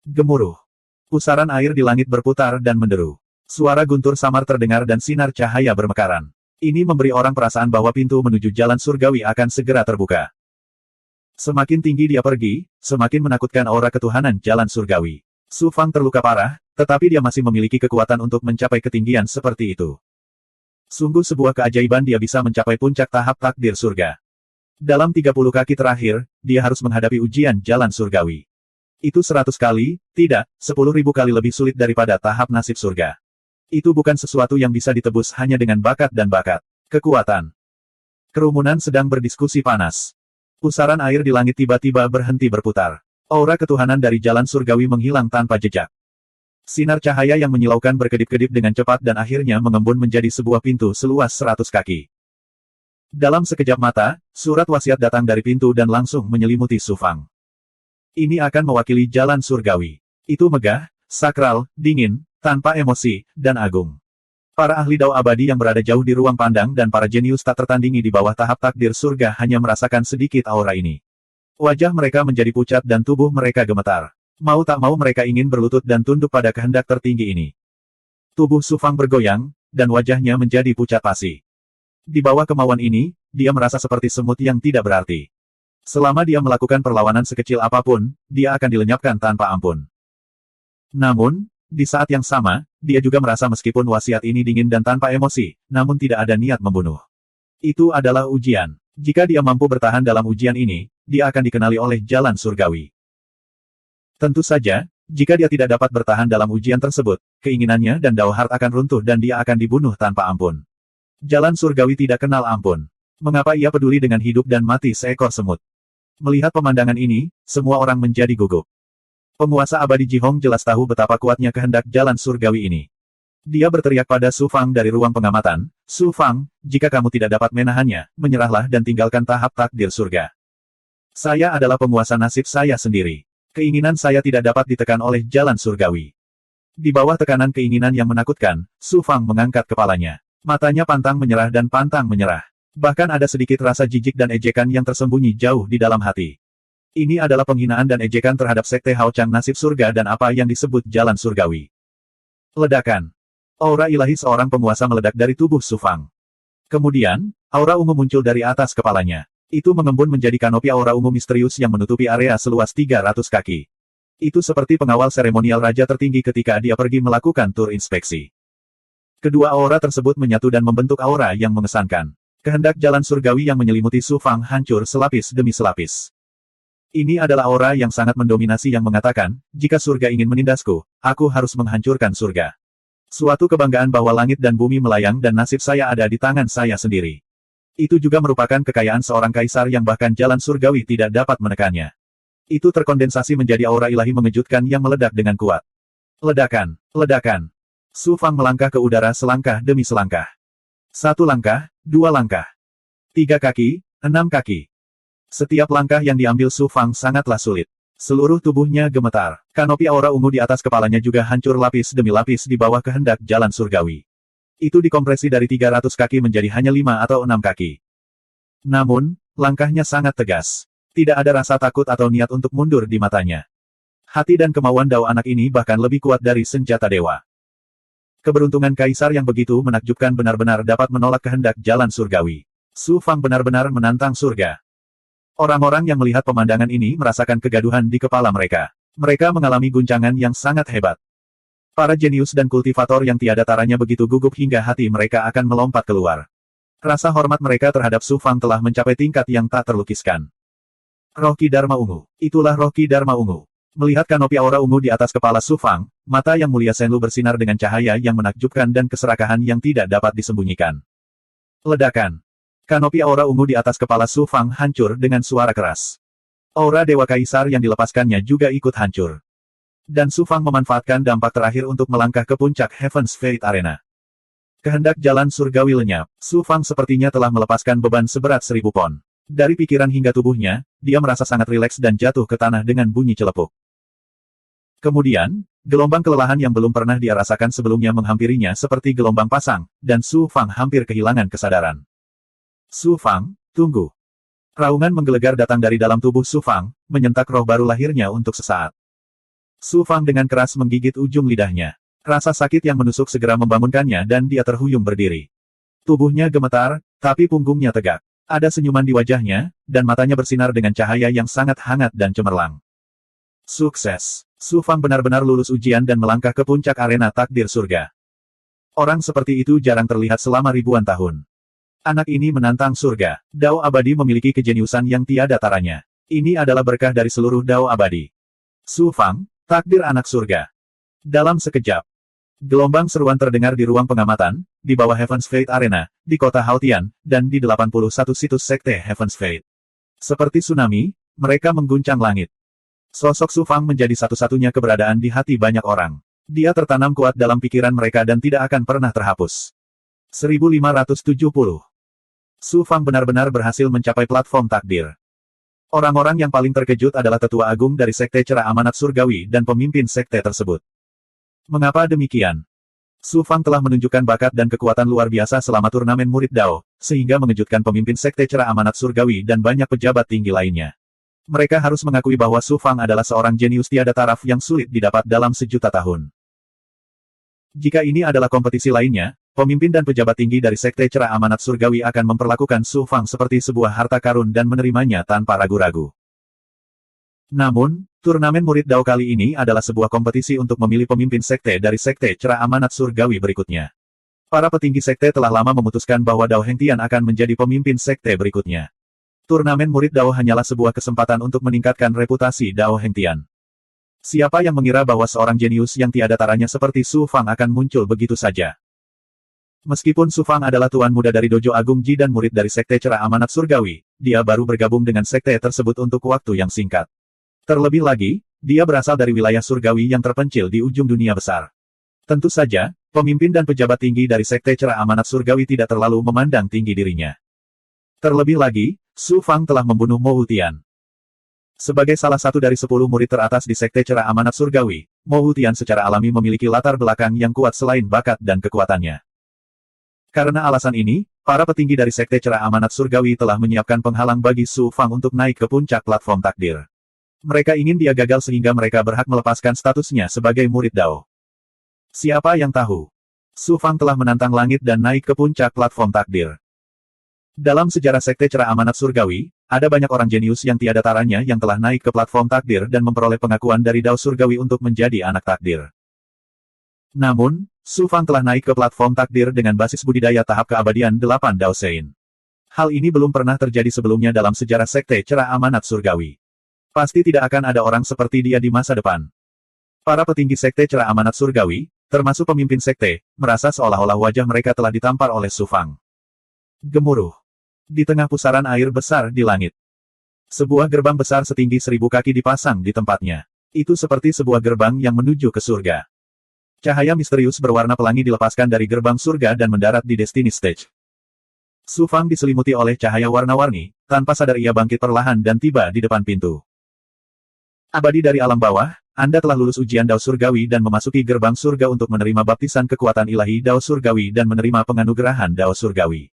Gemuruh. Pusaran air di langit berputar dan menderu. Suara guntur samar terdengar dan sinar cahaya bermekaran. Ini memberi orang perasaan bahwa pintu menuju jalan surgawi akan segera terbuka. Semakin tinggi dia pergi, semakin menakutkan aura ketuhanan jalan surgawi. Su Fang terluka parah, tetapi dia masih memiliki kekuatan untuk mencapai ketinggian seperti itu. Sungguh sebuah keajaiban dia bisa mencapai puncak tahap takdir surga. Dalam 30 kaki terakhir, dia harus menghadapi ujian jalan surgawi. Itu 100 kali, tidak, 10.000 kali lebih sulit daripada tahap nasib surga. Itu bukan sesuatu yang bisa ditebus hanya dengan bakat dan bakat. Kekuatan. Kerumunan sedang berdiskusi panas. Pusaran air di langit tiba-tiba berhenti berputar. Aura ketuhanan dari jalan surgawi menghilang tanpa jejak. Sinar cahaya yang menyilaukan berkedip-kedip dengan cepat dan akhirnya mengembun menjadi sebuah pintu seluas 100 kaki. Dalam sekejap mata, surat wasiat datang dari pintu dan langsung menyelimuti Su Fang. Ini akan mewakili jalan surgawi. Itu megah, sakral, dingin, tanpa emosi, dan agung. Para ahli Dao abadi yang berada jauh di ruang pandang dan para jenius tak tertandingi di bawah tahap takdir surga hanya merasakan sedikit aura ini. Wajah mereka menjadi pucat dan tubuh mereka gemetar. Mau tak mau mereka ingin berlutut dan tunduk pada kehendak tertinggi ini. Tubuh Su Fang bergoyang, dan wajahnya menjadi pucat pasi. Di bawah kemauan ini, dia merasa seperti semut yang tidak berarti. Selama dia melakukan perlawanan sekecil apapun, dia akan dilenyapkan tanpa ampun. Namun, Di saat yang sama, dia juga merasa meskipun wasiat ini dingin dan tanpa emosi, namun tidak ada niat membunuh. Itu adalah ujian. Jika dia mampu bertahan dalam ujian ini, dia akan dikenali oleh jalan surgawi. Tentu saja, jika dia tidak dapat bertahan dalam ujian tersebut, keinginannya dan Dao Hart akan runtuh dan dia akan dibunuh tanpa ampun. Jalan surgawi tidak kenal ampun. Mengapa ia peduli dengan hidup dan mati seekor semut? Melihat pemandangan ini, semua orang menjadi gugup. Penguasa abadi Jihong jelas tahu betapa kuatnya kehendak jalan surgawi ini. Dia berteriak pada Su Fang dari ruang pengamatan, "Su Fang, jika kamu tidak dapat menahannya, menyerahlah dan tinggalkan tahap takdir surga. Saya adalah penguasa nasib saya sendiri. Keinginan saya tidak dapat ditekan oleh jalan surgawi." Di bawah tekanan keinginan yang menakutkan, Su Fang mengangkat kepalanya. Matanya pantang menyerah dan pantang menyerah. Bahkan ada sedikit rasa jijik dan ejekan yang tersembunyi jauh di dalam hati. Ini adalah penghinaan dan ejekan terhadap sekte Hao Chang nasib surga dan apa yang disebut jalan surgawi. Ledakan. Aura ilahi seorang penguasa meledak dari tubuh Su Fang. Kemudian, aura ungu muncul dari atas kepalanya. Itu mengembun menjadi kanopi aura ungu misterius yang menutupi area seluas 300 kaki. Itu seperti pengawal seremonial raja tertinggi ketika dia pergi melakukan tur inspeksi. Kedua aura tersebut menyatu dan membentuk aura yang mengesankan. Kehendak jalan surgawi yang menyelimuti Su Fang hancur selapis demi selapis. Ini adalah aura yang sangat mendominasi yang mengatakan, jika surga ingin menindasku, aku harus menghancurkan surga. Suatu kebanggaan bahwa langit dan bumi melayang dan nasib saya ada di tangan saya sendiri. Itu juga merupakan kekayaan seorang kaisar yang bahkan jalan surgawi tidak dapat menekannya. Itu terkondensasi menjadi aura ilahi mengejutkan yang meledak dengan kuat. Ledakan, ledakan. Su Fang melangkah ke udara selangkah demi selangkah. 1 langkah, 2 langkah. 3 kaki, 6 kaki. Setiap langkah yang diambil Su Fang sangatlah sulit. Seluruh tubuhnya gemetar. Kanopi aura ungu di atas kepalanya juga hancur lapis demi lapis di bawah kehendak jalan surgawi. Itu dikompresi dari 300 kaki menjadi hanya 5 atau 6 kaki. Namun, langkahnya sangat tegas. Tidak ada rasa takut atau niat untuk mundur di matanya. Hati dan kemauan Dao anak ini bahkan lebih kuat dari senjata dewa. Keberuntungan kaisar yang begitu menakjubkan benar-benar dapat menolak kehendak jalan surgawi. Su Fang benar-benar menantang surga. Orang-orang yang melihat pemandangan ini merasakan kegaduhan di kepala mereka. Mereka mengalami guncangan yang sangat hebat. Para jenius dan kultivator yang tiada taranya begitu gugup hingga hati mereka akan melompat keluar. Rasa hormat mereka terhadap Su Fang telah mencapai tingkat yang tak terlukiskan. Roh Ki Dharma Ungu. Itulah Roh Ki Dharma Ungu. Melihat kanopi aura ungu di atas kepala Su Fang, mata yang mulia Shenlu bersinar dengan cahaya yang menakjubkan dan keserakahan yang tidak dapat disembunyikan. Ledakan. Kanopi aura ungu di atas kepala Su Fang hancur dengan suara keras. Aura Dewa Kaisar yang dilepaskannya juga ikut hancur. Dan Su Fang memanfaatkan dampak terakhir untuk melangkah ke puncak Heaven's Fate Arena. Kehendak jalan surgawi lenyap, Su Fang sepertinya telah melepaskan beban seberat 1000 pon. Dari pikiran hingga tubuhnya, dia merasa sangat rileks dan jatuh ke tanah dengan bunyi celepuk. Kemudian, gelombang kelelahan yang belum pernah dia rasakan sebelumnya menghampirinya seperti gelombang pasang, dan Su Fang hampir kehilangan kesadaran. Su Fang, tunggu. Raungan menggelegar datang dari dalam tubuh Su Fang, menyentak roh baru lahirnya untuk sesaat. Su Fang dengan keras menggigit ujung lidahnya. Rasa sakit yang menusuk segera membangunkannya dan dia terhuyung berdiri. Tubuhnya gemetar, tapi punggungnya tegak. Ada senyuman di wajahnya, dan matanya bersinar dengan cahaya yang sangat hangat dan cemerlang. Sukses. Su Fang benar-benar lulus ujian dan melangkah ke puncak arena takdir surga. Orang seperti itu jarang terlihat selama ribuan tahun. Anak ini menantang surga. Dao abadi memiliki kejeniusan yang tiada taranya. Ini adalah berkah dari seluruh Dao abadi. Su Fang, takdir anak surga. Dalam sekejap, gelombang seruan terdengar di ruang pengamatan, di bawah Heaven's Fate Arena, di kota Haotian, dan di 81 situs sekte Heaven's Fate. Seperti tsunami, mereka mengguncang langit. Sosok Su Fang menjadi satu-satunya keberadaan di hati banyak orang. Dia tertanam kuat dalam pikiran mereka dan tidak akan pernah terhapus. 1570. Su Fang benar-benar berhasil mencapai platform takdir. Orang-orang yang paling terkejut adalah tetua agung dari sekte Cerah Amanat Surgawi dan pemimpin sekte tersebut. Mengapa demikian? Su Fang telah menunjukkan bakat dan kekuatan luar biasa selama turnamen murid Dao, sehingga mengejutkan pemimpin sekte Cerah Amanat Surgawi dan banyak pejabat tinggi lainnya. Mereka harus mengakui bahwa Su Fang adalah seorang jenius tiada taraf yang sulit didapat dalam sejuta tahun. Jika ini adalah kompetisi lainnya, pemimpin dan pejabat tinggi dari sekte Cerah Amanat Surgawi akan memperlakukan Su Fang seperti sebuah harta karun dan menerimanya tanpa ragu-ragu. Namun, Turnamen murid Dao kali ini adalah sebuah kompetisi untuk memilih pemimpin sekte dari sekte cerah amanat surgawi berikutnya. Para petinggi sekte telah lama memutuskan bahwa Dao Hengtian akan menjadi pemimpin sekte berikutnya. Turnamen murid Dao hanyalah sebuah kesempatan untuk meningkatkan reputasi Dao Hengtian. Siapa yang mengira bahwa seorang jenius yang tiada taranya seperti Su Fang akan muncul begitu saja? Meskipun Su Fang adalah tuan muda dari Dojo Agung Ji dan murid dari sekte cerah amanat surgawi, dia baru bergabung dengan sekte tersebut untuk waktu yang singkat. Terlebih lagi, dia berasal dari wilayah surgawi yang terpencil di ujung dunia besar. Tentu saja, pemimpin dan pejabat tinggi dari sekte cerah amanat surgawi tidak terlalu memandang tinggi dirinya. Terlebih lagi, Su Fang telah membunuh Mo Wutian. Sebagai salah satu dari 10 murid teratas di sekte cerah amanat surgawi, Mo Wutian secara alami memiliki latar belakang yang kuat selain bakat dan kekuatannya. Karena alasan ini, para petinggi dari sekte cerah amanat surgawi telah menyiapkan penghalang bagi Su Fang untuk naik ke puncak platform takdir. Mereka ingin dia gagal sehingga mereka berhak melepaskan statusnya sebagai murid Dao. Siapa yang tahu? Su Fang telah menantang langit dan naik ke puncak platform takdir. Dalam sejarah sekte cerah amanat surgawi, ada banyak orang jenius yang tiada taranya yang telah naik ke platform takdir dan memperoleh pengakuan dari Dao surgawi untuk menjadi anak takdir. Namun, Su Fang telah naik ke platform takdir dengan basis budidaya tahap keabadian 8 Dao Sein. Hal ini belum pernah terjadi sebelumnya dalam sejarah sekte cerah amanat surgawi. Pasti tidak akan ada orang seperti dia di masa depan. Para petinggi sekte cerah amanat surgawi, termasuk pemimpin sekte, merasa seolah-olah wajah mereka telah ditampar oleh Su Fang. Gemuruh. Di tengah pusaran air besar di langit. Sebuah gerbang besar setinggi 1000 kaki dipasang di tempatnya. Itu seperti sebuah gerbang yang menuju ke surga. Cahaya misterius berwarna pelangi dilepaskan dari gerbang surga dan mendarat di Destiny Stage. Su Fang diselimuti oleh cahaya warna-warni, tanpa sadar ia bangkit perlahan dan tiba di depan pintu. Abadi dari alam bawah, Anda telah lulus ujian Dao Surgawi dan memasuki gerbang surga untuk menerima baptisan kekuatan ilahi Dao Surgawi dan menerima penganugerahan Dao Surgawi.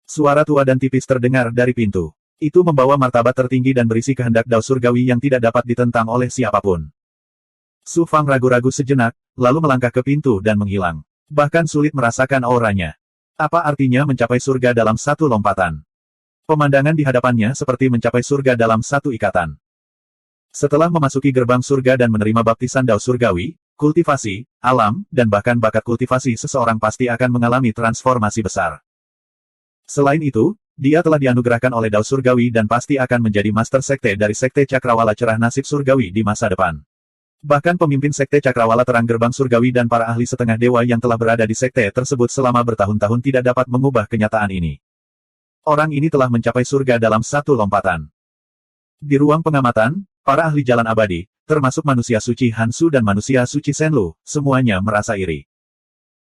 Suara tua dan tipis terdengar dari pintu. Itu membawa martabat tertinggi dan berisi kehendak Dao Surgawi yang tidak dapat ditentang oleh siapapun. Su Fang ragu-ragu sejenak, lalu melangkah ke pintu dan menghilang. Bahkan sulit merasakan auranya. Apa artinya mencapai surga dalam satu lompatan? Pemandangan di hadapannya seperti mencapai surga dalam satu ikatan. Setelah memasuki gerbang surga dan menerima baptisan Dao Surgawi, kultivasi, alam, dan bahkan bakat kultivasi seseorang pasti akan mengalami transformasi besar. Selain itu, dia telah dianugerahkan oleh Dao Surgawi dan pasti akan menjadi master sekte dari sekte Cakrawala Cerah Nasib Surgawi di masa depan. Bahkan pemimpin sekte Cakrawala Terang Gerbang Surgawi dan para ahli setengah dewa yang telah berada di sekte tersebut selama bertahun-tahun tidak dapat mengubah kenyataan ini. Orang ini telah mencapai surga dalam satu lompatan. Di ruang pengamatan, para ahli jalan abadi, termasuk manusia suci Hansu dan manusia suci Senlu, semuanya merasa iri.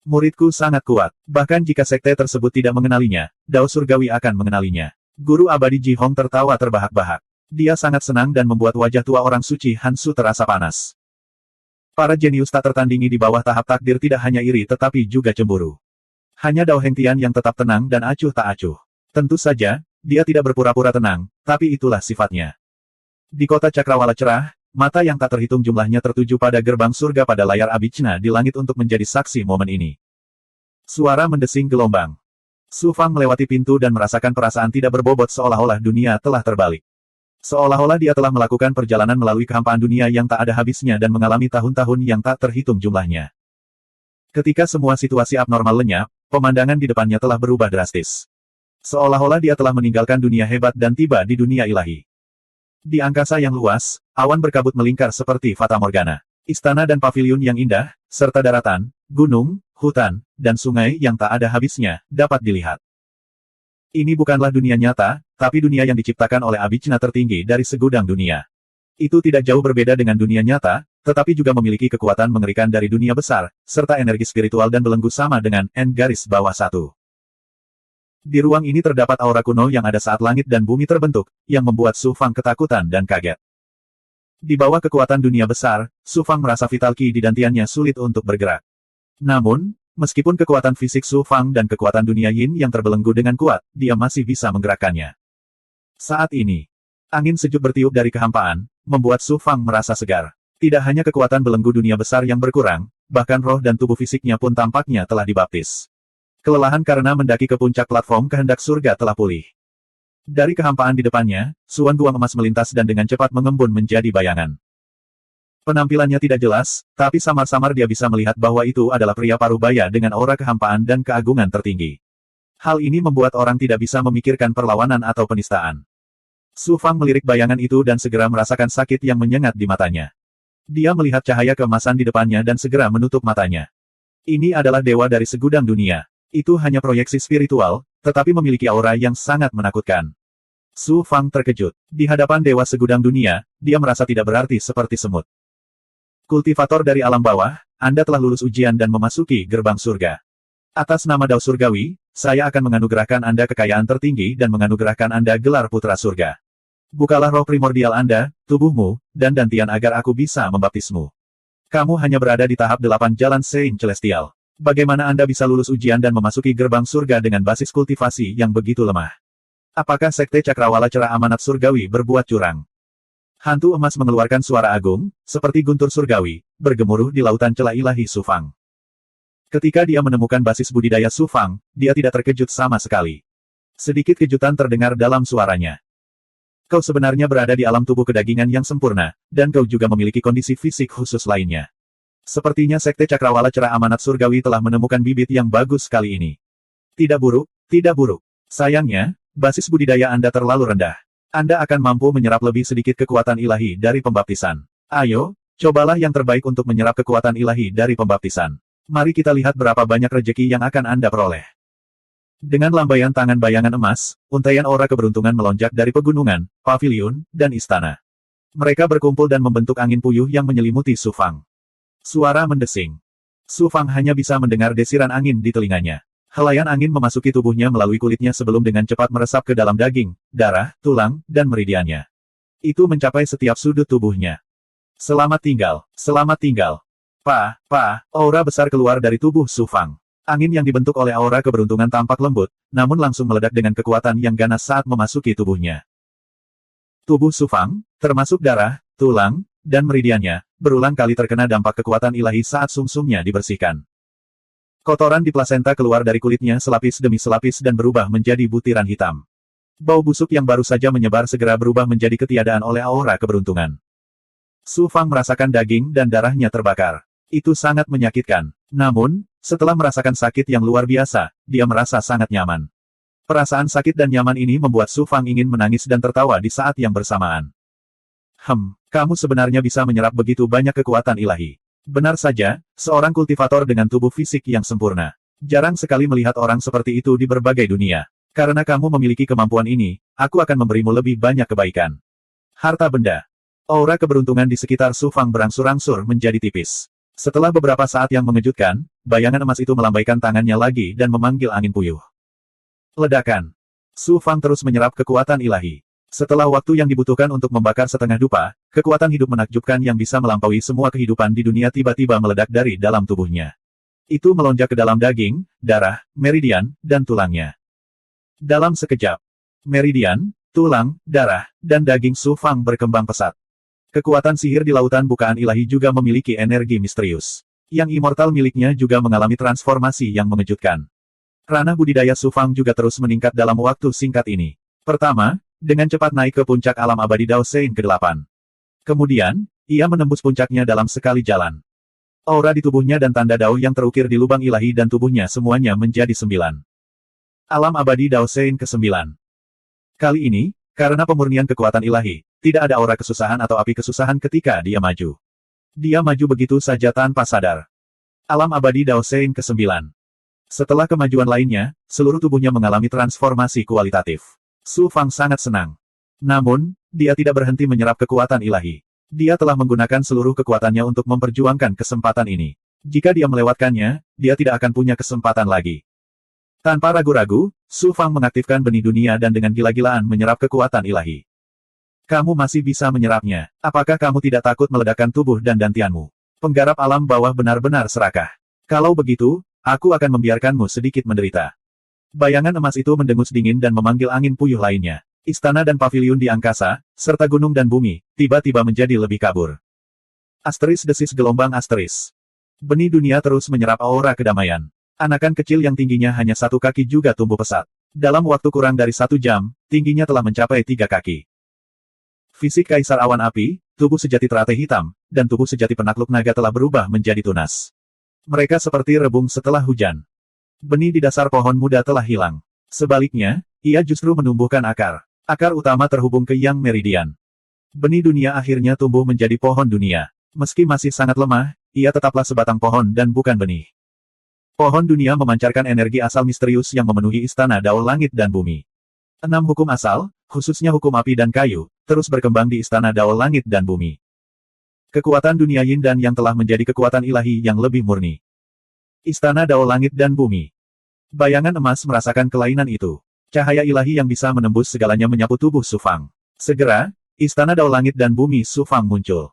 Muridku sangat kuat, bahkan jika sekte tersebut tidak mengenalinya, Dao Surgawi akan mengenalinya. Guru abadi Ji Hong tertawa terbahak-bahak. Dia sangat senang dan membuat wajah tua orang suci Hansu terasa panas. Para jenius tak tertandingi di bawah tahap takdir tidak hanya iri tetapi juga cemburu. Hanya Dao Hengtian yang tetap tenang dan acuh tak acuh. Tentu saja, dia tidak berpura-pura tenang, tapi itulah sifatnya. Di kota Cakrawala Cerah, mata yang tak terhitung jumlahnya tertuju pada gerbang surga pada layar Abicna di langit untuk menjadi saksi momen ini. Suara mendesing gelombang. Su Fang melewati pintu dan merasakan perasaan tidak berbobot seolah-olah dunia telah terbalik. Seolah-olah dia telah melakukan perjalanan melalui kehampaan dunia yang tak ada habisnya dan mengalami tahun-tahun yang tak terhitung jumlahnya. Ketika semua situasi abnormal lenyap, pemandangan di depannya telah berubah drastis. Seolah-olah dia telah meninggalkan dunia hebat dan tiba di dunia ilahi. Di angkasa yang luas, awan berkabut melingkar seperti fata morgana. Istana dan paviliun yang indah, serta daratan, gunung, hutan, dan sungai yang tak ada habisnya, dapat dilihat. Ini bukanlah dunia nyata, tapi dunia yang diciptakan oleh Abicna tertinggi dari segudang dunia. Itu tidak jauh berbeda dengan dunia nyata, tetapi juga memiliki kekuatan mengerikan dari dunia besar, serta energi spiritual dan belenggu sama dengan N-1. Di ruang ini terdapat aura kuno yang ada saat langit dan bumi terbentuk, yang membuat Su Fang ketakutan dan kaget. Di bawah kekuatan dunia besar, Su Fang merasa vital ki di dantiannya sulit untuk bergerak. Namun, meskipun kekuatan fisik Su Fang dan kekuatan dunia yin yang terbelenggu dengan kuat, dia masih bisa menggerakkannya. Saat ini, angin sejuk bertiup dari kehampaan, membuat Su Fang merasa segar. Tidak hanya kekuatan belenggu dunia besar yang berkurang, bahkan roh dan tubuh fisiknya pun tampaknya telah dibaptis. Kelelahan karena mendaki ke puncak platform kehendak surga telah pulih. Dari kehampaan di depannya, suan guang emas melintas dan dengan cepat mengembun menjadi bayangan. Penampilannya tidak jelas, tapi samar-samar dia bisa melihat bahwa itu adalah pria parubaya dengan aura kehampaan dan keagungan tertinggi. Hal ini membuat orang tidak bisa memikirkan perlawanan atau penistaan. Su Fang melirik bayangan itu dan segera merasakan sakit yang menyengat di matanya. Dia melihat cahaya keemasan di depannya dan segera menutup matanya. Ini adalah dewa dari segudang dunia. Itu hanya proyeksi spiritual, tetapi memiliki aura yang sangat menakutkan. Su Fang terkejut. Di hadapan dewa segudang dunia, dia merasa tidak berarti seperti semut. Kultivator dari alam bawah, Anda telah lulus ujian dan memasuki gerbang surga. Atas nama Dao Surgawi, saya akan menganugerahkan Anda kekayaan tertinggi dan menganugerahkan Anda gelar putra surga. Bukalah roh primordial Anda, tubuhmu, dan dantian agar aku bisa membaptismu. Kamu hanya berada di tahap 8 jalan Saint Celestial. Bagaimana Anda bisa lulus ujian dan memasuki gerbang surga dengan basis kultivasi yang begitu lemah? Apakah Sekte Cakrawala Cerah Amanat Surgawi berbuat curang? Hantu emas mengeluarkan suara agung, seperti guntur surgawi, bergemuruh di lautan celah ilahi Su Fang. Ketika dia menemukan basis budidaya Su Fang, dia tidak terkejut sama sekali. Sedikit kejutan terdengar dalam suaranya. Kau sebenarnya berada di alam tubuh kedagingan yang sempurna, dan kau juga memiliki kondisi fisik khusus lainnya. Sepertinya Sekte Cakrawala Cerah Amanat Surgawi telah menemukan bibit yang bagus kali ini. Tidak buruk, tidak buruk. Sayangnya, basis budidaya Anda terlalu rendah. Anda akan mampu menyerap lebih sedikit kekuatan ilahi dari pembaptisan. Ayo, cobalah yang terbaik untuk menyerap kekuatan ilahi dari pembaptisan. Mari kita lihat berapa banyak rejeki yang akan Anda peroleh. Dengan lambaian tangan bayangan emas, untaian aura keberuntungan melonjak dari pegunungan, paviliun, dan istana. Mereka berkumpul dan membentuk angin puyuh yang menyelimuti Su Fang. Suara mendesing. Su Fang hanya bisa mendengar desiran angin di telinganya. Helaian angin memasuki tubuhnya melalui kulitnya sebelum dengan cepat meresap ke dalam daging, darah, tulang, dan meridiannya. Itu mencapai setiap sudut tubuhnya. Selamat tinggal, selamat tinggal. Aura besar keluar dari tubuh Su Fang. Angin yang dibentuk oleh aura keberuntungan tampak lembut, namun langsung meledak dengan kekuatan yang ganas saat memasuki tubuhnya. Tubuh Su Fang, termasuk darah, tulang, dan meridiannya, berulang kali terkena dampak kekuatan ilahi saat sumsumnya dibersihkan. Kotoran di plasenta keluar dari kulitnya selapis demi selapis dan berubah menjadi butiran hitam. Bau busuk yang baru saja menyebar segera berubah menjadi ketiadaan oleh aura keberuntungan. Su Fang merasakan daging dan darahnya terbakar. Itu sangat menyakitkan. Namun, setelah merasakan sakit yang luar biasa, dia merasa sangat nyaman. Perasaan sakit dan nyaman ini membuat Su Fang ingin menangis dan tertawa di saat yang bersamaan. Kamu sebenarnya bisa menyerap begitu banyak kekuatan ilahi. Benar saja, seorang kultivator dengan tubuh fisik yang sempurna. Jarang sekali melihat orang seperti itu di berbagai dunia. Karena kamu memiliki kemampuan ini, aku akan memberimu lebih banyak kebaikan. Harta benda. Aura keberuntungan di sekitar Su Fang berangsur-angsur menjadi tipis. Setelah beberapa saat yang mengejutkan, bayangan emas itu melambaikan tangannya lagi dan memanggil angin puyuh. Ledakan. Su Fang terus menyerap kekuatan ilahi. Setelah waktu yang dibutuhkan untuk membakar setengah dupa, kekuatan hidup menakjubkan yang bisa melampaui semua kehidupan di dunia tiba-tiba meledak dari dalam tubuhnya. Itu melonjak ke dalam daging, darah, meridian, dan tulangnya. Dalam sekejap, meridian, tulang, darah, dan daging Su Fang berkembang pesat. Kekuatan sihir di lautan bukaan ilahi juga memiliki energi misterius. Yang immortal miliknya juga mengalami transformasi yang mengejutkan. Ranah budidaya Su Fang juga terus meningkat dalam waktu singkat ini. Pertama, dengan cepat naik ke puncak alam abadi Dao Sein ke-8. Kemudian, ia menembus puncaknya dalam sekali jalan. Aura di tubuhnya dan tanda Dao yang terukir di lubang ilahi dan tubuhnya semuanya menjadi 9. Alam abadi Dao Sein ke-9. Kali ini, karena pemurnian kekuatan ilahi, tidak ada aura kesusahan atau api kesusahan ketika dia maju. Dia maju begitu saja tanpa sadar. Alam abadi Dao Sein ke-9. Setelah kemajuan lainnya, seluruh tubuhnya mengalami transformasi kualitatif. Su Fang sangat senang. Namun, dia tidak berhenti menyerap kekuatan ilahi. Dia telah menggunakan seluruh kekuatannya untuk memperjuangkan kesempatan ini. Jika dia melewatkannya, dia tidak akan punya kesempatan lagi. Tanpa ragu-ragu, Su Fang mengaktifkan benih dunia dan dengan gila-gilaan menyerap kekuatan ilahi. Kamu masih bisa menyerapnya. Apakah kamu tidak takut meledakkan tubuh dan dantianmu? Penggarap alam bawah benar-benar serakah. Kalau begitu, aku akan membiarkanmu sedikit menderita. Bayangan emas itu mendengus dingin dan memanggil angin puyuh lainnya. Istana dan paviliun di angkasa, serta gunung dan bumi, tiba-tiba menjadi lebih kabur. Asteris desis gelombang asteris. Benih dunia terus menyerap aura kedamaian. Anakan kecil yang tingginya hanya 1 kaki juga tumbuh pesat. Dalam waktu kurang dari 1 jam, tingginya telah mencapai 3 kaki. Fisik Kaisar Awan Api, tubuh sejati teratai hitam, dan tubuh sejati penakluk naga telah berubah menjadi tunas. Mereka seperti rebung setelah hujan. Benih di dasar pohon muda telah hilang. Sebaliknya, ia justru menumbuhkan akar. Akar utama terhubung ke Yang Meridian. Benih dunia akhirnya tumbuh menjadi pohon dunia. Meski masih sangat lemah, ia tetaplah sebatang pohon dan bukan benih. Pohon dunia memancarkan energi asal misterius yang memenuhi istana Dao Langit dan Bumi. 6 hukum asal, khususnya hukum api dan kayu, terus berkembang di istana Dao Langit dan Bumi. Kekuatan dunia yin dan yang telah menjadi kekuatan ilahi yang lebih murni. Istana Dao Langit dan Bumi. Bayangan emas merasakan kelainan itu. Cahaya ilahi yang bisa menembus segalanya menyapu tubuh Su Fang. Segera, Istana Dao Langit dan Bumi Su Fang muncul.